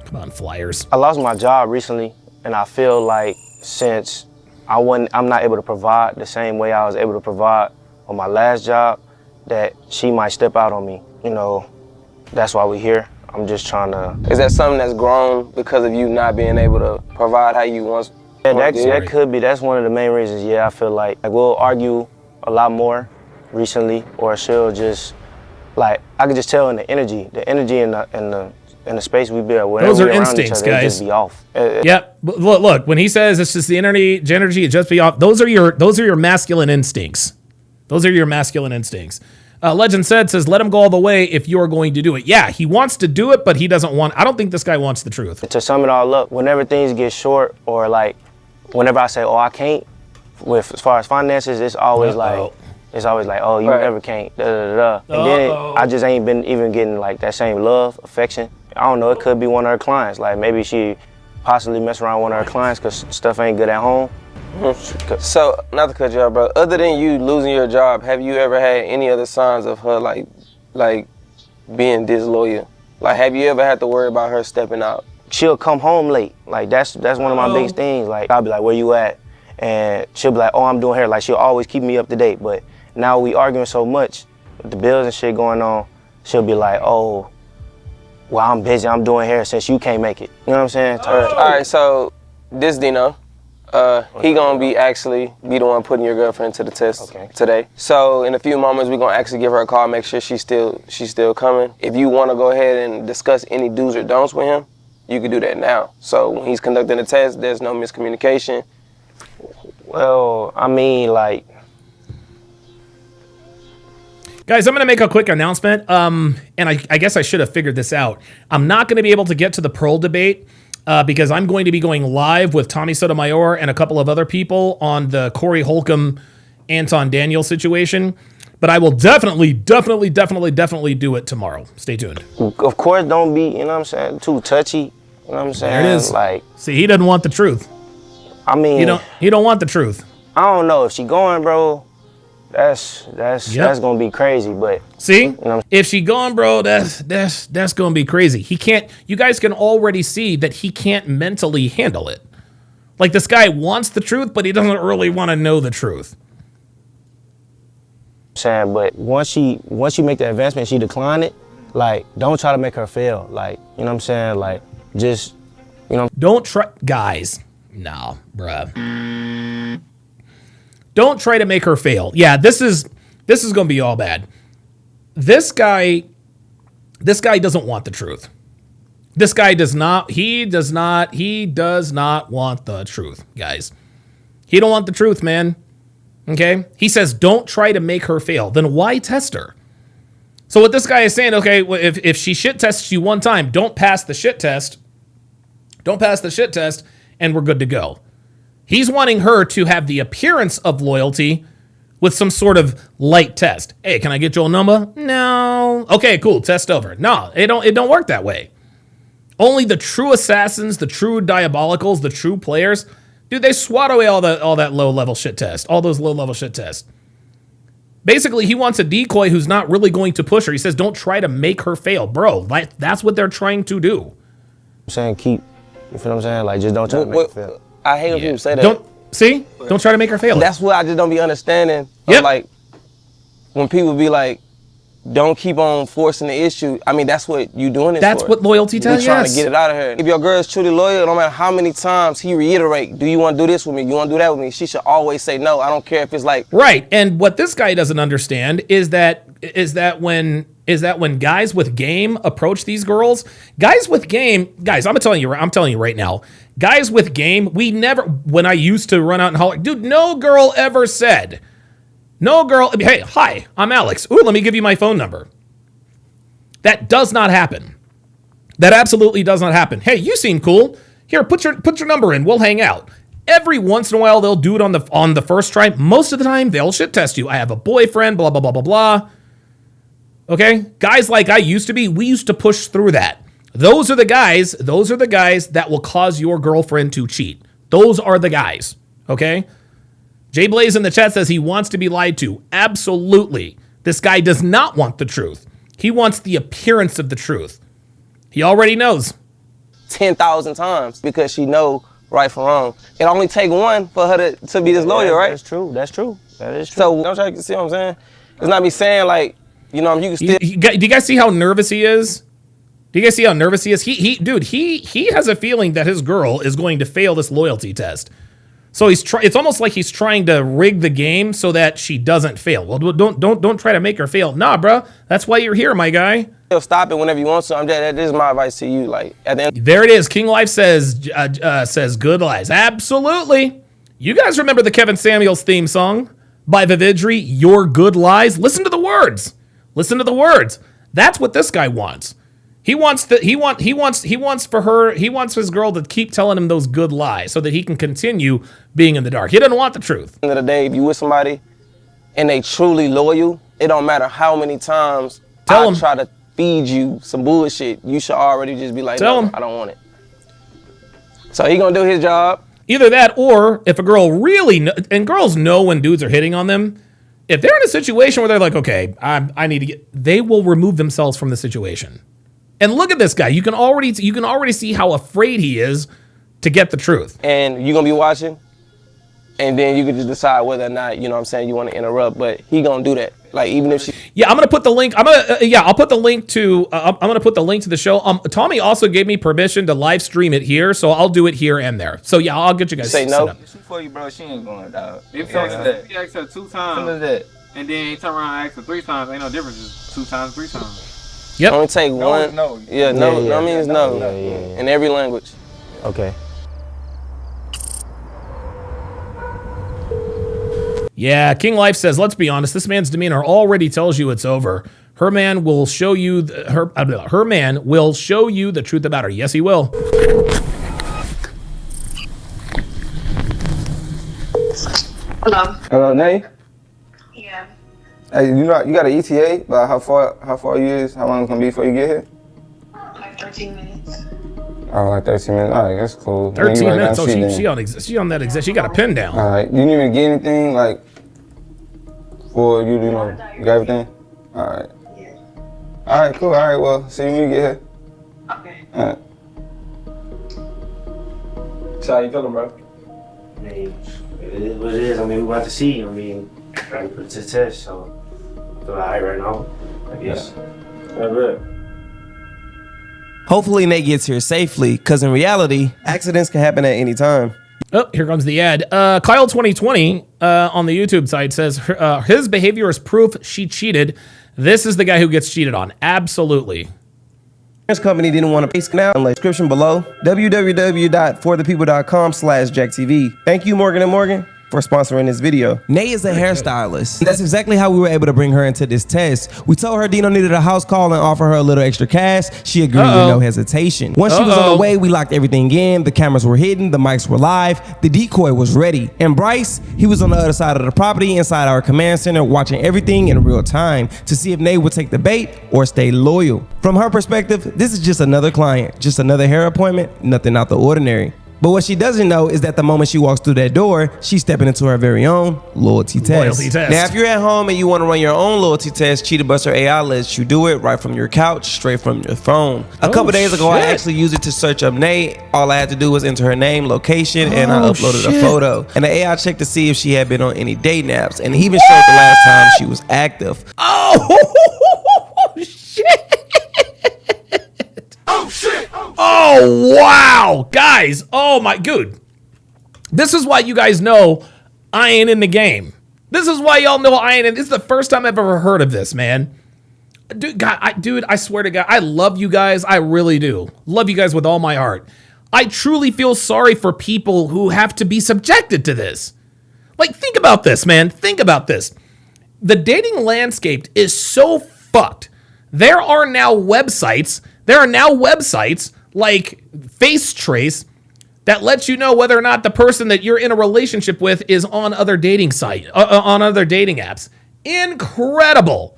Come on, Flyers. I lost my job recently, and I feel like since I'm not able to provide the same way I was able to provide on my last job, that she might step out on me. You know, that's why we're here. I'm just trying to. Is that something that's grown because of you not being able to provide how you once? Yeah, that could be. That's one of the main reasons. Yeah, I feel like we'll argue a lot more recently, or she'll just I could just tell in the energy in the space we build. Those are instincts, other, guys. Just be off. Yep. Look. When he says it's just the energy, it just be off. Those are your masculine instincts. Those are your masculine instincts. Legend says, let him go all the way if you're going to do it. Yeah, he wants to do it, but he doesn't want. I don't think this guy wants the truth. To sum it all up, whenever things get short, or whenever I say, oh, I can't, as far as finances, it's always oh, you never can't. And then I just ain't been even getting that same love, affection. I don't know. It could be one of her clients. Maybe she possibly mess around with one of her clients because stuff ain't good at home. So, not to cut you off, bro, other than you losing your job, have you ever had any other signs of her being disloyal? Have you ever had to worry about her stepping out? She'll come home late. That's one of my biggest things. I'll be like, where you at? And she'll be like, oh, I'm doing hair. She'll always keep me up to date. But now we arguing so much with the bills and shit going on, she'll be like, oh, well, I'm busy. I'm doing hair since you can't make it. You know what I'm saying? All right, so this Dino. He gonna be the one putting your girlfriend to the test today. So in a few moments, we're gonna actually give her a call, make sure she's still coming. If you wanna go ahead and discuss any do's or don'ts with him, you can do that now. So when he's conducting the test, there's no miscommunication. Well, I mean, Guys, I'm going to make a quick announcement, and I guess I should have figured this out. I'm not going to be able to get to the Pearl debate because I'm going to be going live with Tommy Sotomayor and a couple of other people on the Corey Holcomb, Anton Daniel situation. But I will definitely do it tomorrow. Stay tuned. Of course, don't be, you know what I'm saying, too touchy. You know what I'm saying? There it is. See, he doesn't want the truth. I mean, he don't want the truth. I don't know if she going, bro. That's gonna be crazy, but see, if she going, bro, that's gonna be crazy. He can't. You guys can already see that he can't mentally handle it. This guy wants the truth, but he doesn't really want to know the truth. Saying, but once you make the advancement, she decline it. Don't try to make her fail. You know what I'm saying? Just, don't try, guys. No, bruh. Don't try to make her fail. Yeah, this is going to be all bad. This guy doesn't want the truth. This guy does not want the truth, guys. He don't want the truth, man. Okay? He says, don't try to make her fail. Then why test her? So what this guy is saying, okay, well, if she shit tests you one time, don't pass the shit test. Don't pass the shit test, and we're good to go. He's wanting her to have the appearance of loyalty with some sort of light test. Hey, can I get your number? No. Okay, cool. Test over. No, it don't work that way. Only the true assassins, the true diabolicals, the true players, dude, they swat away all that low-level shit test, all those low-level shit tests. Basically, he wants a decoy who's not really going to push her. He says, don't try to make her fail. Bro, that's what they're trying to do. I'm saying you feel what I'm saying? Just don't try to make her fail. I hate when people say that. Don't try to make her fail. That's what I just don't be understanding. Yep. When people be like, don't keep on forcing the issue. I mean, that's what you doing it for. That's what loyalty tells you. You're trying to get it out of her. If your girl is truly loyal, no matter how many times he reiterate, do you want to do this with me? You want to do that with me? She should always say no. I don't care if it's Right. And what this guy doesn't understand is that when is that when guys with game approach these girls, guys, I'm telling you right now, guys with game, when I used to run out and holler, dude, no girl ever said, hey, hi, I'm Alex. Ooh, let me give you my phone number. That does not happen. That absolutely does not happen. Hey, you seem cool. Here, put your number in. We'll hang out. Every once in a while, they'll do it on the first try. Most of the time, they'll shit test you. I have a boyfriend, blah, blah, blah, blah, blah. Okay? Guys like I used to be, we used to push through that. Those are the guys that will cause your girlfriend to cheat. Those are the guys. Okay? Jay Blaze in the chat says he wants to be lied to. Absolutely. This guy does not want the truth. He wants the appearance of the truth. He already knows. 10,000 times because she know right from wrong. It only take one for her to be this loyal, right? That's true. That is true. So don't try to see what I'm saying. It's not me saying like, you know, you can still. Do you guys see how nervous he is? Do you guys see how nervous he is? He has a feeling that his girl is going to fail this loyalty test. So it's almost like he's trying to rig the game so that she doesn't fail. Well, don't try to make her fail. Nah, bro. That's why you're here, my guy. Stop it whenever you want to. That is my advice to you. Like at the end. There it is. King Life says good lies. Absolutely. You guys remember the Kevin Samuels theme song by Vividri, Your Good Lies? Listen to the words. Listen to the words. That's what this guy wants. He wants his girl to keep telling him those good lies so that he can continue being in the dark. He doesn't want the truth. At the end of the day, if you with somebody and they truly loyal, it don't matter how many times I try to feed you some bullshit, you should already just be like, no, I don't want it. So he gonna do his job. Either that, or if a girl really, and girls know when dudes are hitting on them, if they're in a situation where they're like, okay, I need to get, they will remove themselves from the situation. And look at this guy. You can already see how afraid he is to get the truth. And you're gonna be watching, and then you can just decide whether or not, you know what I'm saying, you want to interrupt, but he gonna do that. Like even if she. Yeah, I'm gonna put the link. I'll put the link to. I'm gonna put the link to the show. Tommy also gave me permission to live stream it here, so I'll do it here and there. So yeah, I'll get you guys. Say no. She for you, bro. She ain't going, dog. If you ask her 2 times, and then you turn around and ask her 3 times, ain't no difference. It's 2 times, 3 times. Yep. Only take one. No. Yeah, no means no. In every language. Okay. Yeah, King Life says, let's be honest, this man's demeanor already tells you it's over. Her man will show you her man will show you the truth about her. Yes, he will. Hello. Hello, Nay? Yeah. Hey, you got an ETA about how far you is, how long it's gonna be before you get here? Like 13 minutes. Oh, like 13 minutes. All right, that's cool. 13 minutes. Oh, she on that exact. She got a pin down. All right. You didn't even get anything like for you got everything. All right. Yeah. All right, cool. All right, well, see you when you get here. Okay. All right. So how you feeling, bro? I mean, it is what it is. I mean, we about to see. I mean, trying to put it to the test, so I feel alright right now, I guess. That's good. Hopefully Nate gets here safely, because in reality, accidents can happen at any time. Oh, here comes the ad. Kyle 2020 on the YouTube side says his behavior is proof she cheated. This is the guy who gets cheated on. Absolutely. This company didn't want to pay now. In the description below, www.forthepeople.com/JackTV. Thank you, Morgan & Morgan, for sponsoring this video. Nay is a hairstylist. That's exactly how we were able to bring her into this test. We told her Dino needed a house call and offer her a little extra cash. She agreed with no hesitation. Once she was on the way, we locked everything in. The cameras were hidden, the mics were live, the decoy was ready. And Bryce, he was on the other side of the property inside our command center watching everything in real time to see if Nay would take the bait or stay loyal. From her perspective, this is just another client, just another hair appointment, nothing out the ordinary. But what she doesn't know is that the moment she walks through that door, she's stepping into her very own loyalty test. Now, if you're at home and you want to run your own loyalty test, Cheetah Buster AI lets you do it right from your couch, straight from your phone. A couple days ago, I actually used it to search up Nate. All I had to do was enter her name, location, and I uploaded a photo. And the AI checked to see if she had been on any dating apps, and it even showed the last time she was active. Oh, shit. Oh shit! Oh, wow. Guys, oh my, dude. This is why you guys know I ain't in the game. This is why y'all know I ain't in. This is the first time I've ever heard of this, man. Dude, I swear to God, I love you guys. I really do. Love you guys with all my heart. I truly feel sorry for people who have to be subjected to this. Like, think about this, man. Think about this. The dating landscape is so fucked. There are now websites like FaceTrace that lets you know whether or not the person that you're in a relationship with is on other dating on other dating apps. Incredible.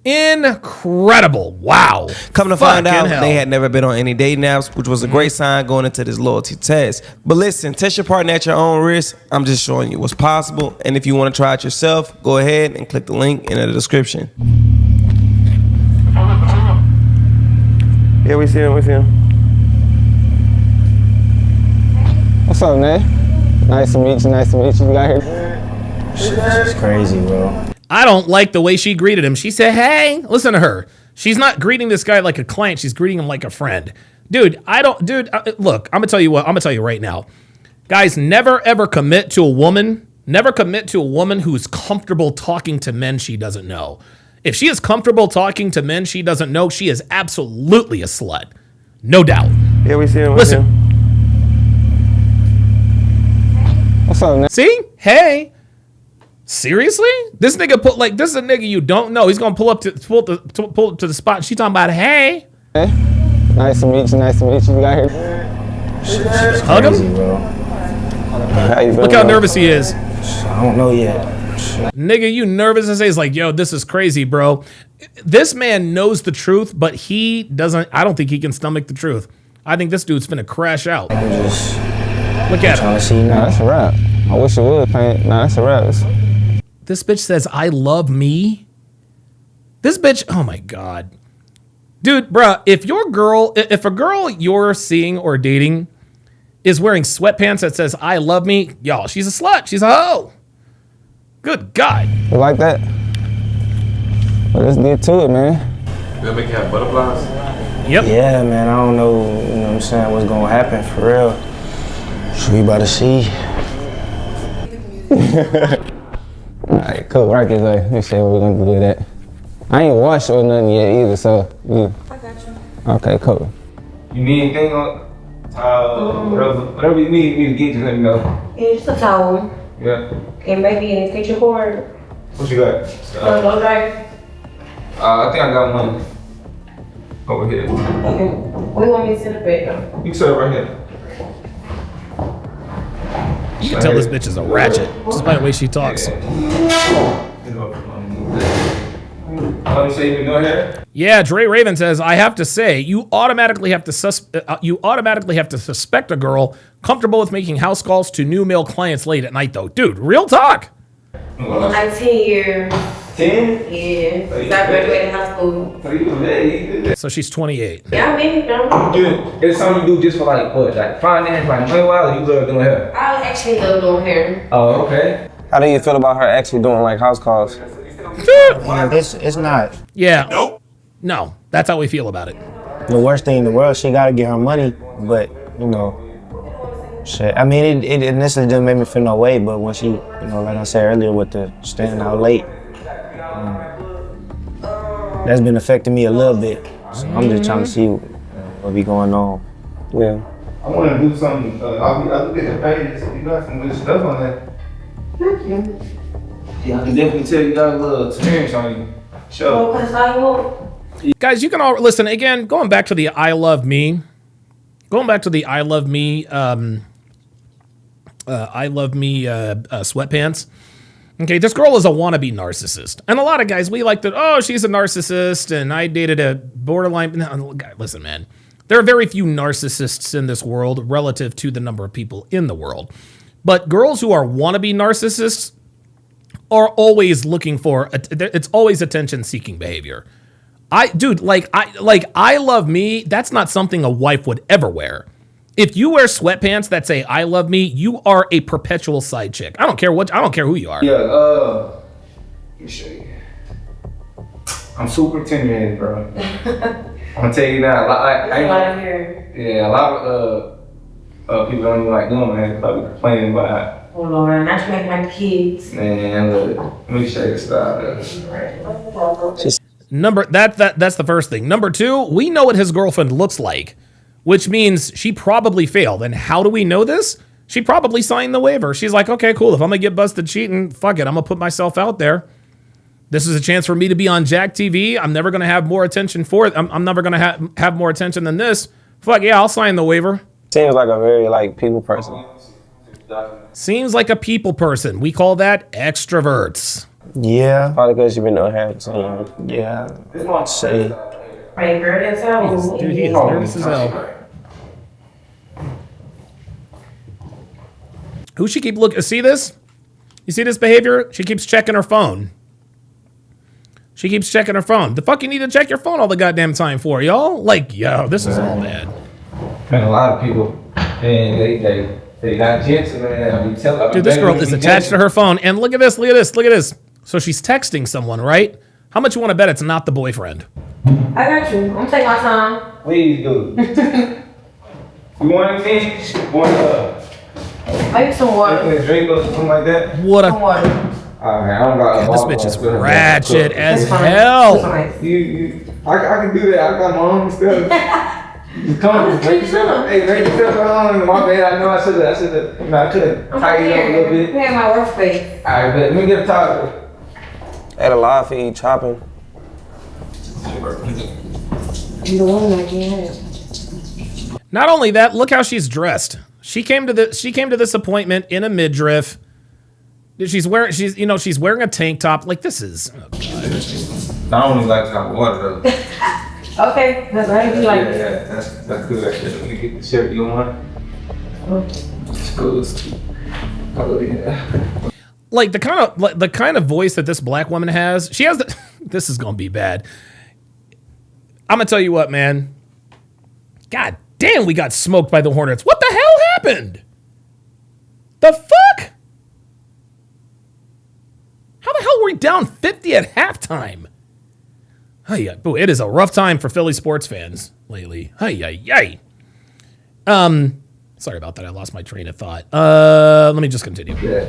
Wow. Come to find out, hell. they had never been on any dating apps, which was a great sign going into this loyalty test. But listen, test your partner at your own risk. I'm just showing you what's possible. And if you want to try it yourself, go ahead and click the link in the description. Yeah, we see him. What's up, man? Nice to meet you. You got here? It's crazy, bro. I don't like the way she greeted him. She said, hey, listen to her. She's not greeting this guy like a client. She's greeting him like a friend. Look, I'm going to tell you what. I'm going to tell you right now. Guys, never ever commit to a woman. Never commit to a woman who's comfortable talking to men she doesn't know. If she is comfortable talking to men she doesn't know, she is absolutely a slut. No doubt. Yeah, we see him. Listen. What's up, man? See? Hey. Seriously? This is a nigga you don't know. He's gonna pull up to the spot. She talking about, hey. Hey. Nice to meet you. You got here? Hug him. Look how nervous he is. I don't know yet. Nigga, you nervous as he's like, yo, this is crazy, bro. This man knows the truth, but he doesn't. I don't think he can stomach the truth. I think this dude's finna crash out. I'm just look at him. Nah, that's a wrap. I wish it would paint. Nah, that's a wrap. This bitch says, I love me. This bitch, oh my God. Dude, bruh, if a girl you're seeing or dating is wearing sweatpants that says, I love me, y'all, she's a slut. She's a hoe. Good God. You like that? Well, let's get to it, man. Gonna make you have butterflies? Yep. Yeah, man, I don't know, you know what I'm saying, what's gonna happen for real. So we about to see. Alright, cool. Right this way. Let me see what we're gonna do with that. I ain't washed or nothing yet either, so yeah. I got you. Okay, cool. You need anything on whatever you need me to get, just let me know. Yeah, just a towel. Yeah. And maybe an extension cord. What you got? Blow dry. I think I got one over here. Okay. We want me to sit up at? You can sit it right here. You can tell this bitch is a ratchet just by the way she talks. Yeah, Dre Raven says, I have to say, you automatically have to suspect a girl comfortable with making house calls to new male clients late at night, though. Dude, real talk. I'm 10 years. 10? Yeah. I graduated high school. So she's 28. Yeah, maybe. Dude, it's something you do just for like what? Like finance, like money wise, or you love doing hair? I actually love doing hair. Oh, okay. How do you feel about her actually doing like house calls? Yeah, it's not. Yeah. Nope. No, that's how we feel about it. The worst thing in the world, she gotta get her money, but, you know, shit. I mean, it initially didn't make me feel no way, but when she, you know, like I said earlier with the staying out late, that's been affecting me a little bit. So I'm just trying to see what be going on. Yeah. I want to do something. I'll look at the pages. You got some good stuff on there. Thank you. Yeah, I can definitely tell you got a little experience on you. Sure. Guys, you can all listen again. Going back to the I love me. Sweatpants. Okay, this girl is a wannabe narcissist. And a lot of guys, we like that, oh, she's a narcissist, and I dated a borderline. No, listen, man. There are very few narcissists in this world relative to the number of people in the world. But girls who are wannabe narcissists are always looking for, it's always attention-seeking behavior. I love me, that's not something a wife would ever wear. If you wear sweatpants that say I love me, you are a perpetual side chick. I don't care who you are. Yeah, let me show you. I'm super intimidated, bro. I'm gonna tell you now. A lot of people don't even like doing, man. Probably complaining about. Oh Lord, not to make my kids. Man, look, let me show you the style. That's the first thing. Number two, we know what his girlfriend looks like, which means she probably failed. And how do we know this? She probably signed the waiver. She's like, okay, cool. If I'm gonna get busted cheating, fuck it. I'm gonna put myself out there. This is a chance for me to be on Jack TV. I'm never gonna have more attention for it. I'm never gonna have more attention than this. Fuck yeah, I'll sign the waiver. Seems like a very like people person. Seems like a people person. We call that extroverts. Yeah, probably because you've been having someone. Yeah, say. Hey, girl, that's how. Dude, he is nervous as hell. Who she keep looking? See this? You see this behavior? She keeps checking her phone. She keeps checking her phone. The fuck you need to check your phone all the goddamn time for, y'all? Like, yo, this is all bad. Man, a lot of people, and they got gents, man. I mean, dude, this girl is attached to her phone, and look at this, look at this, look at this. So she's texting someone, right? How much you want to bet it's not the boyfriend? I got you. I'm gonna take my time. Please do. You want anything? Maybe some water. Drink or something like that? Water. Some water. Alright, I don't got this bitch is ratchet as fine. hell. I can do that. I got my own stuff. You come, Hey, break yourself on. My bad. I know I should have. I could have tightened up a little bit. We have my workspace. Alright, but let me get a top. At a live feed chopping. You the one that can. Not only that, look how she's dressed. She came to this appointment in a midriff. She's wearing a tank top. Like, this is. Oh God. I don't even like hot water though. Okay, that's right. You like it. Yeah, that's good. Let me get the shirt you want. It's good. Oh yeah. Like the kind of voice that this black woman has. She has this is gonna be bad. I'm gonna tell you what, man. God damn, we got smoked by the Hornets. What the hell happened? The fuck? How the hell were we down 50 at halftime? It is a rough time for Philly sports fans lately. Sorry about that. I lost my train of thought. Let me just continue. Yeah.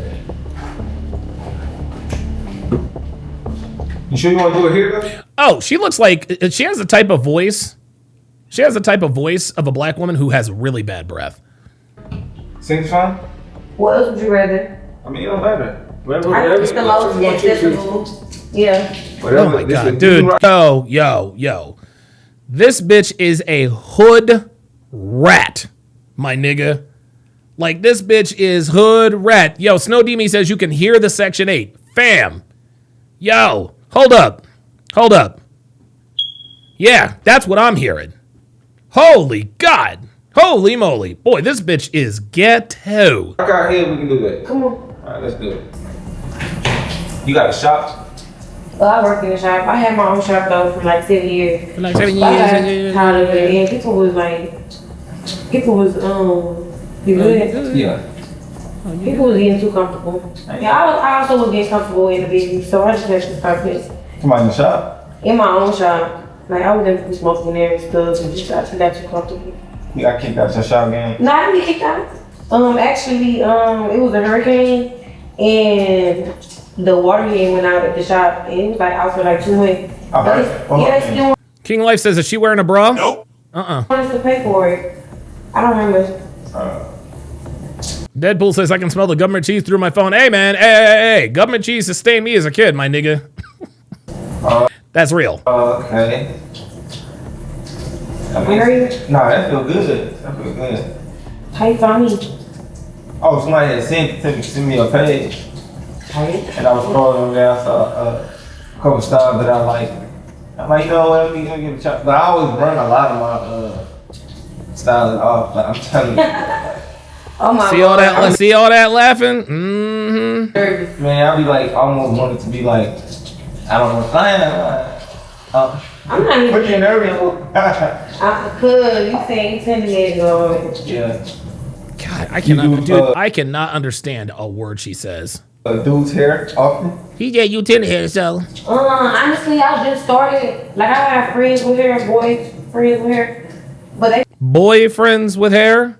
You sure you want to do it here though? Oh, she looks like she has the type of voice. She has the type of voice of a black woman who has really bad breath. Seems fine. What else would you rather? I mean, it don't matter. I think it's the most accessible. Yeah. Oh my God, dude. Yo. This bitch is a hood rat, my nigga. Like, this bitch is hood rat. Yo, Snow Demi says you can hear the Section 8. Fam. Yo, hold up. Yeah, that's what I'm hearing. Holy God. Holy moly. Boy, this bitch is ghetto. Rock out here, we can do that. Come on. Alright, let's do it. You got a shop? Well, I work in a shop. I had my own shop though for like 7 years. For like 7 years. I got tired of it, and people was good. Yeah. People was getting too comfortable. Yeah, I also was getting comfortable in the business, so I just had to start this. Somebody in the shop? In my own shop. Like, I was never smoking there and stuff, and just got too comfortable. You got kicked out your shop game? No, I didn't get kicked out. Actually, it was a hurricane, and the water head went out at the shop, and it was like out for like 2 weeks. Yeah, King Life says, is she wearing a bra? Nope. Wants to pay for it. I don't remember. Deadpool says, I can smell the government cheese through my phone. Hey, man. Hey. Government cheese sustained me as a kid, my nigga. That's real. Okay. Nah, that feel good. How you find me? Oh, somebody had sent me a page. And I was scrolling down, saw a couple styles that I like. I'm like, you know what, let me give it a shot. But I always burn a lot of my styles off. Like, I'm telling you. Oh my see God. See all that laughing? Mm-hmm. Man, I be like, almost wanted to be like, I don't know. I'm not even. What you nervous? Cause you say 10 minutes ago. Yeah. God, I cannot understand a word she says. A dude's hair often? He get you 10 hair, so. Honestly, I just started. Like, I have friends with hair, boys, friends with hair. But they. Boyfriends with hair?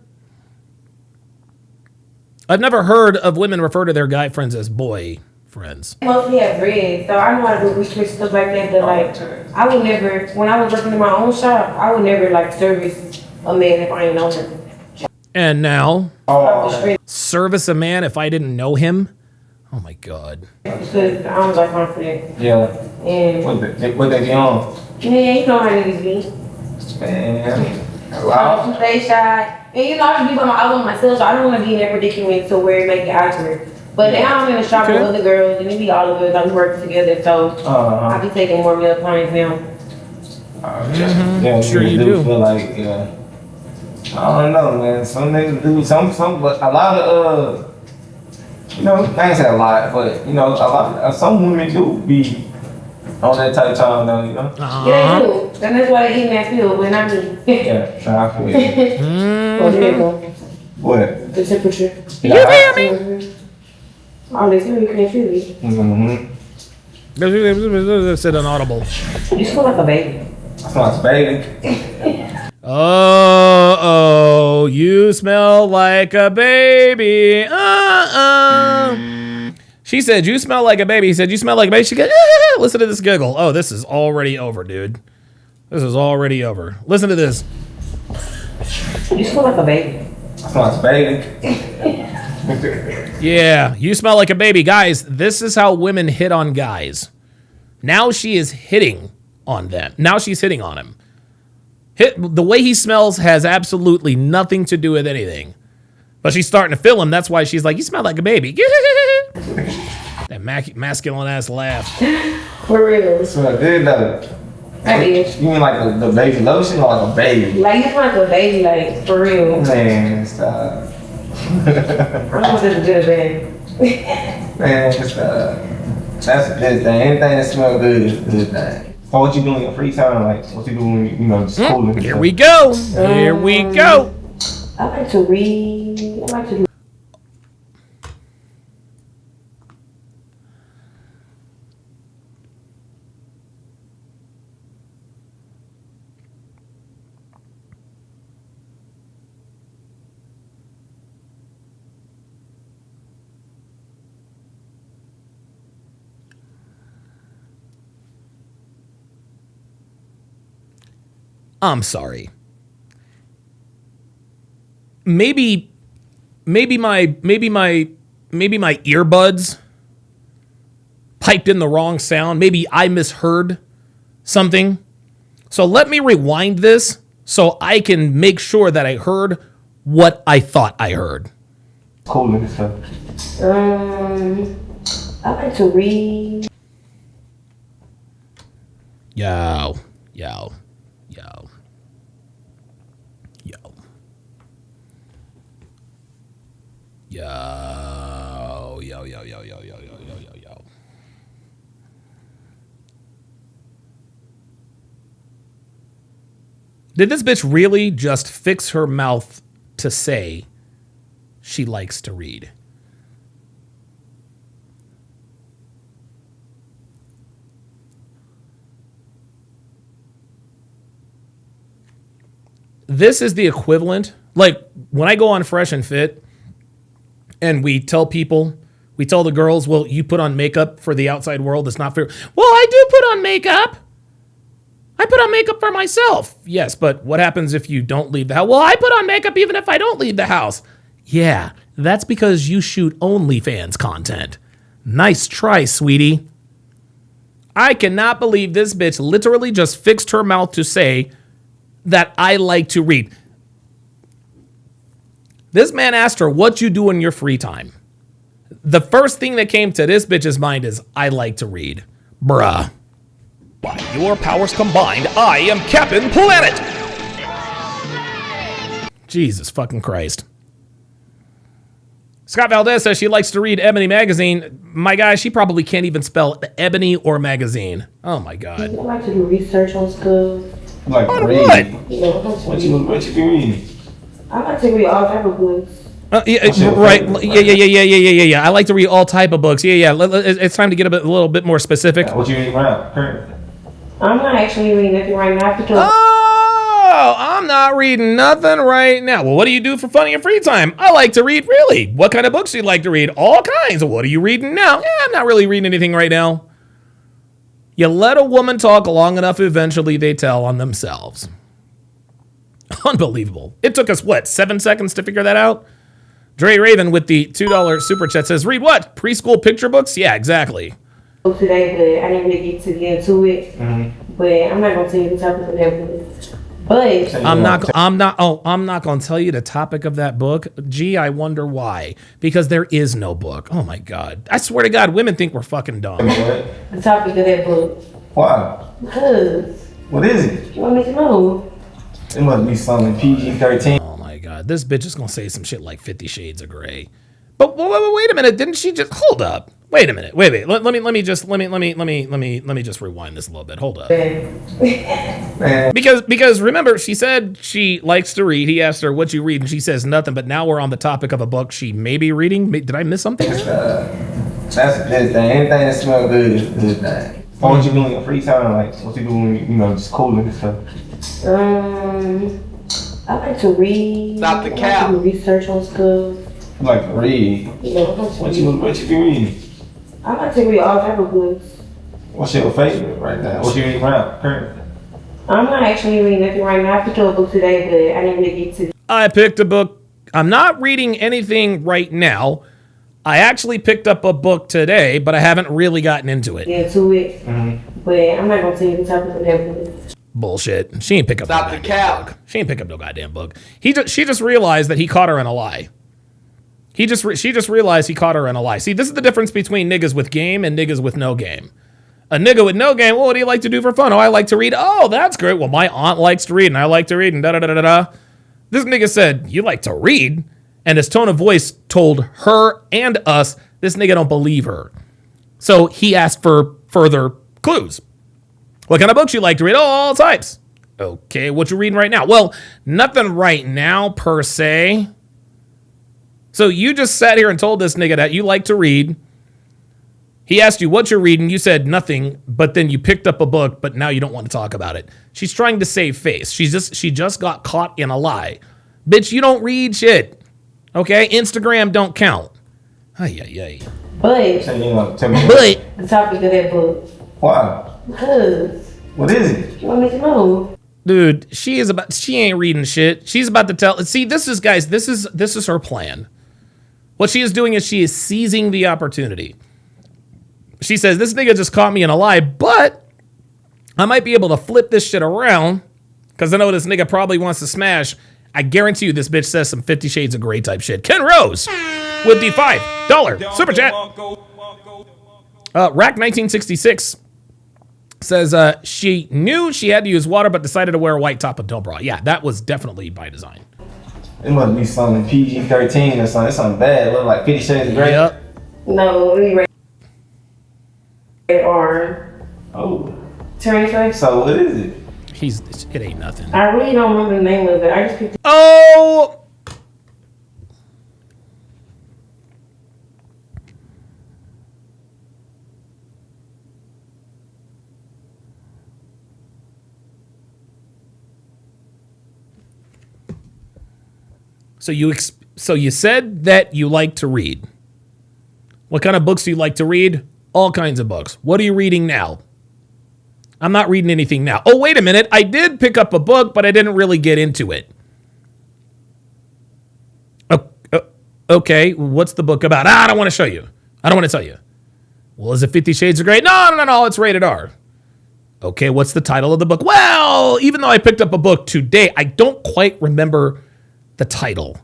I've never heard of women refer to their guy friends as boy friends. I mostly have bread, so I know how to do research stuff like that. But like, I would never, when I was working in my own shop, I would never like service a man if I didn't know him. And now, service a man if I didn't know him? Oh my God. Because I was like confident. Yeah. And What they be on? yeah, you know how niggas be. Man. Wow. Stay shy. And you know, I should be by myself, so I don't want to be in that predicament to where it make it awkward. But now I'm in the shop with other girls, and it be all of us, like we work together, so I be taking more real clients now. Yeah, Sure you do. Feel like, yeah. I don't know, man. Some niggas do some, but a lot of, you know, I ain't say a lot, but you know, a lot. Some women do be on that type of time, though, you know. Yeah, they do, and that's why they eat that field, but not me. Yeah, so I feel you. Oh, there you go. What? The temperature. You hear me? Oh, they say you can't feel me. Said inaudible. You smell like a baby. I smell like a baby. Oh, you smell like a baby. She said, you smell like a baby. He said, you smell like a baby. She goes, listen to this giggle. Oh, this is already over, dude. This is already over. Listen to this. You smell like a baby. I smell like a baby. Yeah, you smell like a baby. Guys, this is how women hit on guys. Now she is hitting on them. Now she's hitting on him. The way he smells has absolutely nothing to do with anything. But she's starting to feel him. That's why she's like, you smell like a baby. That masculine ass laugh. For real. Smell good, though. That is. You mean like the baby lotion or like a baby? Like, you smell like a baby, like, for real. Man, stop. I don't want this to do that. Man, stop. That's a good thing. Anything that smells good is a good thing. So what you do in your free time? Like, what you do when you know, just cooling? Here we go. Here we go. I like to read. I like to do. I'm sorry. Maybe my earbuds piped in the wrong sound. Maybe I misheard something. So let me rewind this so I can make sure that I heard what I thought I heard. Cool and stuff. I like to read. Yo. Did this bitch really just fix her mouth to say she likes to read? This is the equivalent. Like when I go on Fresh and Fit and we tell the girls, well, you put on makeup for the outside world. It's not fair. Well, I do put on makeup. I put on makeup for myself. Yes, but what happens if you don't leave the house? Well, I put on makeup even if I don't leave the house. Yeah, that's because you shoot OnlyFans content. Nice try, sweetie. I cannot believe this bitch literally just fixed her mouth to say that I like to read. This man asked her, what you do in your free time? The first thing that came to this bitch's mind is, I like to read. Bruh. By your powers combined, I am Captain Planet! Jesus fucking Christ. Scott Valdez says she likes to read Ebony Magazine. My guy, she probably can't even spell Ebony or magazine. Oh my God. I like to do research on stuff. Like on read. what? Yeah, What you be reading? I like to read all type of books. Right. Yeah. I like to read all type of books. Yeah. It's time to get a little bit more specific. What you reading now? Currently? I'm not actually reading nothing right now. Oh, I'm not reading nothing right now. Well, what do you do for fun in your free time? I like to read, really. What kind of books do you like to read? All kinds. What are you reading now? Yeah, I'm not really reading anything right now. You let a woman talk long enough, eventually they tell on themselves. Unbelievable. It took us, what, 7 seconds to figure that out? Dre Raven with the $2 super chat says, read what? Preschool picture books? Yeah, exactly. Today, but I didn't really get to get into it. Mm-hmm. But I'm not gonna tell you the topic of that book. But I'm not gonna tell you the topic of that book. Gee, I wonder why. Because there is no book. Oh my God. I swear to God, women think we're fucking dumb. The topic of that book. Why? Because. What is it? You want me to know? It must be something PG-13. Oh my God, this bitch is gonna say some shit like 50 Shades of Grey. But wait a minute, didn't she just hold up? Wait a minute. Wait. Let me just rewind this a little bit. Hold up. Because remember, she said she likes to read. He asked her what you read, and she says nothing. But now we're on the topic of a book she may be reading. Did I miss something? That's a good thing. Anything that smells good is a good thing. What you do in your free time? Like what you do when you just cooling and stuff? I like to read. Stop the I cap. like to do research on stuff. You like to read? Yeah, I like to What read. you be reading? I like to read all type of books. What's your favorite right now? What you reading currently? I'm not actually reading nothing right now. I picked up a book today, but I didn't really get to. I picked a book. I'm not reading anything right now. I actually picked up a book today, but I haven't really gotten into it. Into it. Mm-hmm. But I'm not gonna tell you the topic of that book. Bullshit. She ain't pick up Stop no the goddamn cap. book. She ain't pick up no goddamn book. She just realized that he caught her in a lie. She just realized he caught her in a lie. See, this is the difference between niggas with game and niggas with no game. A nigga with no game, well, what do you like to do for fun? Oh, I like to read. Oh, that's great. Well, my aunt likes to read, and I like to read, and da-da-da-da-da. This nigga said, you like to read? And his tone of voice told her and us, this nigga don't believe her. So he asked for further clues. What kind of books you like to read? Oh, all types. Okay, what you reading right now? Well, nothing right now, per se. So you just sat here and told this nigga that you like to read. He asked you what you're reading. You said nothing, but then you picked up a book, but now you don't want to talk about it. She's trying to save face. She just got caught in a lie. Bitch, you don't read shit. Okay? Instagram don't count. Ay. But So you know, tell me the topic of that book. why? Because. What is it? You want me to know? Dude, she ain't reading shit. She's about to tell. See, this is her plan. What she is doing is she is seizing the opportunity. She says, this nigga just caught me in a lie, but I might be able to flip this shit around because I know this nigga probably wants to smash. I guarantee you this bitch says some 50 Shades of Grey type shit. Ken Rose with the $5 super chat. Rack 1966 says she knew she had to use water but decided to wear a white top and toe bra. Yeah, that was definitely by design. It must be something PG-13 or something. It's something bad. It look like 50 Shades of Grey. Yep. No, we read or Oh. turn your face. So what is it? It ain't nothing. I really don't remember the name of it. I just picked it. Oh! So you said that you like to read. What kind of books do you like to read? All kinds of books. What are you reading now? I'm not reading anything now. Oh, wait a minute. I did pick up a book, but I didn't really get into it. Okay, what's the book about? I don't want to show you. I don't want to tell you. Well, is it 50 Shades of Grey? No, it's rated R. Okay, what's the title of the book? Well, even though I picked up a book today, I don't quite remember the title.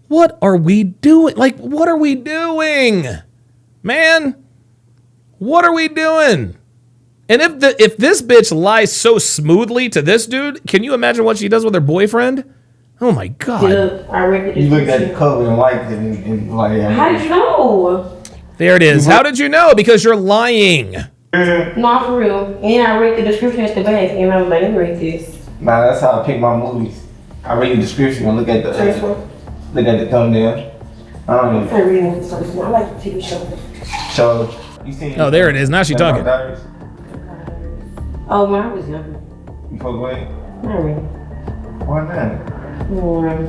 What are we doing? Like, what are we doing? Man, what are we doing? And if this bitch lies so smoothly to this dude, can you imagine what she does with her boyfriend? Oh my God. I read You looked at the cover and liked it and like, yeah. How did you know? There it is. How did you know? Because you're lying. No, for real. And I read the description at the back and I was like, let me read this. Nah, that's how I pick my movies. I read the description and look at the thumbnail. I don't I'm know. not reading this person. I like the TV show. So you seen? Oh, there it is. Now she talking. Oh, when I was younger. You fuck with? Not really. Why not?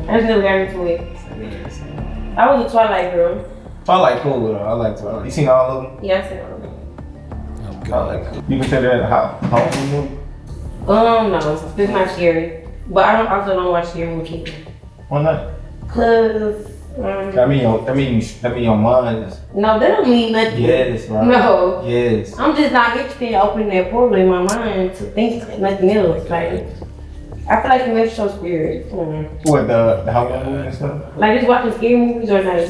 I just never got into it. I was a Twilight girl. Twilight cool though. I like Twilight. You seen all of them? Yeah, I said all of them. Oh god. You consider that a horror movie? No, it's not scary. But I also don't watch scary movies. Why not? Cause I mean your mind is. no, that don't mean nothing. Yes, right. No. Yes. I'm just not interested in opening that portal in my mind to think nothing else. Like, I feel like it makes your spirit. What the horror movie and stuff? Like just watching scary movies or like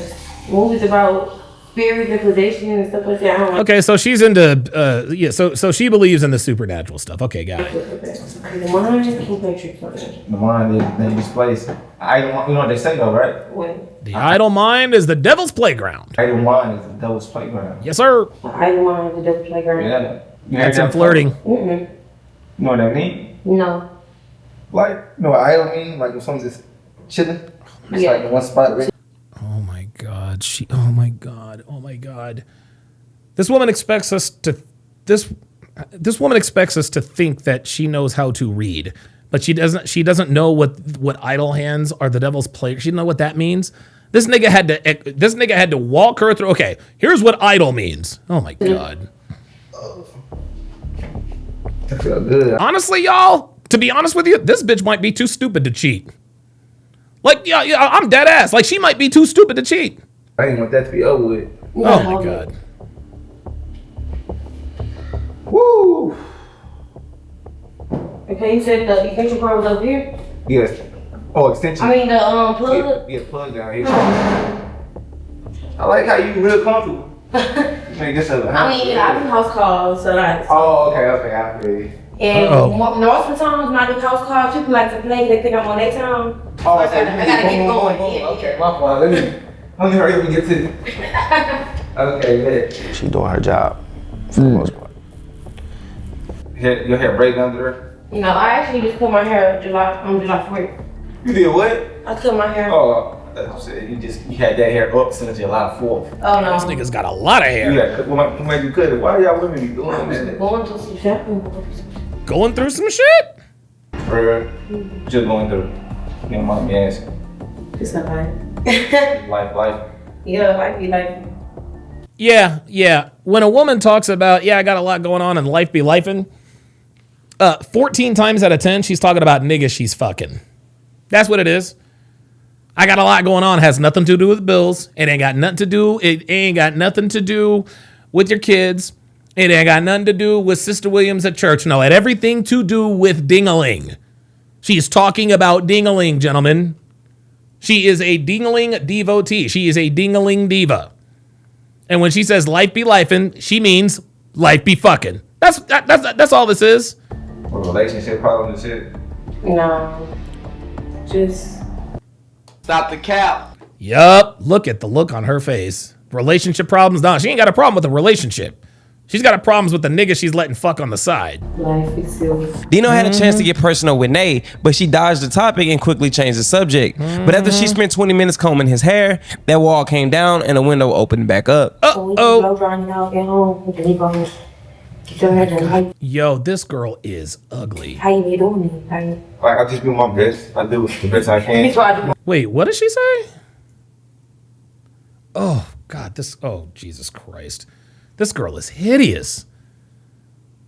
movies about spirits and possession and stuff like that. I don't like. Okay, so she's into so she believes in the supernatural stuff. Okay, got it. The mind can play tricks on it. The mind is the dangerous place. I don't. You know what they say though, right? What? The idle mind is the devil's playground. Idle mind is the devil's playground. Yes, sir. The idle mind is the devil's playground. Yeah. That's in flirting. Mm-mm. You know what that mean? No. Like, you know what idle mean? Like if someone's just chilling, it's Yeah. like in one spot. Right? Oh my god. Oh my god. This woman expects us to think that she knows how to read, but she doesn't know what idle hands are the devil's play. She doesn't know what that means. This nigga had to walk her through. Okay, here's what idle means. Oh my god. I feel good. Honestly, y'all, to be honest with you, this bitch might be too stupid to cheat. Like, yeah, I'm dead ass. Like, she might be too stupid to cheat. I didn't want that to be over with. Oh my god. Woo! Okay, you said the extension cord was over here? Yes. Oh, extension. I mean the plug? Yeah, plug down here. I like how you real comfortable. Make this a I mean, I do house calls, so like. Oh, okay, I feel you. And most of the times when I do house calls, people like to play, they think I'm on their time. Oh, I gotta get going. Yeah, okay, my fault. Let me hurry up and get to it. Okay, good. She doing her job for the most part. Your hair braided under her? No, I actually just cut my hair July 4th. You did what? I cut my hair. Oh, you had that hair up since July 4th. Oh no. This nigga's got a lot of hair. What made you cut it? Why y'all women be doing that? Going through some shopping. Going through some shit? Just going through. You know, mommy asking. It's alright. Life. Yeah, life be life. Yeah. When a woman talks about, I got a lot going on and life be lifing, 14 times out of 10, she's talking about niggas she's fucking. That's what it is. I got a lot going on. Has nothing to do with bills. It ain't got nothing to do with your kids. It ain't got nothing to do with Sister Williams at church. No, it had everything to do with ding-a-ling. She's talking about ding-a-ling, gentlemen. She is a ding-a-ling devotee. She is a ding-a-ling diva. And when she says life be lifing, she means life be fucking. That's all this is. A relationship problem and shit? No. Just stop the cap. Yup. Look at the look on her face. Relationship problems? No, she ain't got a problem with a relationship. She's got a problems with the nigga she's letting fuck on the side. life is silly. Dino had a chance to get personal with Nay, but she dodged the topic and quickly changed the subject. But after she spent 20 minutes combing his hair, that wall came down and the window opened back up. Yo, this girl is ugly. How you doing? Like, I just do my best. I do the best I can. Wait, what did she say? Oh, God, Jesus Christ. This girl is hideous.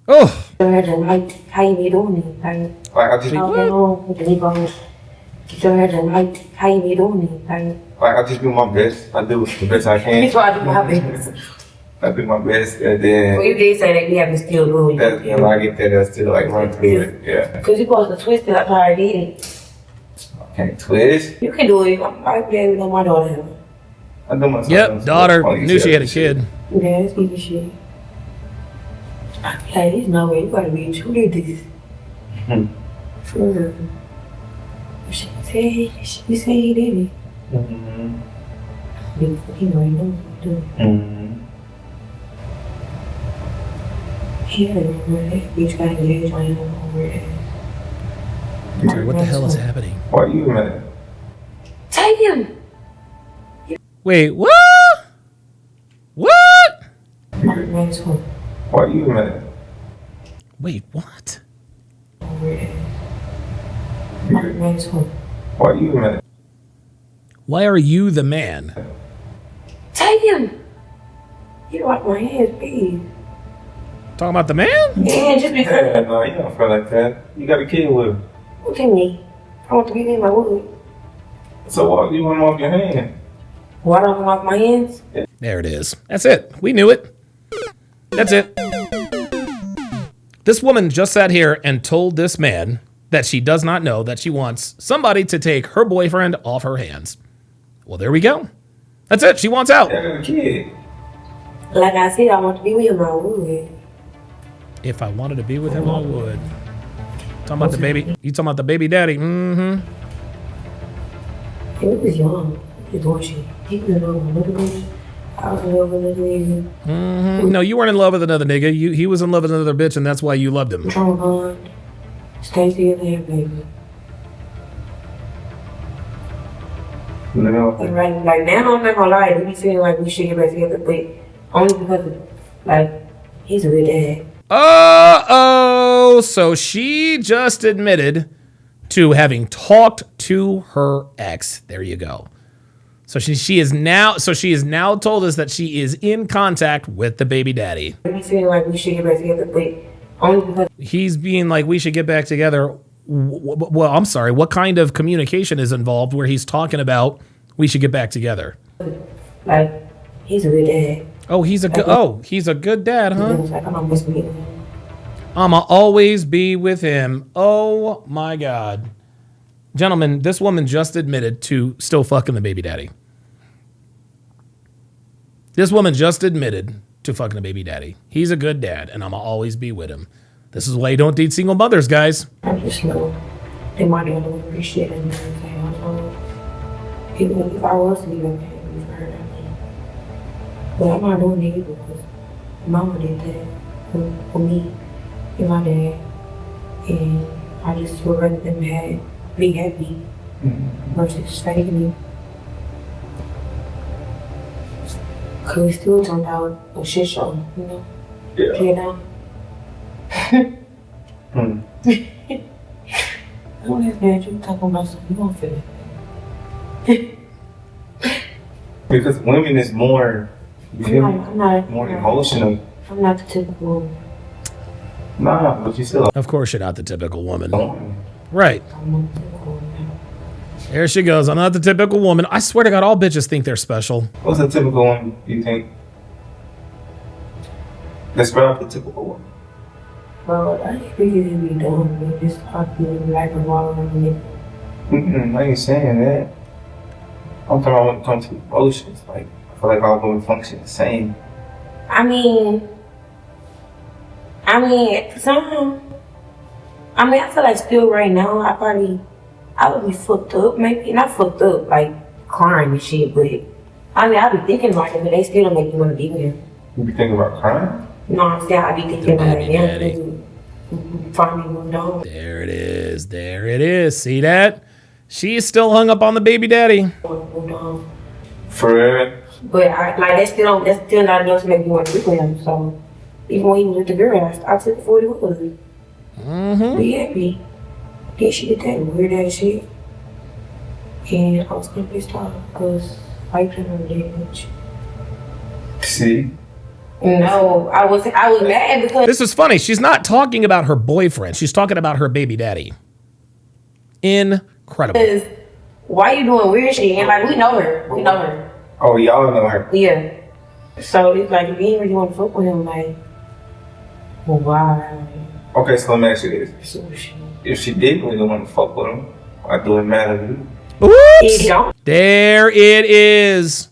Oh. How you doing? Like, I just do my best. I do the best I can. I do my best, and then You did say that we have to still do it. when I get there, I still like run through it. Yeah. Because you're supposed to twist it like how I did it. Can't twist. You can do it. I'll be able to my daughter. I do myself. Yep, daughter. Knew she had a kid. Yeah, it's good shit. I be like, there's no way you gotta be who did this. For real. She say he did it. He already know what to do. He had to remember that. Bitch got engaged on him over there. Dude, what the hell is happening? Why are you mad? Take him! Wait, what? What? Why are you mad? Wait, what? Why are you mad? Why are you the man? Take him. You like my hands, please. Talking about the man? Yeah, just because. Yeah, no, you don't feel like that. You got a kid with him. Look at me. I want to be in my wood. So why do you want him off your hand? Why don't I want off my hands? There it is. That's it. We knew it. That's it. This woman just sat here and told this man that she does not know that she wants somebody to take her boyfriend off her hands. Well, there we go. That's it. She wants out. Yeah, I got a kid. Like I said, I want to be with him, I would. If I wanted to be with him, I would. Talking about the baby. You talking about the baby daddy? Mm-hmm. He was young. He was doing shit. He was in love with another bitch. I was in love with another nigga. Mm-hmm. No, you weren't in love with another nigga. He was in love with another bitch, and that's why you loved him. Strong bond. Stay together, have baby. No. And right, like now, I'm not gonna lie, we be feeling like we should get back together, but only because of, like, he's a good dad. Uh-oh. So she just admitted to having talked to her ex. There you go. So she is now told us that she is in contact with the baby daddy. We be feeling like we should get back together, but only because he's being like, we should get back together. Well, I'm sorry. What kind of communication is involved where he's talking about we should get back together? like he's a good dad. Oh, he's a good dad, huh? Like, I'm always with him. I'ma always be with him. Oh my God. Gentlemen, this woman just admitted to still fucking the baby daddy. This woman just admitted to fucking the baby daddy. He's a good dad, and I'ma always be with him. This is why you don't date single mothers, guys. I just know they might not appreciate it and everything. I don't know. Even if I was to be with him, we've heard of me. But I'm not doing it either because Mama did that for me and my dad. And I just would rather them be happy versus faking it. Cause it still turned out a shit show, you know? Yeah. You know? Don't have that, you talking about something, you don't feel it. Because women is more, you feel me? I'm not More emotional. I'm not the typical. Nah, but you still. Of course you're not the typical woman. Oh. Right. I'm not the typical woman. There she goes. I'm not the typical woman. I swear to God, all bitches think they're special. What's a typical woman, you think? Describe the typical woman. Well, I think it can be done. But just talk to me like a water on me. I ain't saying that. I'm talking about when it comes to emotions. Like, I feel like all women function the same. I mean, some. I feel like still right now, I would be fucked up, maybe not fucked up, like crying and shit. But I be thinking about it, but they still don't make me want to be with him. You be thinking about crying? No, I'm saying I be thinking about it now. Finally moved on. There it is. There it is. See that? She's still hung up on the baby daddy. Moved on. For real? But that's still not enough to make me want to be with him. So even when he was with the girl, I took it for what it was. Be happy. Then she did that weird ass shit. And I was kind of pissed off because I couldn't remember that much. See? No, I was mad because This is funny. She's not talking about her boyfriend. She's talking about her baby daddy. Incredible. why you doing weird shit? And like we know her. Oh, y'all know her. Yeah. So it's like if you ain't really want to fuck with him, like, well, why? Okay, so let me ask you this. If she did really want to fuck with him, why do it matter to you? It don't There it is.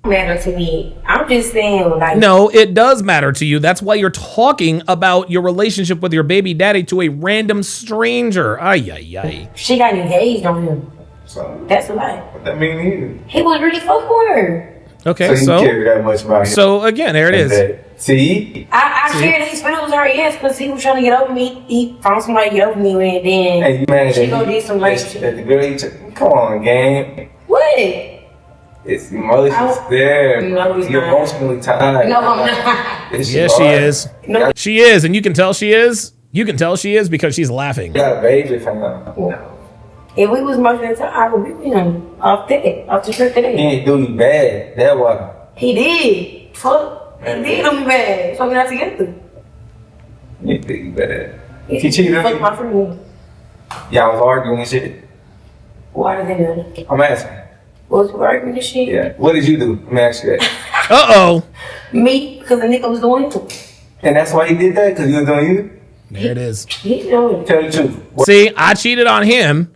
matter to me. I'm just saying, like, No, it does matter to you. That's why you're talking about your relationship with your baby daddy to a random stranger. Ay, ay, ay. she got engaged on him. So, That's a lie. what that mean either? He wasn't really fucking with her. Okay, So you care that much about him. so again, there it is. See? I shared his feelings with her, yes, because he was trying to get over me. He found somebody to get over me, and then Hey, you mad she that go did some like that the girl he took? Come on, gang. what? It's emotions there. No, he's You're not. emotionally tied. No, I'm not. Yes, Yes, she is. No. She is, and you can tell she is You can tell she is because she's laughing. You got a baby from her. No. If we was much that time, I would be with him off the trip today. He ain't do you bad. That was. He did. Fuck. He did do me bad. So we're not together. He did you bad. He cheated on Fuck you? my friend. Y'all was arguing and shit? Why did they know? I'm asking. Was we arguing and shit? Yeah. What did you do? Let me ask you that. Uh-oh. Me, because the nigga was doing it. And that's why he did that? Because he was doing you? There it is. He doing it. Tell the truth. See, I cheated on him,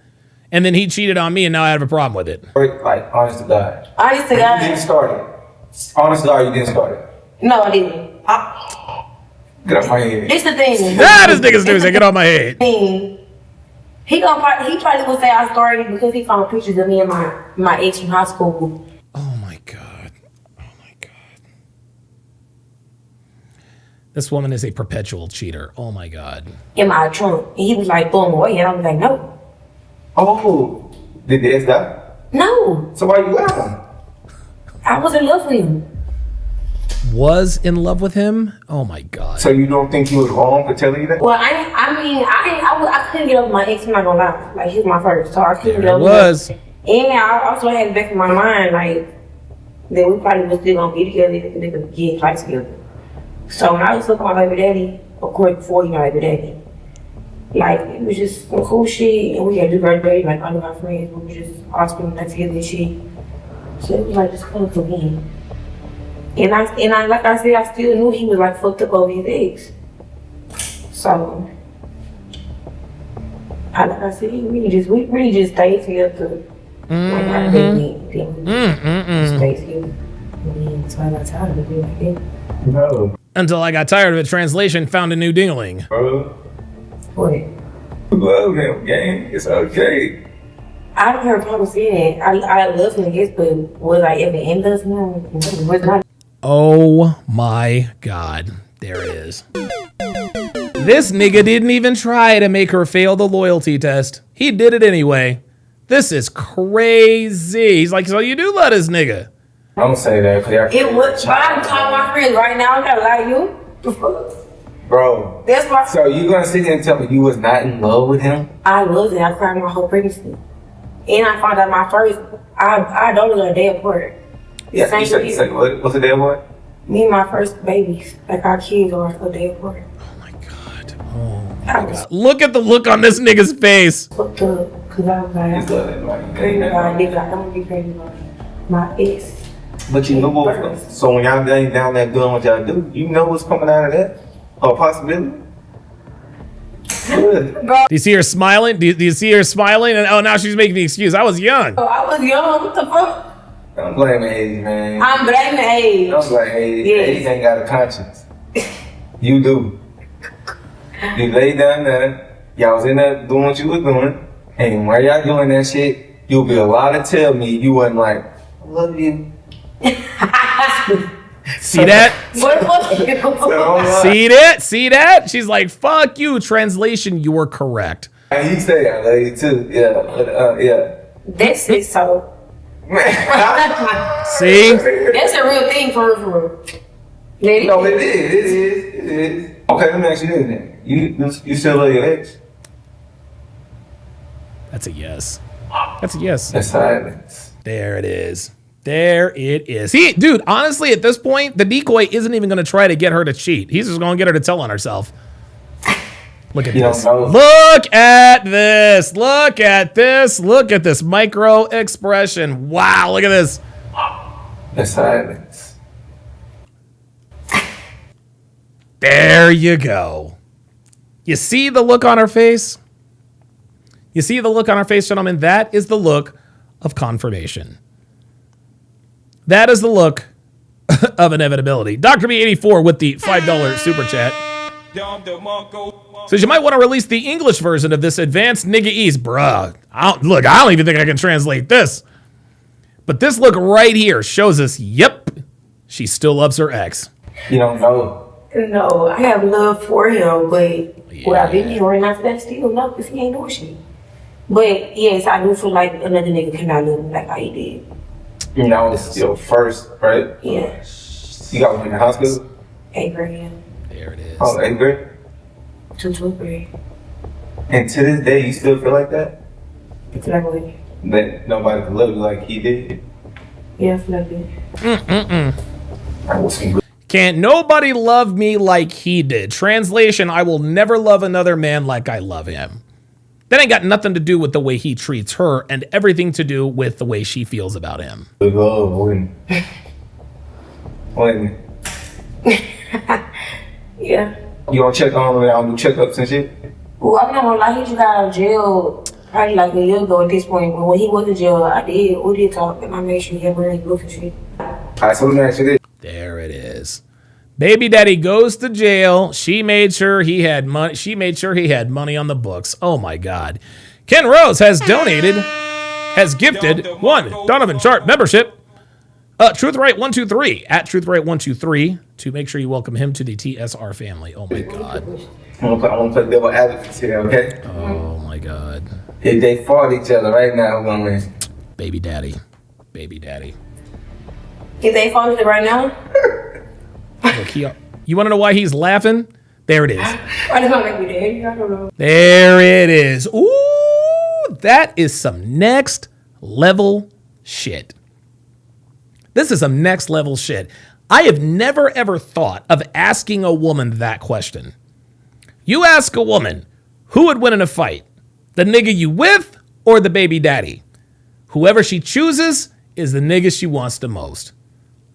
and then he cheated on me, and now I have a problem with it. Like, honest to God. Honest to You God. didn't start it. Honest to God, you didn't start it. No, I didn't. Get off my head. This the thing. This nigga's doing say, get off my head. He probably would say I started because he found pictures of me and my ex from high school. Oh my God. Oh my God. This woman is a perpetual cheater. Oh my God. In my trunk. And he was like, boom, away. And I was like, no. Oh. Did the ex die? No. So why you got him? I was in love with him. Was in love with him? Oh my God. So you don't think he was wrong for telling you that? Well, I couldn't get over my ex, I'm not gonna lie. Like, he was my first. So I couldn't get over was. him. And I also had it back in my mind, like, that we probably was still gonna be together if they could get fight together. So when I was looking at my baby daddy, of course, before he my baby daddy, like, it was just some cool shit, and we had to do birthday, like, all of our friends, we were just all spending that together and shit. So it was like just cool for me. And I, like I said, I still knew he was like fucked up over his ex. So, like I said, we really just stayed together. Like, I didn't stay together. And so I got tired of it like that. No. Until I got tired of it. Translation, found a new dingling. What? Love him, gang. It's okay. I don't have a problem saying that. I love him, yes, but was I ever in love with him? Was not. Oh my God. There it is. This nigga didn't even try to make her fail the loyalty test. He did it anyway. This is crazy. He's like, so you do love this nigga. Don't say that. It was trying to call my friends right now. I gotta lie to you. The fuck? Bro. That's why. So you gonna sit here and tell me you was not in love with him? I was it. I cried my whole pregnancy. And I found out my first, I don't know a day apart. Yeah, you said what's the day apart? Me and my first babies, like our kids are a day apart. Oh my God. Oh my God. Look at the look on this nigga's face. Fucked up, cause I was like, crazy about nigga. I don't want to be crazy about my ex. But you know what? So when y'all down there doing what y'all do, you know what's coming out of that? Or possibility? Good. Do you see her smiling? Do you see her smiling? And oh, now she's making the excuse. I was young. Oh, I was young. What the fuck? Don't blame age, man. I'm blaming age. Don't blame age. Yes. Age ain't got a conscience. You do. You lay down there. Y'all was in there doing what you was doing. And while y'all doing that shit, you'll be allowed to tell me you wasn't like, I love you. See that? What fuck you? See that? See that? She's like, fuck you. Translation, you were correct. And he say I love you too. Yeah. Yeah. That's it, so. See? That's a real thing for real. No, it is. Okay, let me ask you this then. You still love your ex? That's a yes. That's a yes. That's silence. There it is. There it is. Dude, honestly, at this point, the decoy isn't even going to try to get her to cheat. He's just going to get her to tell on herself. Look at this. Look at this. Look at this. Look at this micro expression. Wow, look at this. The silence. There you go. You see the look on her face? You see the look on her face, gentlemen? That is the look of confirmation. That is the look of inevitability. Dr. B84 with the $5 super chat says you might want to release the English version of this advanced nigga ease. Bruh, I don't even think I can translate this. But this look right here shows us, yep, she still loves her ex. You don't know. No, I have love for him, but would I be hearing after that still? No, because he ain't doing shit. But yes, I do feel like another nigga cannot love me like how he did. You know, this is your first, right? Yeah. You got one in the hospital? 8th grade. There it is. Oh, 8th grade? 2 to 3. And to this day, you still feel like that? I feel like what? That nobody can love you like he did? Yeah, I feel like it. That was some good. Can't nobody love me like he did. Translation, I will never love another man like I love him. That ain't got nothing to do with the way he treats her and everything to do with the way she feels about him. Good love, wouldn't it? Yeah. You gonna check on him and do checkups and shit? Well, I'm not gonna lie, he just got out of jail probably like a year ago at this point. But when he was in jail, we did talk, and I made sure he had money to look and shit. Alright, so let me ask you this. There it is. Baby daddy goes to jail. She made sure he had money. She made sure he had money on the books. Oh my God. Ken Rose has gifted one Donovan Sharp membership. Truthright123 at Truthright123 to make sure you welcome him to the TSR family. Oh my God. I'm gonna play devil advocate here, okay? Oh my God. If they fought each other right now, who's gonna win? Baby daddy. Baby daddy. If they fought each other right now? Look, you want to know why he's laughing? There it is. Why they gonna make me daddy? I don't know. There it is. Ooh, that is some next level shit. This is some next level shit. I have never ever thought of asking a woman that question. You ask a woman, who would win in a fight? The nigga you with or the baby daddy? Whoever she chooses is the nigga she wants the most.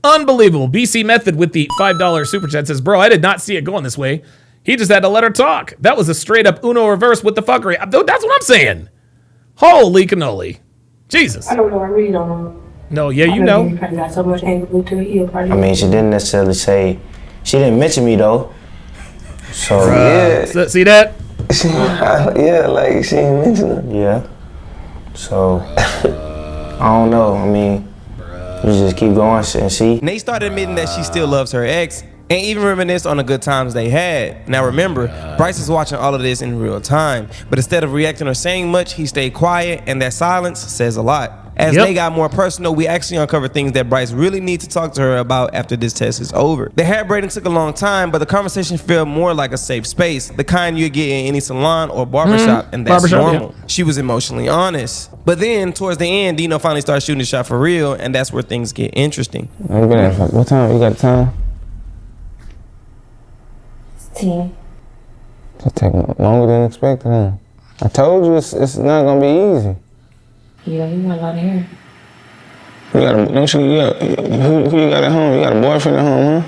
Unbelievable. BC Method with the $5 super chat says, bro, I did not see it going this way. He just had to let her talk. That was a straight up Uno reverse with the fuckery. That's what I'm saying. Holy cannoli. Jesus. I don't know. I really don't know. No, yeah, you know. I got so much anger to it. I mean, she didn't necessarily say, she didn't mention me though. So, yeah. See that? Yeah, like she didn't mention it. Yeah. So, I don't know. I mean, you just keep going and see. Nate started admitting that she still loves her ex and even reminisce on the good times they had. Now remember, Bryce is watching all of this in real time, but instead of reacting or saying much, he stayed quiet, and that silence says a lot. As they got more personal, we actually uncovered things that Bryce really needs to talk to her about after this test is over. The hair braiding took a long time, but the conversation felt more like a safe space, the kind you get in any salon or barbershop, and that's normal. Yeah. She was emotionally honest. But then, towards the end, Dino finally started shooting the shot for real, and that's where things get interesting. What time? You got time? 10. It's taking longer than expected, huh? I told you it's not gonna be easy. Yeah, you got a lot of hair. Who you got at home? You got a boyfriend at home, huh?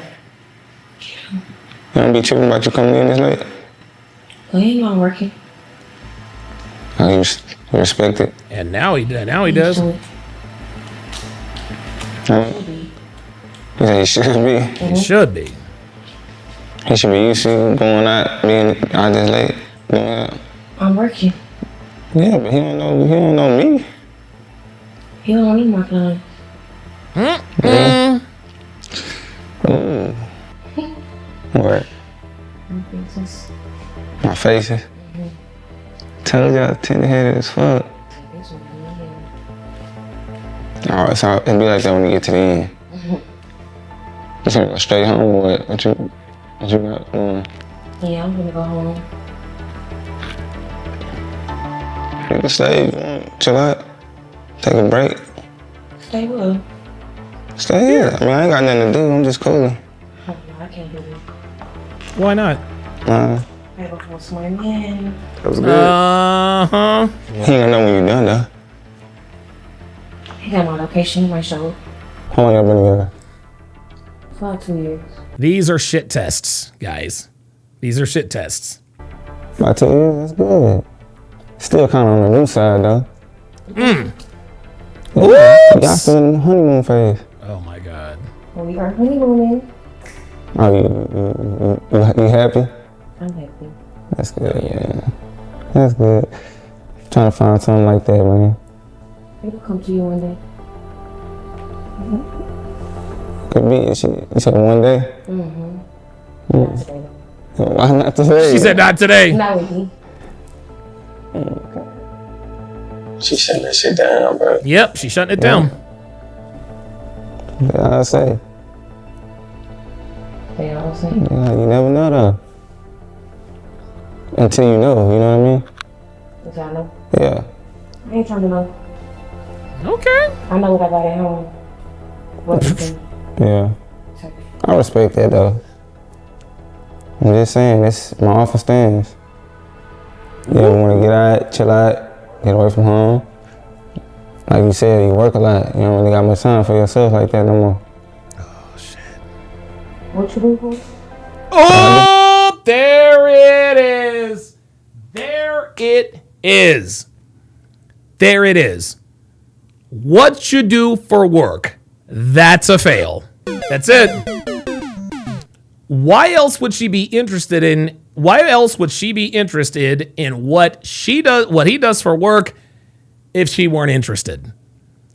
Yeah. You don't be tripping about you coming in this late? Well, he ain't not working. Oh, you respect it? And now he does. You say he should be? He should be. He should be used to going out, being out this late. Going out. I'm working. Yeah, but he don't know me. He don't need my time. Yeah. Ooh. What? My faces? Told y'all tender-headed as fuck. Alright, so it'll be like that when you get to the end. You gonna go straight home or what? What you got going? Yeah, I'm gonna go home. You can stay, chill out, take a break. Stay well. Stay here. I mean, I ain't got nothing to do, I'm just cooling. Oh, no, I can't do it. Why not? I gotta go for a swim in. That was good. Uh-huh. He ain't gonna know when you're done, though. He got my location, my show. How long y'all been together? For like 2 years. These are shit tests, guys. These are shit tests. About 2 years, that's good. Still kind of on the new side, though. Yeah, y'all still in the honeymoon phase. Oh, my God. Well, we are honeymooning. Oh, you happy? I'm happy. That's good, yeah. That's good. Trying to find something like that, man. It'll come to you one day. Could be. You said one day? Not today. Why not today? She said not today. Not with me. She shutting that shit down, bro. Yep, she shutting it down. Yeah, I say. They all say. Yeah, you never know, though. until you know. You know what I mean? Until I know. Yeah. I ain't trying to know. Okay. I know what I got at home. What you think? Yeah. I respect that though. I'm just saying, that's my office stance. You ever want to get out, chill out, get away from home? Like you said, you work a lot. You don't really got much time for yourself like that no more. Oh, shit. What you do for? Oh, there it is. There it is. There it is. What you do for work, that's a fail. That's it. Why else would she be interested in what she does, what he does for work if she weren't interested?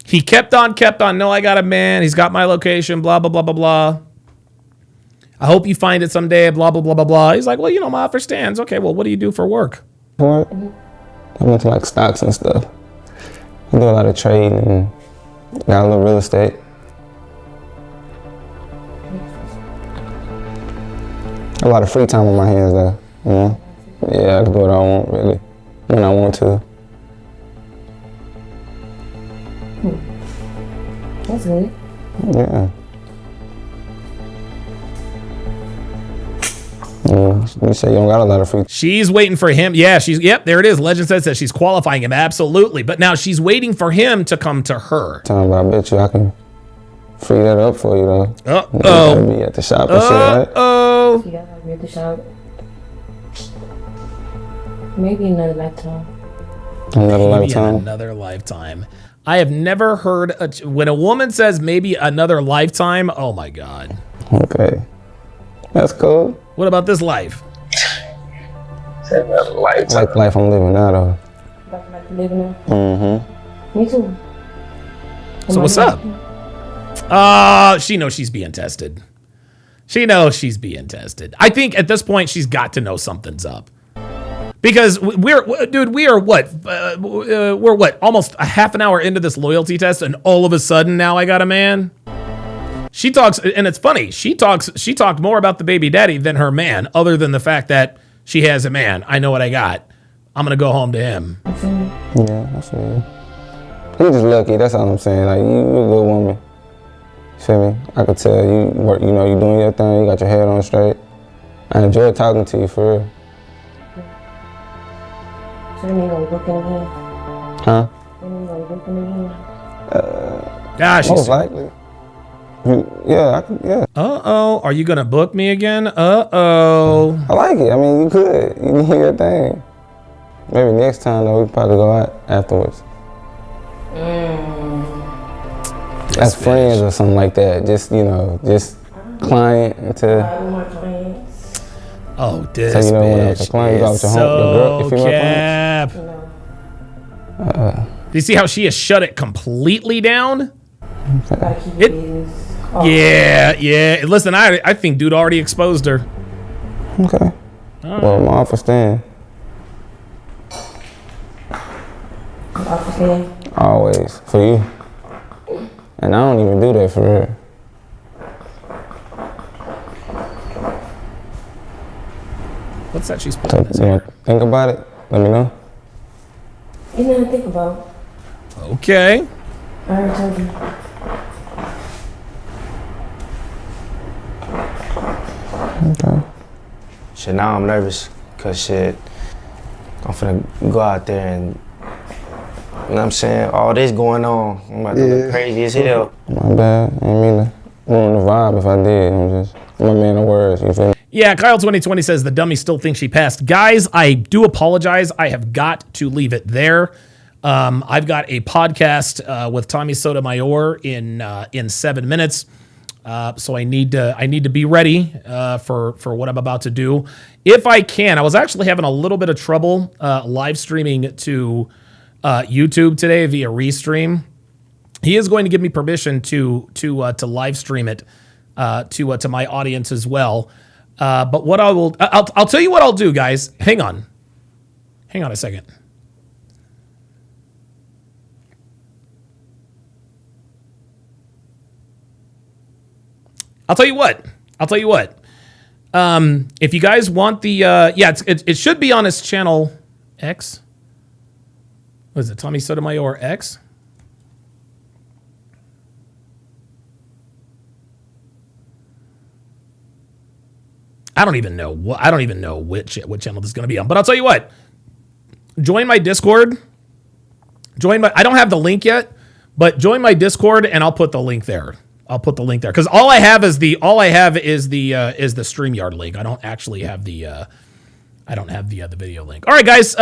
He kept on, no, I got a man, he's got my location, blah, blah, blah, blah, blah. I hope you find it someday, blah, blah, blah, blah, blah. He's like, well, you know, my offer stands. Okay, well, what do you do for work? I went to like stocks and stuff. I do a lot of trading and got a little real estate. A lot of free time on my hands though, you know? Yeah, I can do what I want really, when I want to. That's good. Yeah. You say you don't got a lot of free. She's waiting for him. Yeah, yep, there it is. Legend says that she's qualifying him. Absolutely. But now she's waiting for him to come to her. Time, but I bet you I can free that up for you though. Uh-oh. You gotta be at the shop and shit, right? Uh-oh. You gotta be at the shop. Maybe another lifetime. Another Maybe lifetime. another lifetime. I have never heard, when a woman says maybe another lifetime, oh my God. Okay. That's cool. What about this life? Another lifetime. Like the life I'm living now though. Like living now? Mm-hmm. Me too. So what's up? She knows she's being tested. She knows she's being tested. I think at this point she's got to know something's up. Because we're what, almost a half an hour into this loyalty test, and all of a sudden now I got a man. She talks, and it's funny. She talked more about the baby daddy than her man, other than the fact that she has a man. I know what I got. I'm gonna go home to him. Yeah, I see you. You just lucky. That's all I'm saying. Like you're a good woman. You feel me? I could tell you work. You know, you doing your thing. You got your head on straight. I enjoy talking to you for real. So you mean like booking again? Huh? You mean like booking Most likely. Yeah, yeah. Uh-oh, are you gonna book me again? Uh-oh. I like it. I mean, you could. You do your thing. Maybe next time, though, we could probably go out afterwards. As friends or something like that. Just, you know, just client until... Oh, this so, you know, when bitch it's a client, you go with your so girl, your female cap. client. Do you see how she has shut it completely down? Yeah. Listen, I think dude already exposed her. Okay. Well, my offer stand. Offer stand? Always. For you. And I don't even do that for real. What's that she's putting in his You hair? want to think about it? Let me know. You nothing to think about. Okay. I already told you. Okay. Shit, now I'm nervous, cause shit, I'm finna go out there and, you know what I'm saying, all this going on, I'm about to look crazy as hell. My bad. I didn't mean to ruin the vibe if I did. I'm a man of words, you feel me? Yeah, Kyle2020 says the dummy still thinks she passed. Guys, I do apologize. I have got to leave it there. I've got a podcast with Tommy Sotomayor in 7 minutes. So I need to be ready for what I'm about to do. If I can, I was actually having a little bit of trouble live streaming to YouTube today via Restream. He is going to give me permission to live stream it to my audience as well. But what I'll tell you what I'll do, guys. Hang on a second. I'll tell you what. If you guys want the, it should be on his channel X. What is it, Tommy Sotomayor X? I don't even know which channel this is going to be on. But I'll tell you what. Join my Discord. I don't have the link yet, but join my Discord and I'll put the link there. Because all I have is the StreamYard link. I don't actually have the video link. All right, guys.